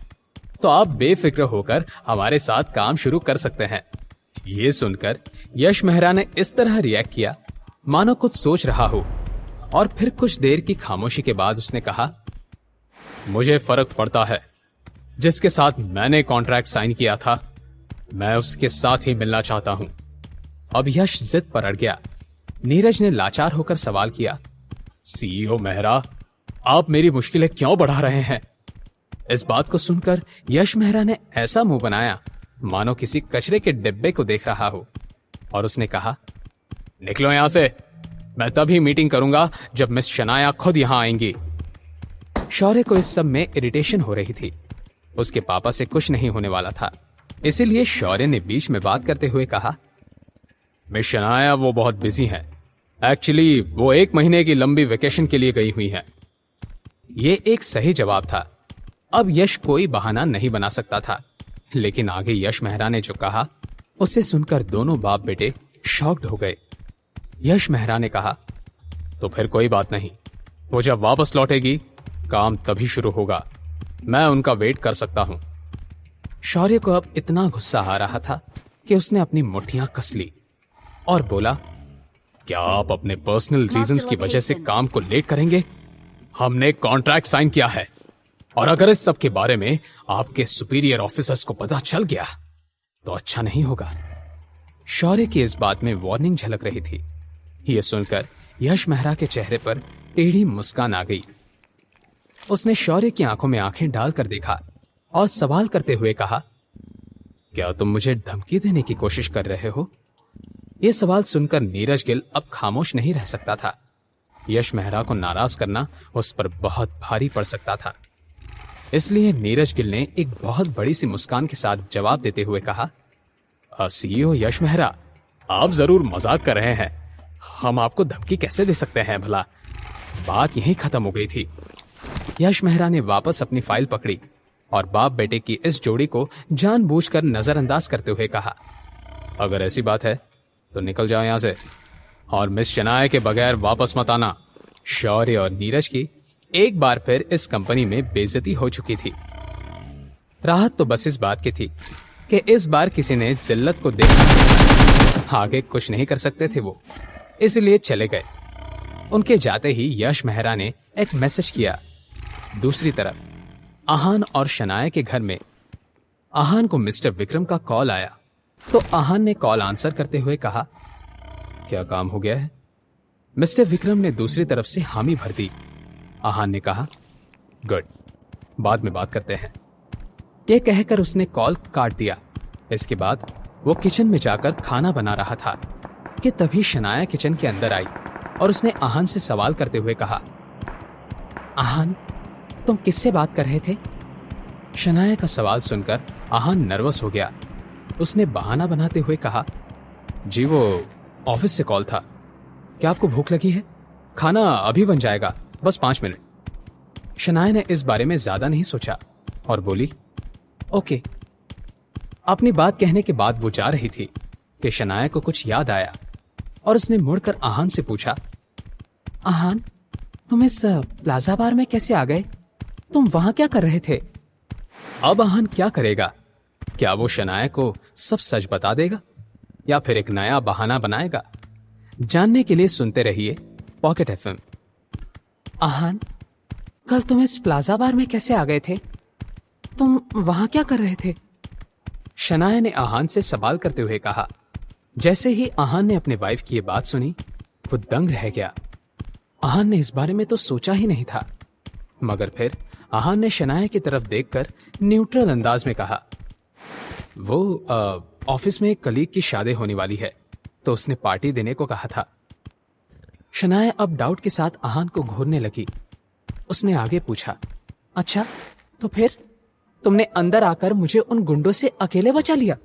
C: तो आप बेफिक्र होकर हमारे साथ काम शुरू कर सकते हैं। ये सुनकर यश मेहरा ने इस तरह रिएक्ट किया मानो कुछ सोच रहा हो, और फिर कुछ देर की खामोशी के बाद उसने कहा, मुझे फर्क पड़ता है। जिसके साथ मैंने कॉन्ट्रैक्ट साइन किया था, मैं उसके साथ ही मिलना चाहता हूं। अब यश जिद पर अड़ गया। नीरज ने लाचार होकर सवाल किया, सीईओ मेहरा, आप मेरी मुश्किलें क्यों बढ़ा रहे हैं? इस बात को सुनकर यश मेहरा ने ऐसा मुंह बनाया मानो किसी कचरे के डिब्बे को देख रहा हो, और उसने कहा, निकलो यहां से। मैं तभी मीटिंग करूंगा जब मिस शनाया खुद यहां आएंगी। शौर्य को इस सब में इरिटेशन हो रही थी। उसके पापा से कुछ नहीं होने वाला था, इसीलिए शौर्य ने बीच में बात करते हुए कहा, मिस शनाया वो बहुत बिजी हैं। एक्चुअली वो 1 महीने की लंबी वेकेशन के लिए गई हुई हैं। ये एक सही जवाब था। अब यश कोई बहाना नहीं बना सकता था, लेकिन आगे यश मेहरा ने जो कहा उसे सुनकर दोनों बाप बेटे शॉक्ड हो गए। यश मेहरा ने कहा, तो फिर कोई बात नहीं, वो जब वापस लौटेगी काम तभी शुरू होगा। मैं उनका वेट कर सकता हूं। शौर्य को अब इतना गुस्सा आ रहा था कि उसने अपनी मुट्ठियां कस ली और बोला, क्या आप अपने पर्सनल रीजंस की वजह से काम को लेट करेंगे? हमने कॉन्ट्रैक्ट साइन किया है, और अगर इस सब के बारे में आपके सुपीरियर ऑफिसर्स को पता चल गया तो अच्छा नहीं होगा। शौर्य की इस बात में वार्निंग झलक रही थी। यह सुनकर यश मेहरा के चेहरे पर टेढ़ी मुस्कान आ गई। उसने शौर्य की आंखों में आंखें डालकर देखा और सवाल करते हुए कहा, क्या तुम मुझे धमकी देने की कोशिश कर रहे हो? यह सवाल सुनकर नीरज गिल अब खामोश नहीं रह सकता था। यश मेहरा को नाराज करना उस पर बहुत भारी पड़ सकता था। इसलिए नीरज गिल ने एक बहुत बड़ी सी मुस्कान के साथ जवाब देते हुए कहा, सीईओ यश मेहरा, आप जरूर मजाक कर रहे हैं। हम आपको धमकी कैसे दे सकते हैं भला? बात यहीं खत्म हो गई थी। यश मेहरा ने वापस अपनी फाइल पकड़ी और बाप बेटे की इस जोड़ी को जानबूझकर नजरअंदाज करते हुए कहा, अगर ऐसी बात है तो निकल जाओ यहां से, और मिस शनाया के बगैर वापस मत आना। शौर्य और नीरज की एक बार फिर इस कंपनी में बेइज्जती हो चुकी थी। राहत तो बस इस बात की थी कि इस बार किसी ने जिल्लत को देखा। आगे कुछ नहीं कर सकते थे वो, इसलिए चले गए। उनके जाते ही यश मेहरा ने एक मैसेज किया। दूसरी तरफ आहान और शनाया के घर में आहान को मिस्टर विक्रम का कॉल आया तो आहान ने कॉल आंसर करते हुए कहा, क्या काम हो गया है? मिस्टर विक्रम ने दूसरी तरफ से हामी भर दी। आहान ने कहा, गुड, बाद में बात करते हैं। यह कहकर उसने कॉल काट दिया। इसके बाद वो किचन में जाकर खाना बना रहा था कि तभी शनाया किचन के अंदर आई और उसने आहान से सवाल करते हुए कहा, आहान, तुम किससे बात कर रहे थे? शनाया का सवाल सुनकर आहान नर्वस हो गया। उसने बहाना बनाते हुए कहा, जी वो ऑफिस से कॉल था। क्या आपको भूख लगी है? खाना अभी बन जाएगा, बस 5 मिनट। शनाया ने इस बारे में ज्यादा नहीं सोचा और बोली, ओके। अपनी बात कहने के बाद वो जा रही थी कि शनाया को कुछ याद आया और उसने मुड़कर आहान से पूछा, आहान, तुम इस प्लाजा बार में कैसे आ गए? तुम वहां क्या कर रहे थे? अब आहान क्या करेगा? क्या वो शनाया को सब सच बता देगा या फिर एक नया बहाना बनाएगा? जानने के लिए सुनते रहिए पॉकेट एफएम। आहान, कल तुम इस प्लाजा बार में कैसे आ गए थे? तुम वहां क्या कर रहे थे? शनाया ने आहान से सवाल करते हुए कहा। जैसे ही आहान ने अपने वाइफ की ये बात सुनी, वो दंग रह गया। आहान ने इस बारे में तो सोचा ही नहीं था, मगर फिर आहान ने शनाया की तरफ देखकर न्यूट्रल अंदाज में कहा, वो ऑफिस में एक कलीग की शादी होने वाली है तो उसने पार्टी देने को कहा था। शनाया अब डाउट के साथ आहान को घूरने लगी। उसने आगे पूछा, अच्छा, तो फिर तुमने अंदर आकर मुझे उन गुंडों से अकेले बचा लिया?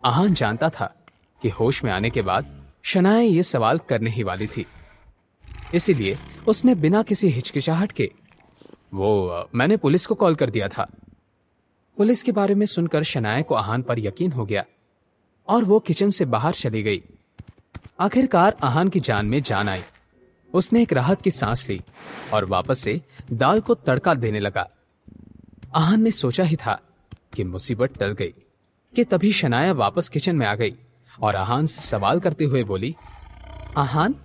C: आहान जानता था कि होश में आने के बाद शनाया ये सवाल करने ही वाली थी, इसीलिए उसने बिना किसी हिचकिचाहट के, मैंने पुलिस को कॉल कर दिया था। पुलिस के बारे में सुनकर शनाया को आहान पर यकीन हो गया और वो किचन से बाहर चली गई। आखिरकार आहान की जान में जान आई। उसने एक राहत की सांस ली और वापस से दाल को तड़का देने लगा। आहान ने सोचा ही था कि मुसीबत टल गई कि तभी शनाया वापस किचन में आ गई और आहान से सवाल करते हुए बोली, आहान,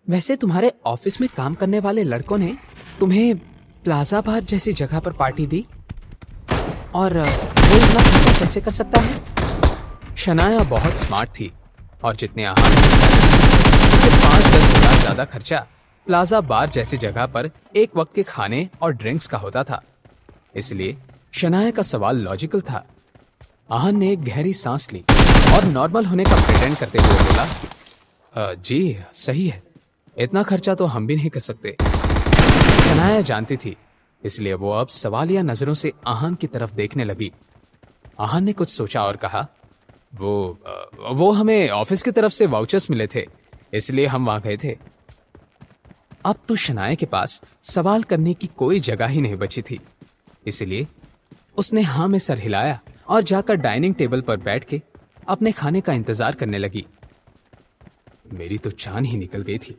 C: वैसे तुम्हारे ऑफिस में काम करने वाले लड़कों ने तुम्हें प्लाजा बार जैसी जगह पर पार्टी दी और वो इतना खर्चा कैसे कर सकता है? शनाया बहुत स्मार्ट थी और जितने आहान उसे 5-10 हजार ज्यादा खर्चा प्लाजा बार जैसी जगह पर एक वक्त के खाने और ड्रिंक्स का होता था, इसलिए शनाया का सवाल लॉजिकल था। आहान ने एक गहरी सांस ली और नॉर्मल होने का प्रिटेंड करते हुए बोला, जी सही है, इतना खर्चा तो हम भी नहीं कर सकते। शनाया जानती थी, इसलिए वो अब सवालिया नजरों से आहान की तरफ देखने लगी। आहान ने कुछ सोचा और कहा, वो हमें ऑफिस की तरफ से वाउचर्स मिले थे, इसलिए हम वहां गए थे। अब तो शनाया के पास सवाल करने की कोई जगह ही नहीं बची थी, इसलिए उसने हाँ में सर हिलाया और जाकर डाइनिंग टेबल पर बैठ के अपने खाने का इंतजार करने लगी। मेरी तो जान ही निकल गई थी,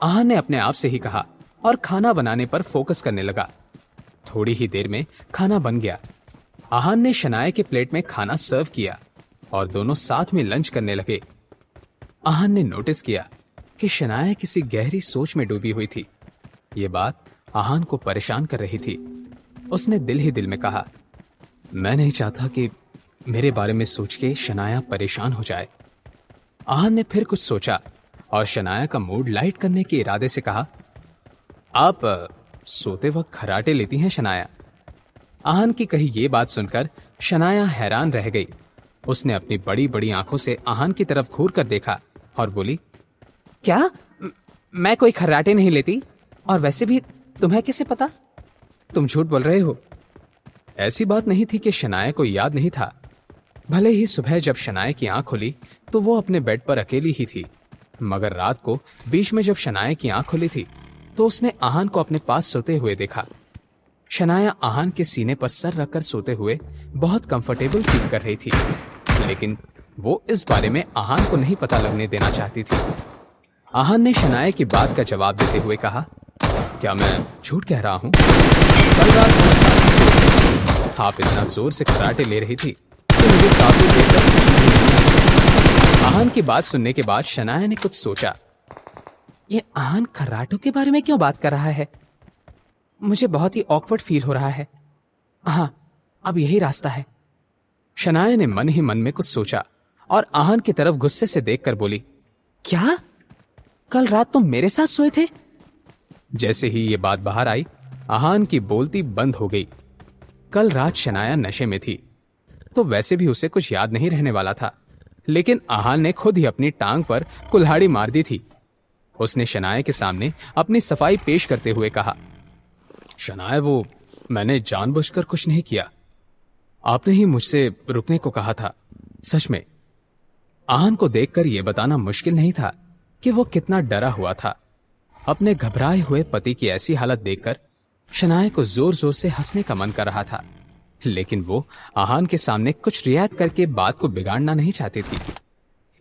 C: आहान ने अपने आप से ही कहा और खाना बनाने पर फोकस करने लगा। थोड़ी ही देर में खाना बन गया। आहान ने शनाया के प्लेट में खाना सर्व किया और दोनों साथ में लंच करने लगे। आहान ने नोटिस किया कि शनाया किसी गहरी सोच में डूबी हुई थी। ये बात आहान को परेशान कर रही थी। उसने दिल ही दिल में कहा, मैं नहीं चाहता कि मेरे बारे में सोच के शनाया परेशान हो जाए। आहान ने फिर कुछ सोचा और शनाया का मूड लाइट करने के इरादे से कहा, आप सोते वक्त खर्राटे लेती हैं शनाया? आहान की कही ये बात सुनकर शनाया हैरान रह गई। उसने अपनी बड़ी बड़ी आंखों से आहान की तरफ घूर कर देखा और बोली, क्या? मैं कोई खर्राटे नहीं लेती, और वैसे भी तुम्हें कैसे पता? तुम झूठ बोल रहे हो। ऐसी बात नहीं थी कि शनाया को याद नहीं था। भले ही सुबह जब शनाया की आंख खुली तो वो अपने बेड पर अकेली ही थी, मगर रात को बीच में जब शनाया की आंख खुली थी तो उसने आहान को अपने पास सोते हुए देखा। शनाया आहान के सीने पर सर रखकर सोते हुए बहुत कंफर्टेबल फील कर रही थी, लेकिन वो इस बारे में आहान को नहीं पता लगने देना चाहती थी। आहान ने शनाया की बात का जवाब देते हुए कहा, क्या मैं झूठ कह रहा हूँ? कल रात को साथ आप इतना जोर से खर्राटे ले रही थी कि मुझे काफी देर तक नींद नहीं आई। आहान की बात सुनने के बाद शनाया ने कुछ सोचा, ये आहान खर्राटों के बारे में क्यों बात कर रहा है? मुझे बहुत ही ऑकवर्ड फील हो रहा है। हाँ, अब यही रास्ता है, शनाया ने मन ही मन में कुछ सोचा और आहान की तरफ गुस्से से देखकर बोली, क्या कल रात तुम मेरे साथ सोए थे? जैसे ही ये बात बाहर आई, आहान की बोलती बंद हो गई। कल रात शनाया नशे में थी, तो वैसे भी उसे कुछ याद नहीं रहने वाला था, लेकिन आहान ने खुद ही अपनी टांग पर कुल्हाड़ी मार दी थी। उसने शनाया के सामने अपनी सफाई पेश करते हुए कहा, शनाया, वो मैंने जानबूझकर कुछ नहीं किया। आपने ही मुझसे रुकने को कहा था। सच में। आहान को देखकर यह बताना मुश्किल नहीं था कि वो कितना डरा हुआ था। अपने घबराए हुए पति की ऐसी हालत देखकर शनाया को जोर जोर से हंसने का मन कर रहा था, लेकिन वो आहान के सामने कुछ रियायत करके बात को बिगाड़ना नहीं चाहती थी।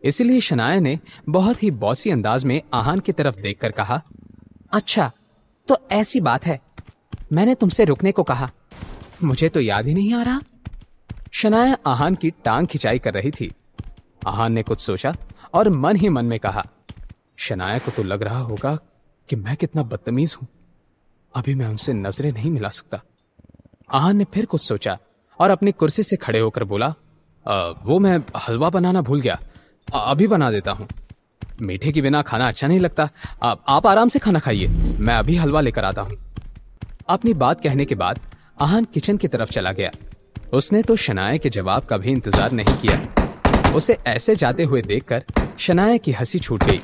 C: इसलिए शनाया ने बहुत ही बॉसी अंदाज में आहान की तरफ देखकर कहा, अच्छा तो ऐसी बात है, मैंने तुमसे रुकने को कहा, मुझे तो याद ही नहीं आ रहा। शनाया आहान की टांग खिंचाई कर रही थी। आहान ने कुछ सोचा और मन ही मन में कहा, शनाया को तो लग रहा होगा कि मैं कितना बदतमीज हूं, अभी मैं उनसे नजरें नहीं मिला सकता। आहान ने फिर कुछ सोचा और अपनी कुर्सी से खड़े होकर बोला, वो मैं हलवा बनाना भूल गया, अभी बना देता हूं। मीठे के बिना खाना अच्छा नहीं लगता। आप आराम से खाना खाइए, मैं अभी हलवा लेकर आता हूं। अपनी बात कहने के बाद आहान किचन की तरफ चला गया। उसने तो शनाया के जवाब का भी इंतजार नहीं किया। उसे ऐसे जाते हुए देखकर शनाया की हंसी छूट गई।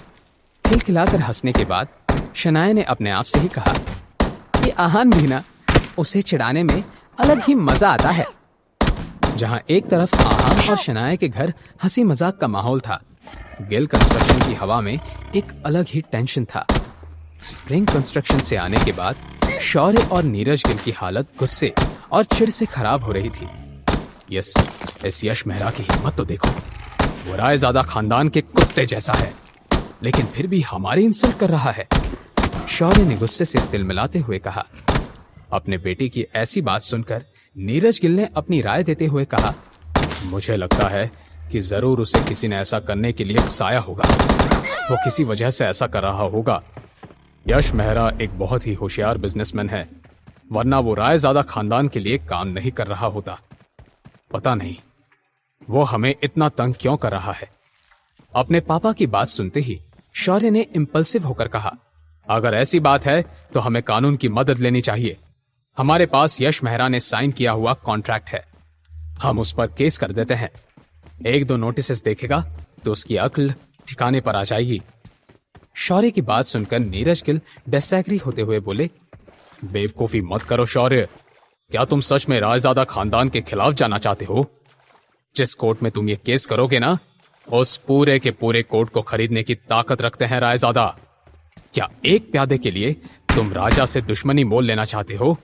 C: खिलखिलाकर हंसने के बाद शनाया ने अपने आप से ही कहा कि आहान भी ना, उसे चिढ़ाने में अलग ही मजा आता है। जहां एक तरफ आहान और शनाया के घर हंसी मजाक का माहौल था, गिल कंस्ट्रक्शन की हवा में एक अलग ही टेंशन था। स्प्रिंग कंस्ट्रक्शन से आने के बाद शौर्य और नीरज गिल की हालत गुस्से और चिढ़ से खराब हो रही थी। इस यश मेहरा की हिम्मत तो देखो, वो रायजादा खानदान के कुत्ते जैसा है, लेकिन फिर भी हमारी इंसल्ट कर रहा है। शौर्य ने गुस्से से तिलमिलाते हुए कहा। अपने बेटे की ऐसी बात सुनकर नीरज गिल ने अपनी राय देते हुए कहा, मुझे लगता है कि जरूर उसे किसी ने ऐसा करने के लिए उकसाया होगा। वो किसी वजह से ऐसा कर रहा होगा। यश मेहरा एक बहुत ही होशियार बिजनेसमैन है, वरना वो रायजादा खानदान के लिए काम नहीं कर रहा होता। पता नहीं वो हमें इतना तंग क्यों कर रहा है। अपने पापा की बात सुनते ही शौर्य ने इंपल्सिव होकर कहा, अगर ऐसी बात है तो हमें कानून की मदद लेनी चाहिए। हमारे पास यश मेहरा ने साइन किया हुआ कॉन्ट्रैक्ट है, हम उस पर केस कर देते हैं। 1-2 नोटिस देखेगा तो उसकी अक्ल ठिकाने पर आ जाएगी। शौर्य की बात सुनकर नीरज गिल डिसएग्री होते हुए बोले, बेवकूफी मत करो शौर्य, क्या तुम सच में रायजादा खानदान के खिलाफ जाना चाहते हो? जिस कोर्ट में तुम ये केस करोगे ना, उस पूरे के पूरे कोर्ट को खरीदने की ताकत रखते हैं रायजादा। क्या एक प्यादे के लिए तुम राजा से दुश्मनी मोल लेना चाहते हो?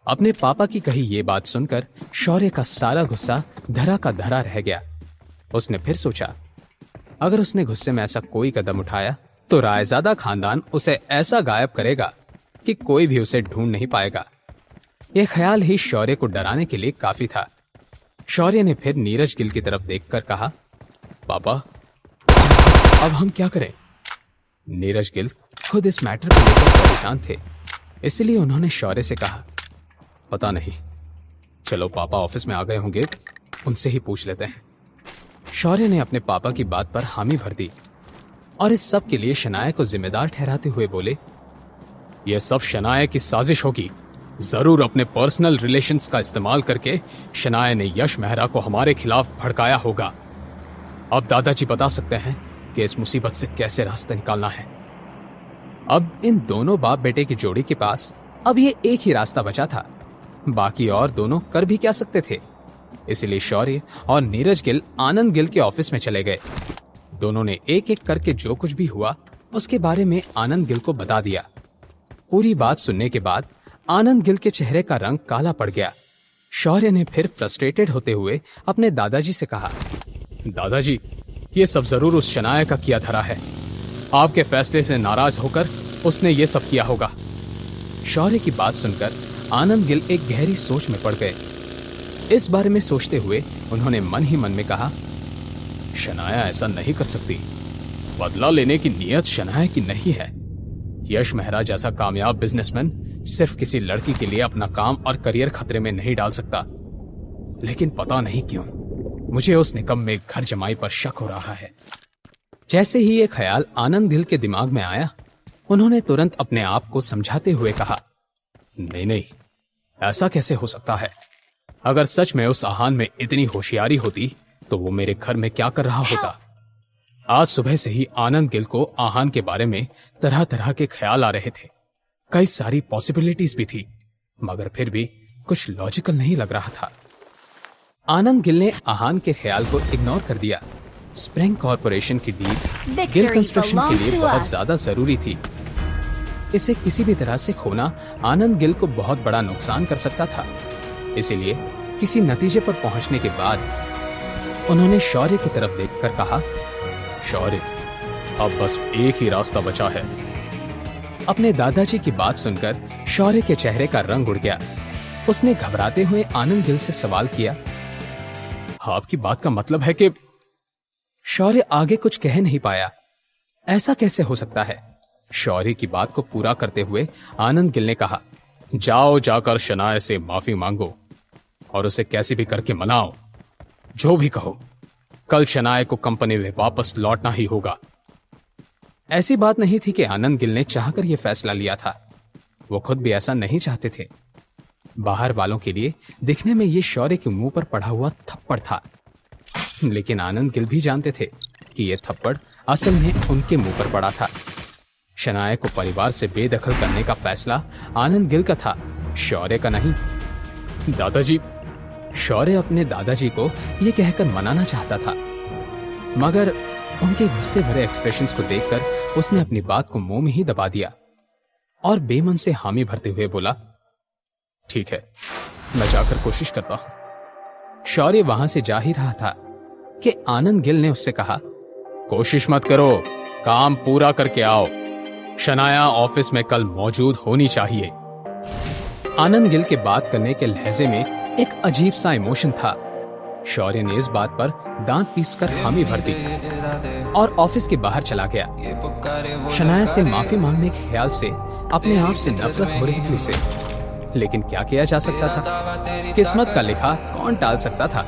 C: अपने पापा की कही ये बात सुनकर शौर्य का सारा गुस्सा धरा का धरा रह गया। उसने फिर सोचा, अगर उसने गुस्से में ऐसा कोई कदम उठाया तो रायजादा खानदान उसे ऐसा गायब करेगा कि कोई भी उसे ढूंढ नहीं पाएगा। यह ख्याल ही शौर्य को डराने के लिए काफी था। शौर्य ने फिर नीरज गिल की तरफ देखकर कहा, पापा अब हम क्या करें? नीरज गिल खुद इस मैटर को लेकर परेशान थे, इसलिए उन्होंने शौर्य से कहा, पता नहीं, चलो पापा ऑफिस में आ गए होंगे, उनसे ही पूछ लेते हैं। शौर्य ने अपने पापा की बात पर हामी भर दी और इस सब के लिए शनाया को जिम्मेदार ठहराते हुए बोले, यह सब शनाया की साजिश होगी। जरूर अपने पर्सनल रिलेशंस का इस्तेमाल करके शनाया ने यश मेहरा को हमारे खिलाफ भड़काया होगा। अब दादाजी बता सकते हैं कि इस मुसीबत से कैसे रास्ता निकालना है। अब इन दोनों बाप बेटे की जोड़ी के पास अब ये एक ही रास्ता बचा था, बाकी और दोनों कर भी क्या सकते थे। इसलिए शौर्य और नीरज गिल आनंद गिल के ऑफिस में चले गए। दोनों ने एक एक करके जो कुछ भी हुआ उसके बारे में आनंद गिल को बता दिया। पूरी बात सुनने के बाद आनंद गिल के चेहरे का रंग काला पड़ गया। शौर्य ने फिर फ्रस्ट्रेटेड होते हुए अपने दादाजी से कहा, दादाजी ये सब जरूर उस शनाया का किया धरा है। आपके फैसले से नाराज होकर उसने ये सब किया होगा। शौर्य की बात सुनकर आनंद गिल एक गहरी सोच में पड़ गए। इस बारे में सोचते हुए उन्होंने मन ही मन में कहा, शनाया ऐसा नहीं कर सकती। बदला लेने की नीयत शनाया की नहीं है। यश मेहरा जैसा कामयाब बिजनेसमैन सिर्फ किसी लड़की के लिए अपना काम और करियर खतरे में नहीं डाल सकता। लेकिन पता नहीं क्यों मुझे उस निकम्मे घर जमाई पर शक हो रहा है। जैसे ही ये ख्याल आनंद गिल के दिमाग में आया, उन्होंने तुरंत अपने आप को समझाते हुए कहा, नहीं, ऐसा कैसे हो सकता है? अगर सच में उस आहान में इतनी होशियारी होती तो वो मेरे घर में क्या कर रहा होता? आज सुबह से ही आनंद गिल को आहान के बारे में तरह तरह के ख्याल आ रहे थे। कई सारी पॉसिबिलिटीज भी थी, मगर फिर भी कुछ लॉजिकल नहीं लग रहा था। आनंद गिल ने आहान के ख्याल को इग्नोर कर दिया। स्प्रिंग कॉर्पोरेशन की डील गिल कंस्ट्रक्शन के लिए बहुत ज्यादा जरूरी थी। इसे किसी भी तरह से खोना आनंद गिल को बहुत बड़ा नुकसान कर सकता था। इसीलिए किसी नतीजे पर पहुंचने के बाद उन्होंने शौर्य की तरफ देखकर कहा, शौर्य, अब बस एक ही रास्ता बचा है। अपने दादाजी की बात सुनकर शौर्य के चेहरे का रंग उड़ गया। उसने घबराते हुए आनंद गिल से सवाल किया, आपकी बात का मतलब है कि? शौर्य आगे कुछ कह नहीं पाया। ऐसा कैसे हो सकता है? शौर्य की बात को पूरा करते हुए आनंद गिल ने कहा, जाओ जाकर शनाया से माफी मांगो और उसे कैसे भी करके मनाओ। जो भी कहो, कल शनाया को कंपनी में वापस लौटना ही होगा। ऐसी बात नहीं थी कि आनंद गिल ने चाहकर यह फैसला लिया था। वो खुद भी ऐसा नहीं चाहते थे। बाहर वालों के लिए दिखने में यह शौर्य के मुंह पर पड़ा हुआ थप्पड़ था, लेकिन आनंद गिल भी जानते थे कि यह थप्पड़ असल में उनके मुंह पर पड़ा था। शनाया को परिवार से बेदखल करने का फैसला आनंद गिल का था, शौर्य का नहीं। दादाजी, शौर्य अपने दादाजी को यह कहकर मनाना चाहता था, मगर उनके गुस्से भरे एक्सप्रेशंस को देखकर उसने अपनी बात को मुंह में ही दबा दिया और बेमन से हामी भरते हुए बोला, ठीक है, मैं जाकर कोशिश करता हूं। शौर्य वहां से जा ही रहा था कि आनंद गिल ने उससे कहा, कोशिश मत करो, काम पूरा करके आओ। शनाया ऑफिस में कल मौजूद होनी चाहिए। आनंद गिल के बात करने के लहजे में एक अजीब सा इमोशन था। शौर्य ने इस बात पर दांत पीसकर हामी भर दी और ऑफिस के बाहर चला गया। शनाया से माफी मांगने के ख्याल से अपने आप से नफरत हो रही थी उसे, लेकिन क्या किया जा सकता था? किस्मत का लिखा कौन टाल सकता था?